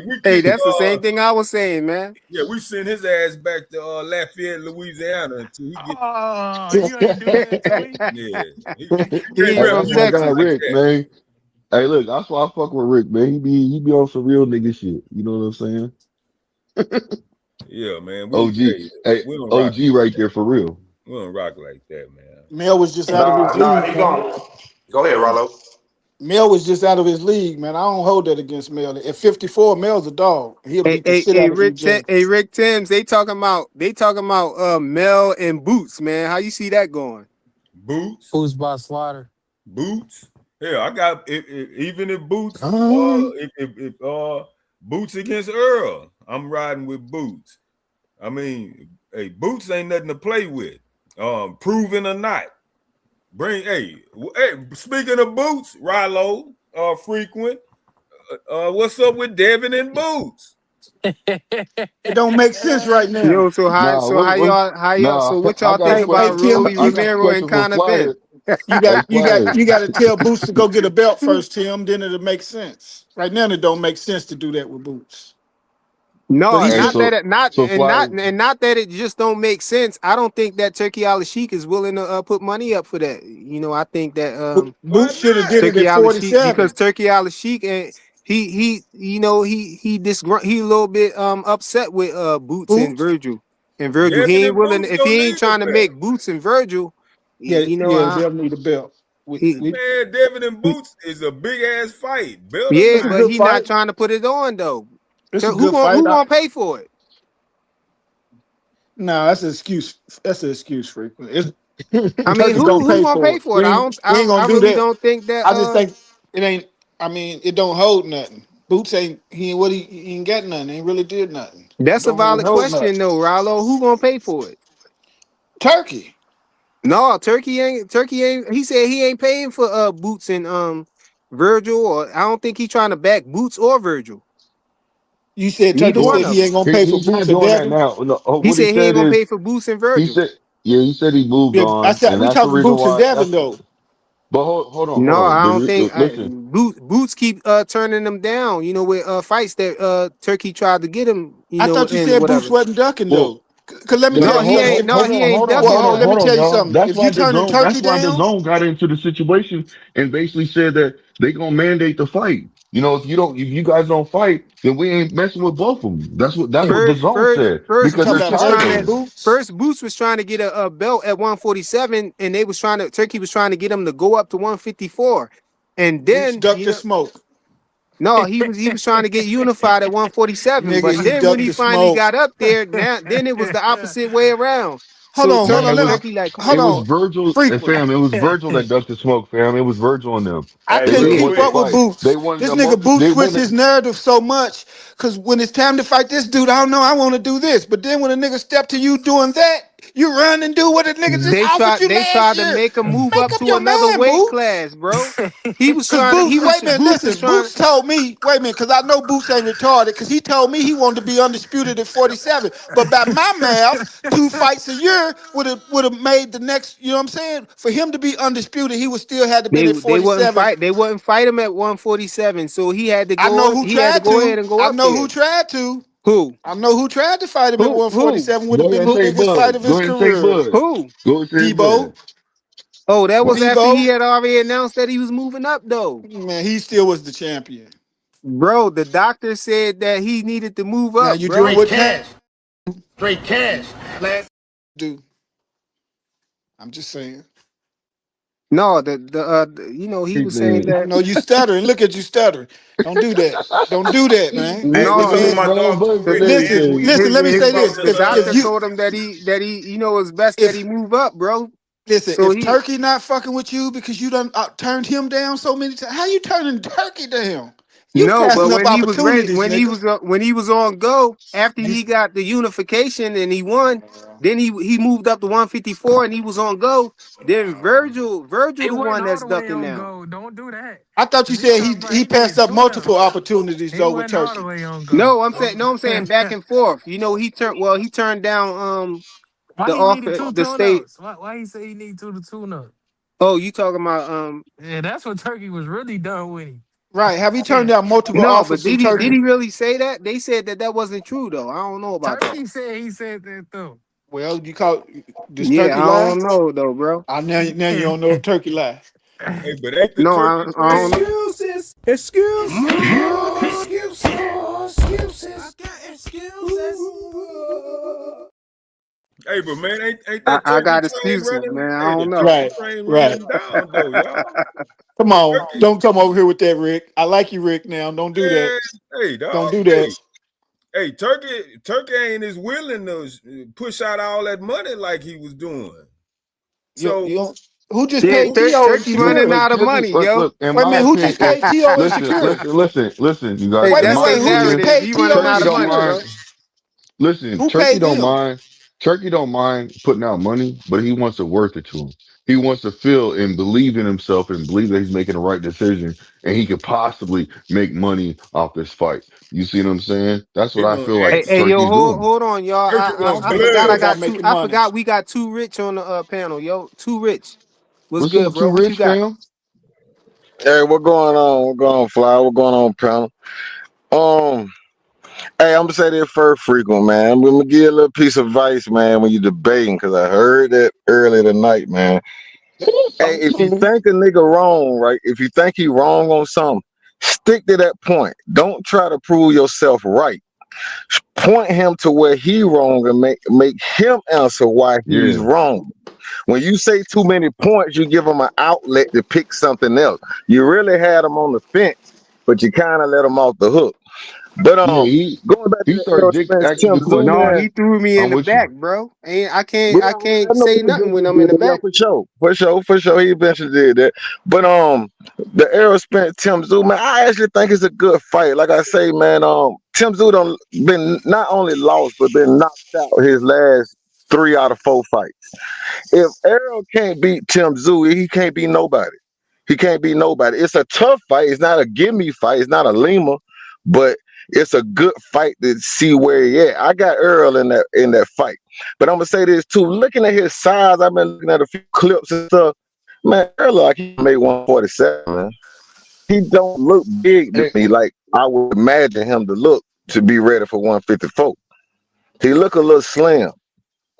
we Hey, kick that's the same thing I was saying, man. yeah, we send his ass back to Lafayette, Louisiana until he get Oh, you ain't do that to me. yeah. He He can't ain't Hey, rep from that's my Houston guy, Texas. like Rick, that. man. Hey, look, that's why I fuck with Rick, man. He be on some real nigga shit. You know what I'm saying? Yeah, man. OG, hey, We don't rock OG right there for real. we don't rock like that, man. Mel was just out of his Nah, league, he man. going. Go ahead, Rollo. Mel was just out of his league, man. I don't hold that against Mel. At 54, Mel's a dog. He'll beat the shit out of you, Jay. Hey, Rick Timms, they talking about Mel and Boots, man. How you see that going? Boots. Who's by Slaughter? Boots. Yeah, I got even if Boots Um, if Boots against Earl, I'm riding with Boots. I mean, hey, Boots ain't nothing to play with. Proven or not. Hey, speaking of Boots, Rilo, frequent. What's up with Devin and Boots? It don't make sense right now. Yo, nah, how y'all nah. so what I y'all got a think Hey, about question. Tim, Rolly I you got a Romero and question for Conor Ben? Flyer. Hey, Flyer. you got to tell Boots to go get a belt first, Tim. Then it'll make sense. Right now, it don't make sense to do that with Boots. But No, he Hey, should. Flyer. not that it just don't make sense. I don't think that Turkey Al Sheik is willing to put money up for that. You know, I think that Why Boots should have not? did it Turkey at Al Sheik, because 47. Turkey Al Sheik and he a little bit upset with Boots and Boots, Virgil. And Virgil, he Devin ain't and willing, Boots if don't he ain't need a trying to belt. make Boots and Virgil, yeah, you know, yeah, they'll need a belt. he Man, Devin and Boots is a big ass fight. Belt or yeah, It's a not. but good he not fight. trying to put it on though. It's a So good fight. who gonna pay for it? No, that's an excuse. That's an excuse, frequent. I mean, Turkey don't who pay gonna for pay it. for it? We ain't I gonna do really that. don't think that I just think it ain't. I mean, it don't hold nothing. Boots ain't. He ain't what he ain't got nothing. He ain't really did nothing. It that's a don't really valid hold question nothing. though, Rollo. Who gonna pay for it? Turkey. No, Turkey ain't he said he ain't paying for Boots and Virgil, or I don't think he trying to back Boots or Virgil. You said Neither Turkey one said of he them. ain't gonna pay for He's not Boots or doing that Devin. now. No, He what he said he ain't said gonna is pay for Boots and he Virgil. said, yeah, he said he moved Yeah, I on, said and we that's the talking reason Boots and why. Devin though. But hold No, on. I don't think Listen, Boots keep turning them down, you know, with fights that Turkey tried to get him, you I know, thought you and said Boots whatever. wasn't ducking well, though. Cause let me tell No, you something. If, he ain't well, ducking hold, let me hold though. on, tell you y'all. something. If you turning That's Turkey why the down, zone got into the situation and basically said that they gonna mandate the fight. You know, if you guys don't fight, then we ain't messing with both of them. That's what the zone said you First because talking they're Boots about was tired trying Turkey of and to it. Boots. first Boots was trying to get a belt at 147, and they was trying to Turkey was trying to get him to go up to 154, and Boots then ducked the smoke. no, he was trying to get unified at 147, Nigga, but he then when ducked he the finally smoke. got up there, then it was the opposite way around. So Hold Nah, on. Turkey like, come it on. was On. Virgil and Frequent. fam. It was Virgil that ducked the smoke, fam. It was Virgil and them. I Hey, They couldn't real didn't keep want the quick. up with fight. They Boots. wanted This a nigga multi. Boots They switched wanted. his narrative so much. Cause when it's time to fight this dude, I don't know. I want to do this. But then when a nigga step to you doing that, you run and do what a nigga just offered you They last tried to year. make him move Make up up to your another man, weight Boots. class, bro. He was Cause trying to. Boots, wait a minute, Boots was listen. trying. Boots told me, wait a minute, cause I know Boots ain't retarded. Cause he told me he wanted to be undisputed at 47. But by my math, 2 fights a year would have made the next. You know what I'm saying? For him to be undisputed, he would still had to been at They wouldn't 47. fight. They wouldn't fight him at 147. So he had to I know go. who He had to tried go ahead to. and go I up know who there. tried to. Who? I know who tried to fight him at Who? 147. Would Go have ahead been and the Who? say biggest Bud. fight of Go his ahead and say career. Bud. Who? Go ahead and say Bud. Debo. Oh, that was after he Debo. had already announced that he was moving up, though. Man, he still was the champion. Bro, the doctor said that he needed to move Now up, you doing bro. what straight cash. Last do. I'm just saying. No, you know, he He was saying said, I that. know you stuttering. Look at you stuttering. Don't do that. Don't do that, man. Hey, he what's No, up said, with he my bro, dog Too Bud the said Rich, man? Listen, everything. listen. Let me We say about this. to doctor If you told him that he you know it's best that he if move up, bro. listen, So if he Turkey not fucking with you because you done turned him down so many times, how you turning Turkey down? You No, but passing up opportunities, nigga. when he was on go after he got the unification and he won, then he moved up to 154 and he was on go. Then Virgil He the wasn't one all that's the way ducking on now. go. Don't do that. I thought you Cause he said talking about he he passed needed up multiple tune-ups. opportunities He though with wasn't all the Turkey. way on go. No, I'm saying back and forth. You know, he turned down Why the he needed offer two the state. tune-ups? Why he say he need two to tune-up? Oh, you talking about Yeah, that's what Turkey was really done with him. Right. Have he turned Yeah. down multiple no, offers but from did Turkey? he really say that? They said that wasn't true though. I don't know about that. Turkey said he said that though. Well, you call does Yeah, Turkey I lie? don't know though, bro. Now you don't know if Turkey lie. Hey, but ain't the No, turkey I train? don't know. Hey, but man, ain't I, that I turkey got train excuses, running? man. I Hey, the don't know. turkey Right. train Right. running down though, y'all. Come on. Turkey, Don't come over here with that, Rick. I like you, Rick, now. Don't do that. man. Hey, Don't dog. do that. Hey, Turkey ain't as willing to push out all that money like he was doing. So You don't, who just Yeah, paid T.O. and Turkey running Security? out of Turkey, money, look, yo. look. In Wait a my minute, who just opinion, paid T.O. and listen, Security? listen, you guys. Hey, Wait a In minute, that's my their wait, who just opinion, narrative. paid He T.O. running and out Turkey of don't money, Security? mind. bro. Listen, Who paid them? Turkey don't mind putting out money, but he wants it worth it to him. He wants to feel and believe in himself and believe that he's making the right decision and he could possibly make money off this fight. You see what I'm saying? That's what he I gonna feel like Hey, yo, Turkey's doing. hold on, y'all. Turkey I want don't I give a forgot shit I blood. about got two. making I money. forgot we got two rich on the panel, yo. Too rich. What's What's good, up, bro? Too What you Rich, got? fam? Hey, what going on? What going on, Fly? What going on, panel? Um, hey, I'm gonna say this first, frequent man. I'm gonna give you a little piece of advice, man, when you debating, because I heard that earlier tonight, man. Hey, if you think a nigga wrong, right? If you think he wrong on something, stick to that point. Don't try to prove yourself right. Point him to where he wrong and make him answer why he's Yeah. wrong. When you say too many points, you give them an outlet to pick something else. You really had them on the fence, but you kind of let them off the hook. But Yeah, going back to he the started Errol Spence asking Tim the Zoo, question. No, man. he threw me in I'm the with you. back, bro. Ain't We I I can't know say he nothing when eventually I'm in did the it, yeah, back. for sure. He eventually did that. But the Errol Spence Tim Zoo, man, I actually think it's a good fight. Like I say, man, Tim Zoo done been not only lost but been knocked out his last 3 out of 4 fights. If Errol can't beat Tim Zoo, he can't beat nobody. He can't beat nobody. It's a tough fight. It's not a gimme fight. It's not a Lima, but it's a good fight to see where he at. I got Earl in that fight. But I'm gonna say this too. Looking at his size, I've been looking at a few clips and stuff. Man, Earl like he made 147, man. He don't look big to Hey, me like I would imagine him to look to be ready for 154. He look a little slim.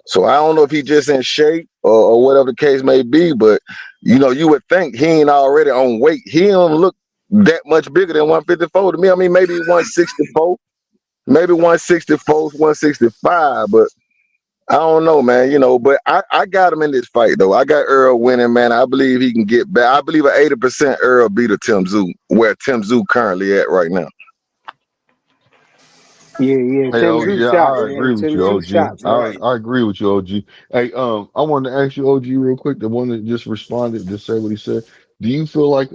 So I don't know if he just in shape or whatever the case may be, but you would think he ain't already on weight. He don't look that much bigger than 154 to me. I mean, maybe 164, maybe 164, 165, but I don't know, man. But I got him in this fight though. I got Earl winning, man. I believe he can get back. I believe an 80% Earl beat a Tim Zoo, where Tim Zoo currently at right now. Yeah, Hey, Tim OG, Zoo shots, I man. agree with Tim you, Zoo OG. shots, man. I agree with you, OG. Hey, I wanted to ask you, OG, real quick, the one that just responded, just say what he said. Do you feel like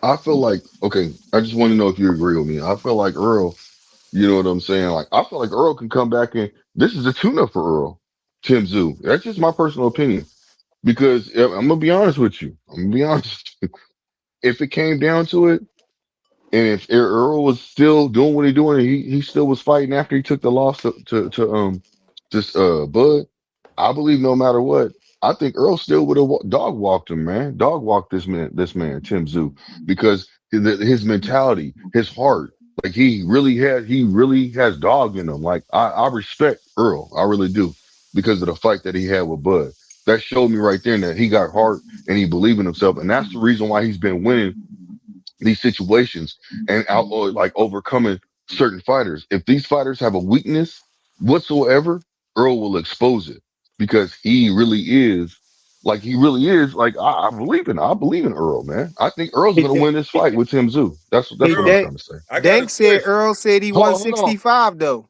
I feel like, okay, I just want to know if you agree with me. I feel like Earl, you know what I'm saying? Like, I feel like Earl can come back and this is a tune-up for Earl, Tim Zoo. That's just my personal opinion. Because I'm gonna be honest with you. I'm gonna be honest. If it came down to it, and if Earl was still doing what he doing, and he still was fighting after he took the loss to Bud, I believe no matter what, I think Earl still would have dog walked him, man. Dog walked this man, Tim Zoo, because his mentality, his heart, like he really has dog in him. Like I respect Earl, I really do, because of the fight that he had with Bud. That showed me right there that he got heart and he believed in himself, and that's the reason why he's been winning these situations and out or like overcoming certain fighters. If these fighters have a weakness whatsoever, Earl will expose it because he really is like I believe in Earl, man. I think Earl's Hey, gonna win this fight with Tim Zoo. That's hey, what I'm Earl, trying to say. I got a Dank said question. Earl said he Hold on. 165 though.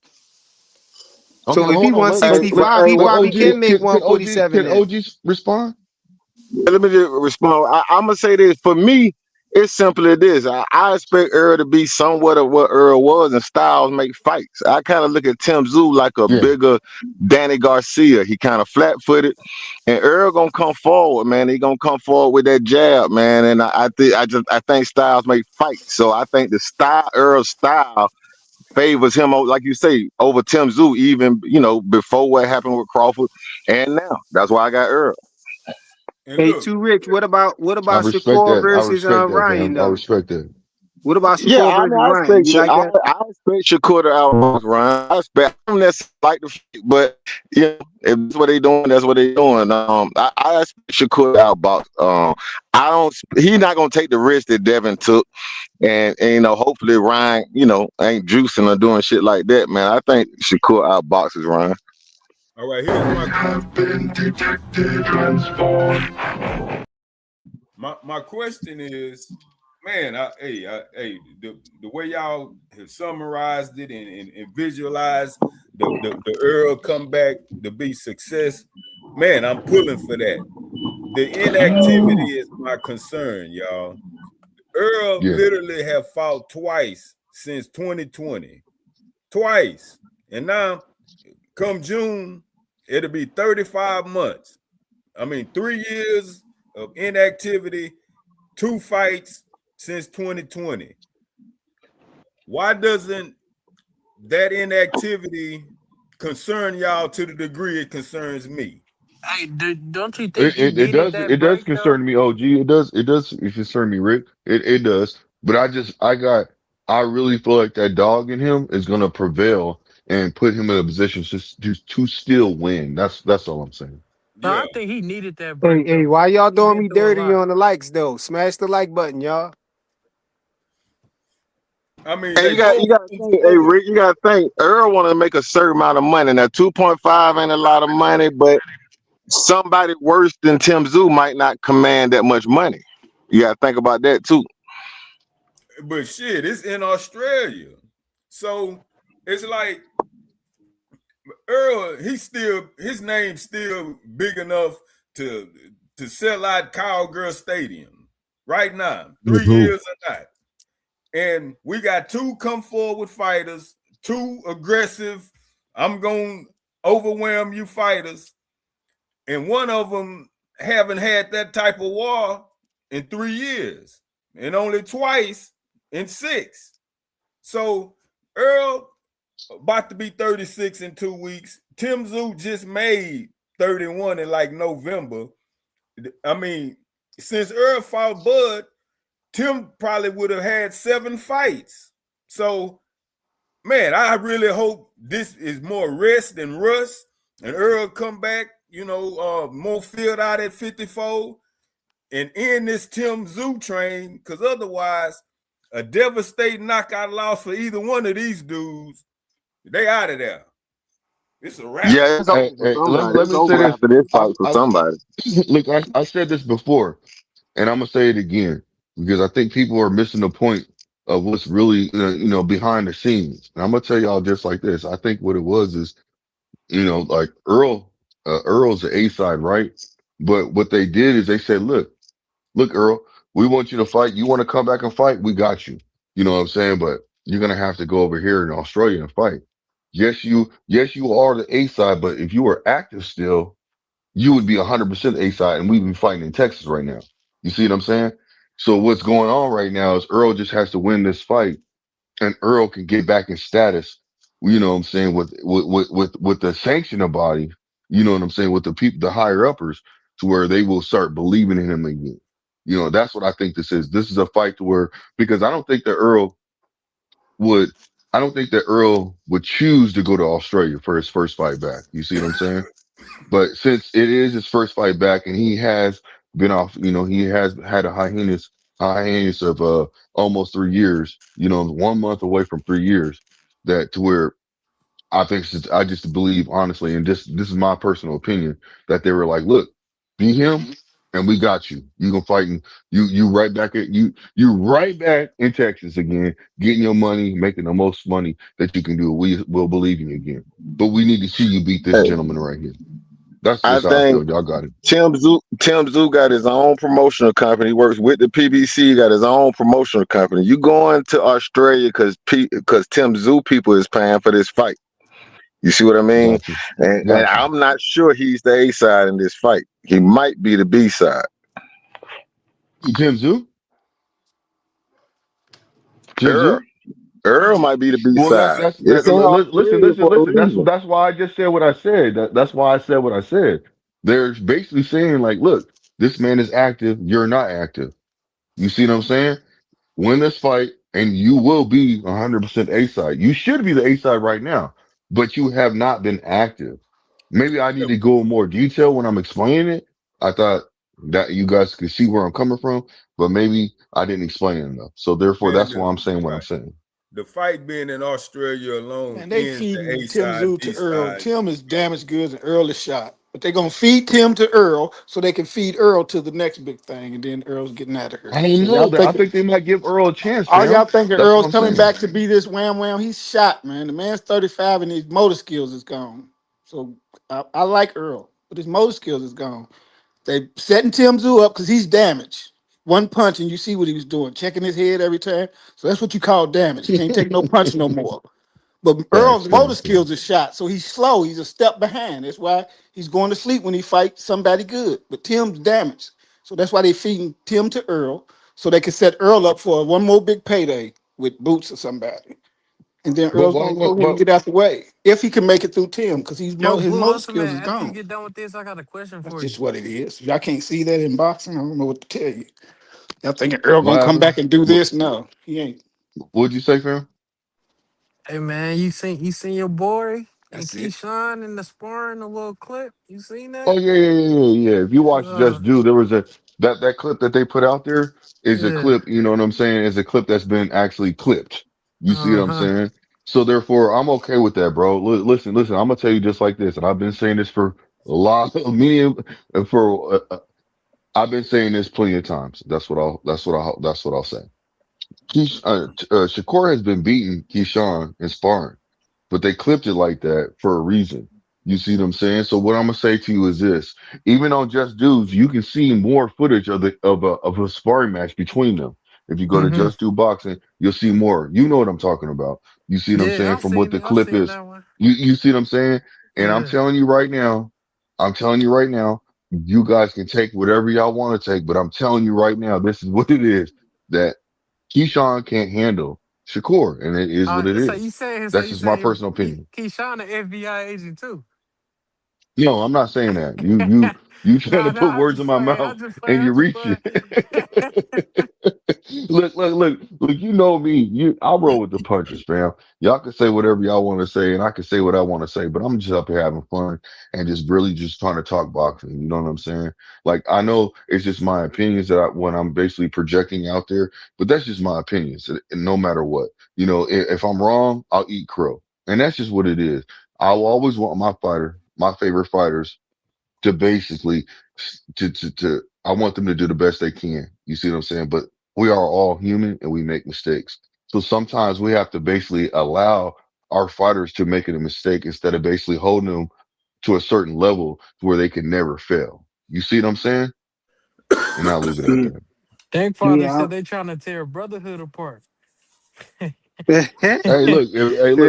Okay, So if he hold on. Hey, let, 165, hey, he Let what, probably OG can make can 147 then. OG respond? let me just respond. I'm gonna say this for me. it's simply this. I expect Earl to be somewhat of what Earl was, and Styles make fights. I kind of look at Tim Zoo like a Yeah. bigger Danny Garcia. He kind of flat footed, and Earl gonna come forward, man. He gonna come forward with that jab, man. And I think Styles make fights. So I think the style Earl style favors him, like you say, over Tim Zoo, even before what happened with Crawford, and now. That's why I got Earl. And Hey, look, Too Rich, what about I respect Shakur that. I versus respect that, Ryan fam. I though? respect that. What about Yeah, Shakur I mean, versus Ryan? You like that? I expect Shakur to outbox Ryan. I don't necessarily like the fight, but if that's what they doing, that's what they doing. I expect Shakur to outbox. I don't. He's not gonna take the risk that Devin took, and hopefully Ryan, ain't juicing or doing shit like that, man. I think Shakur outboxes Ryan. all right, here's my my question is, man, the way y'all have summarized it and visualized the Earl comeback to be success, man, I'm pulling for that. The inactivity is my concern, y'all. Earl Yeah. literally have fought twice since 2020, twice, and now come June, it'll be 35 months. I mean, 3 years of inactivity, 2 fights since 2020. Why doesn't that inactivity concern y'all to the degree it concerns me? Hey, don't you think It, he it it needed does that it does break though? concern me. OG, it does concern me, Rick. It does. But I really feel like that dog in him is gonna prevail and put him in a position to still win. That's all I'm saying. No, Yeah. I think he needed that Hey, break hey, though. why y'all He doing been me through a dirty lot. on the likes though? Smash the like button, y'all. I mean, And they you both got to move think, hey forward. Rick, you got to think. Earl want to make a certain amount of money. Now, 2.5 ain't a lot of money, but somebody worse than Tim Zoo might not command that much money. You got to think about that too. But shit, it's in Australia. So it's like Earl, his name's still big enough to sell out Cowgirl Stadium right now, With three who? years or not. And we got two come forward fighters, two aggressive, I'm gonna overwhelm you fighters, and one of them haven't had that type of war in 3 years, and only twice in 6. So Earl about to be 36 in 2 weeks. Tim Zoo just made 31 in like November. I mean, since Earl fought Bud, Tim probably would have had 7 fights. So, man, I really hope this is more rest than rust, and Earl come back, more filled out at 54 and end this Tim Zoo train, because otherwise, a devastating knockout loss for either one of these dudes, they out of there. It's a wrap. Yeah, it's Hey, over for hey, somebody. let It's me say over this. after this I fight for I somebody. look. I said this before, and I'm gonna say it again because I think people are missing the point of what's really behind the scenes. And I'm gonna tell y'all just like this. I think what it was is like Earl's the A side, right? But what they did is they said, look, Earl, we want you to fight. You want to come back and fight? We got you. You know what I'm saying? But you're gonna have to go over here in Australia and fight. Yes, you are the A side, but if you were active still, you would be 100% A side, and we'd be fighting in Texas right now. You see what I'm saying? So what's going on right now is Earl just has to win this fight, and Earl can get back in status. You know what I'm saying with the sanctioner body. You know what I'm saying with the people, the higher uppers, to where they will start believing in him again. That's what I think this is. This is a fight to where because would I don't think that Earl would choose to go to Australia for his first fight back. You see what I'm saying? But since it is his first fight back and he has been off, he has had a hiatus of almost 3 years, 1 month away from 3 years, that to where I just believe honestly, and this is my personal opinion, that they were like, look, be him and we got you. You gonna fight and you right back at you right back in Texas again, getting your money, making the most money that you can do. We will believe in you again. But we need to see you beat this Hey, gentleman right here. That's I just how I think feel. Y'all got it. Tim Zoo got his own promotional company. He works with the PBC. Got his own promotional company. You going to Australia because Tim Zoo people is paying for this fight. You see what I mean? Got you. And Got you. I'm not sure he's the A side in this fight. He might be the B side. Tim Zoo? Tim Earl, Zoo? Earl might be the B Well, side. that It's in listen, Australia listen, for a listen. reason. That's why I just said what I said. That's why I said what I said. They're basically saying like, look, this man is active. You're not active. You see what I'm saying? Win this fight, and you will be 100% A side. You should be the A side right now, but you have not been active. Maybe I need to go in more detail when I'm explaining it. I thought that you guys could see where I'm coming from, but maybe I didn't explain it enough. So therefore, Man, that's why I'm saying what I'm right. saying. The fight being in Australia alone Man, they ends the feeding A Tim side, Zoo B to Earl. side. Tim is damaged goods and Earl is shot. But they're gonna feed Tim to Earl so they can feed Earl to the next big thing, and then Earl's getting out of I here. don't So know y'all that. I think think they might give Earl a chance, all fam. y'all thinking That's what Earl's I'm coming saying. back to be this wham wham? He's shot, man. The man's 35 and his motor skills is gone. So I like Earl, but his motor skills is gone. They setting Tim Zoo up because he's damaged. One punch and you see what he was doing, checking his head every time. So that's what you call damage. He can't take no punch no more. But Facts, Earl's motor facts, skills facts. is shot, so he's slow. He's a step behind. That's why he's going to sleep when he fights somebody good. But Tim's damaged, so that's why they feeding Tim to Earl, so they can set Earl up for one more big payday with Boots or somebody. And then But Earl's why? gonna go ahead and But get out the way if he can make it through Tim, because Yo, his Blue motor skills Ultimate, is after you gone. get done with this, I got a question That's for just you. what it is. Y'all can't see that in boxing. I don't know what to tell you. Y'all thinking Earl what gonna come happened? back and do this? No, he ain't. What'd you say, fam? Hey man, you seen your boy and That's it. Keyshawn in the sparring, a little clip? You seen Oh that? yeah. If you watch Uh, Just Do, there was a that clip that they put out there is a yeah. clip. You know what I'm saying? Is a clip that's been actually clipped. You see what I'm Uh-huh. saying? So therefore, I'm okay with that, bro. Listen. I'm gonna tell you just like this, and I've been saying this for a lot of me for. I've been saying this plenty of times. That's what I'll say. Shakur has been beating Keyshawn in sparring, but they clipped it like that for a reason. You see what I'm saying? So what I'm gonna say to you is this: even on Just Dudes, you can see more footage of a sparring match between them. If you go to Mm-hmm. Just Do Boxing, you'll see more. You know what I'm talking about. You see what I'm Yeah, saying I from what seen the it. I clip seen is. that one. You see what I'm saying? And I'm Yeah. telling you right now, I'm telling you right now, you guys can take whatever y'all want to take, but I'm telling you right now, this is what it is. That Keyshawn can't handle Shakur, and it is what it So is. you saying so That's you just my saying personal opinion. Keyshawn the FBI agent too? No, I'm not saying that. You trying Nah, to nah, put I'm words just in my playing. mouth I'm just playing. and you I'm just reach playing. it. Look. You know me. I'll roll with the punches, fam. Y'all can say whatever y'all want to say, and I can say what I want to say. But I'm just up here having fun and just really just trying to talk boxing. You know what I'm saying? Like I know it's just my opinions that when I'm basically projecting out there, but that's just my opinions. And no matter what, if I'm wrong, I'll eat crow, and that's just what it is. I'll always want my favorite fighters to basically I want them to do the best they can. You see what I'm saying? But we are all human and we make mistakes. So sometimes we have to basically allow our fighters to make it a mistake instead of basically holding them to a certain level where they can never fail. You see what I'm saying? And I'll leave it at Mm, that. Dank Father yeah. said they trying to tear brotherhood apart.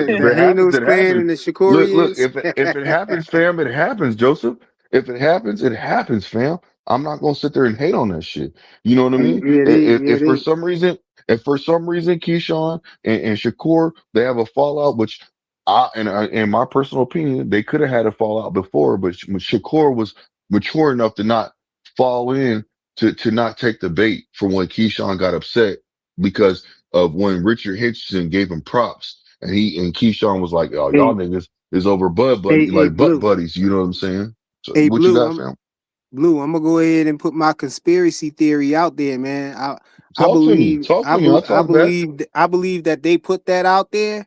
If The it happens, Hanos it clan happens. and the Look, Shakorians. if it happens, fam, it happens, Joseph. If it happens, fam. I'm not gonna sit there and hate on that shit. You know what I mean? Yeah, If for some reason, Keyshawn and Shakur they have a fallout, which in my personal opinion, they could have had a fallout before, but Shakur was mature enough to not fall in to not take the bait for when Keyshawn got upset because of when Richard Hitchison gave him props, and Keyshawn was like, "Oh, y'all hey, niggas is over hey, butt Blue. buddies." You know what I'm saying? So Hey, what you Blue. got, fam? Blue, I'm gonna go ahead and put my conspiracy theory out there, man. I Talk to me. believe Talk to me. I'll talk back. I believe that they put that out there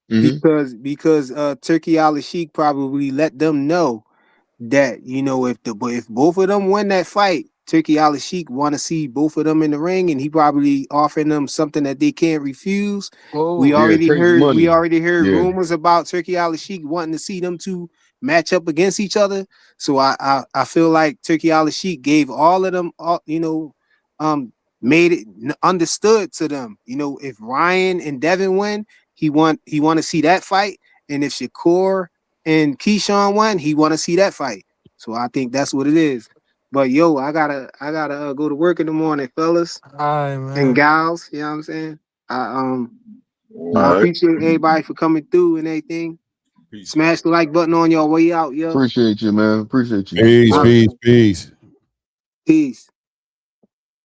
Hmm. because Turkey Al Sheikh probably let them know that if both of them win that fight, Turkey Al Sheikh want to see both of them in the ring, and he probably offering them something that they can't refuse. We Oh, Yeah, already crazy heard we money. already heard Yeah. rumors about Turkey Al Sheikh wanting to see them two match up against each other. So I feel like Turkey Al Sheik gave all of them, made it understood to them. If Ryan and Devin win, he want to see that fight, and if Shakur and Keyshawn won, he want to see that fight. So I think that's what it is. But yo, I gotta go to work in the morning, fellas All right, and man. gals. You know what I'm saying? I All I right. appreciate everybody for coming through and everything. Peace, Smash the like button on your way out, yo. Appreciate you, man. Appreciate you. Peace, All right. peace, peace. Peace.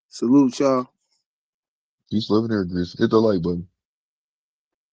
Salute, y'all. Peace, love, and air grease. Hit the like button.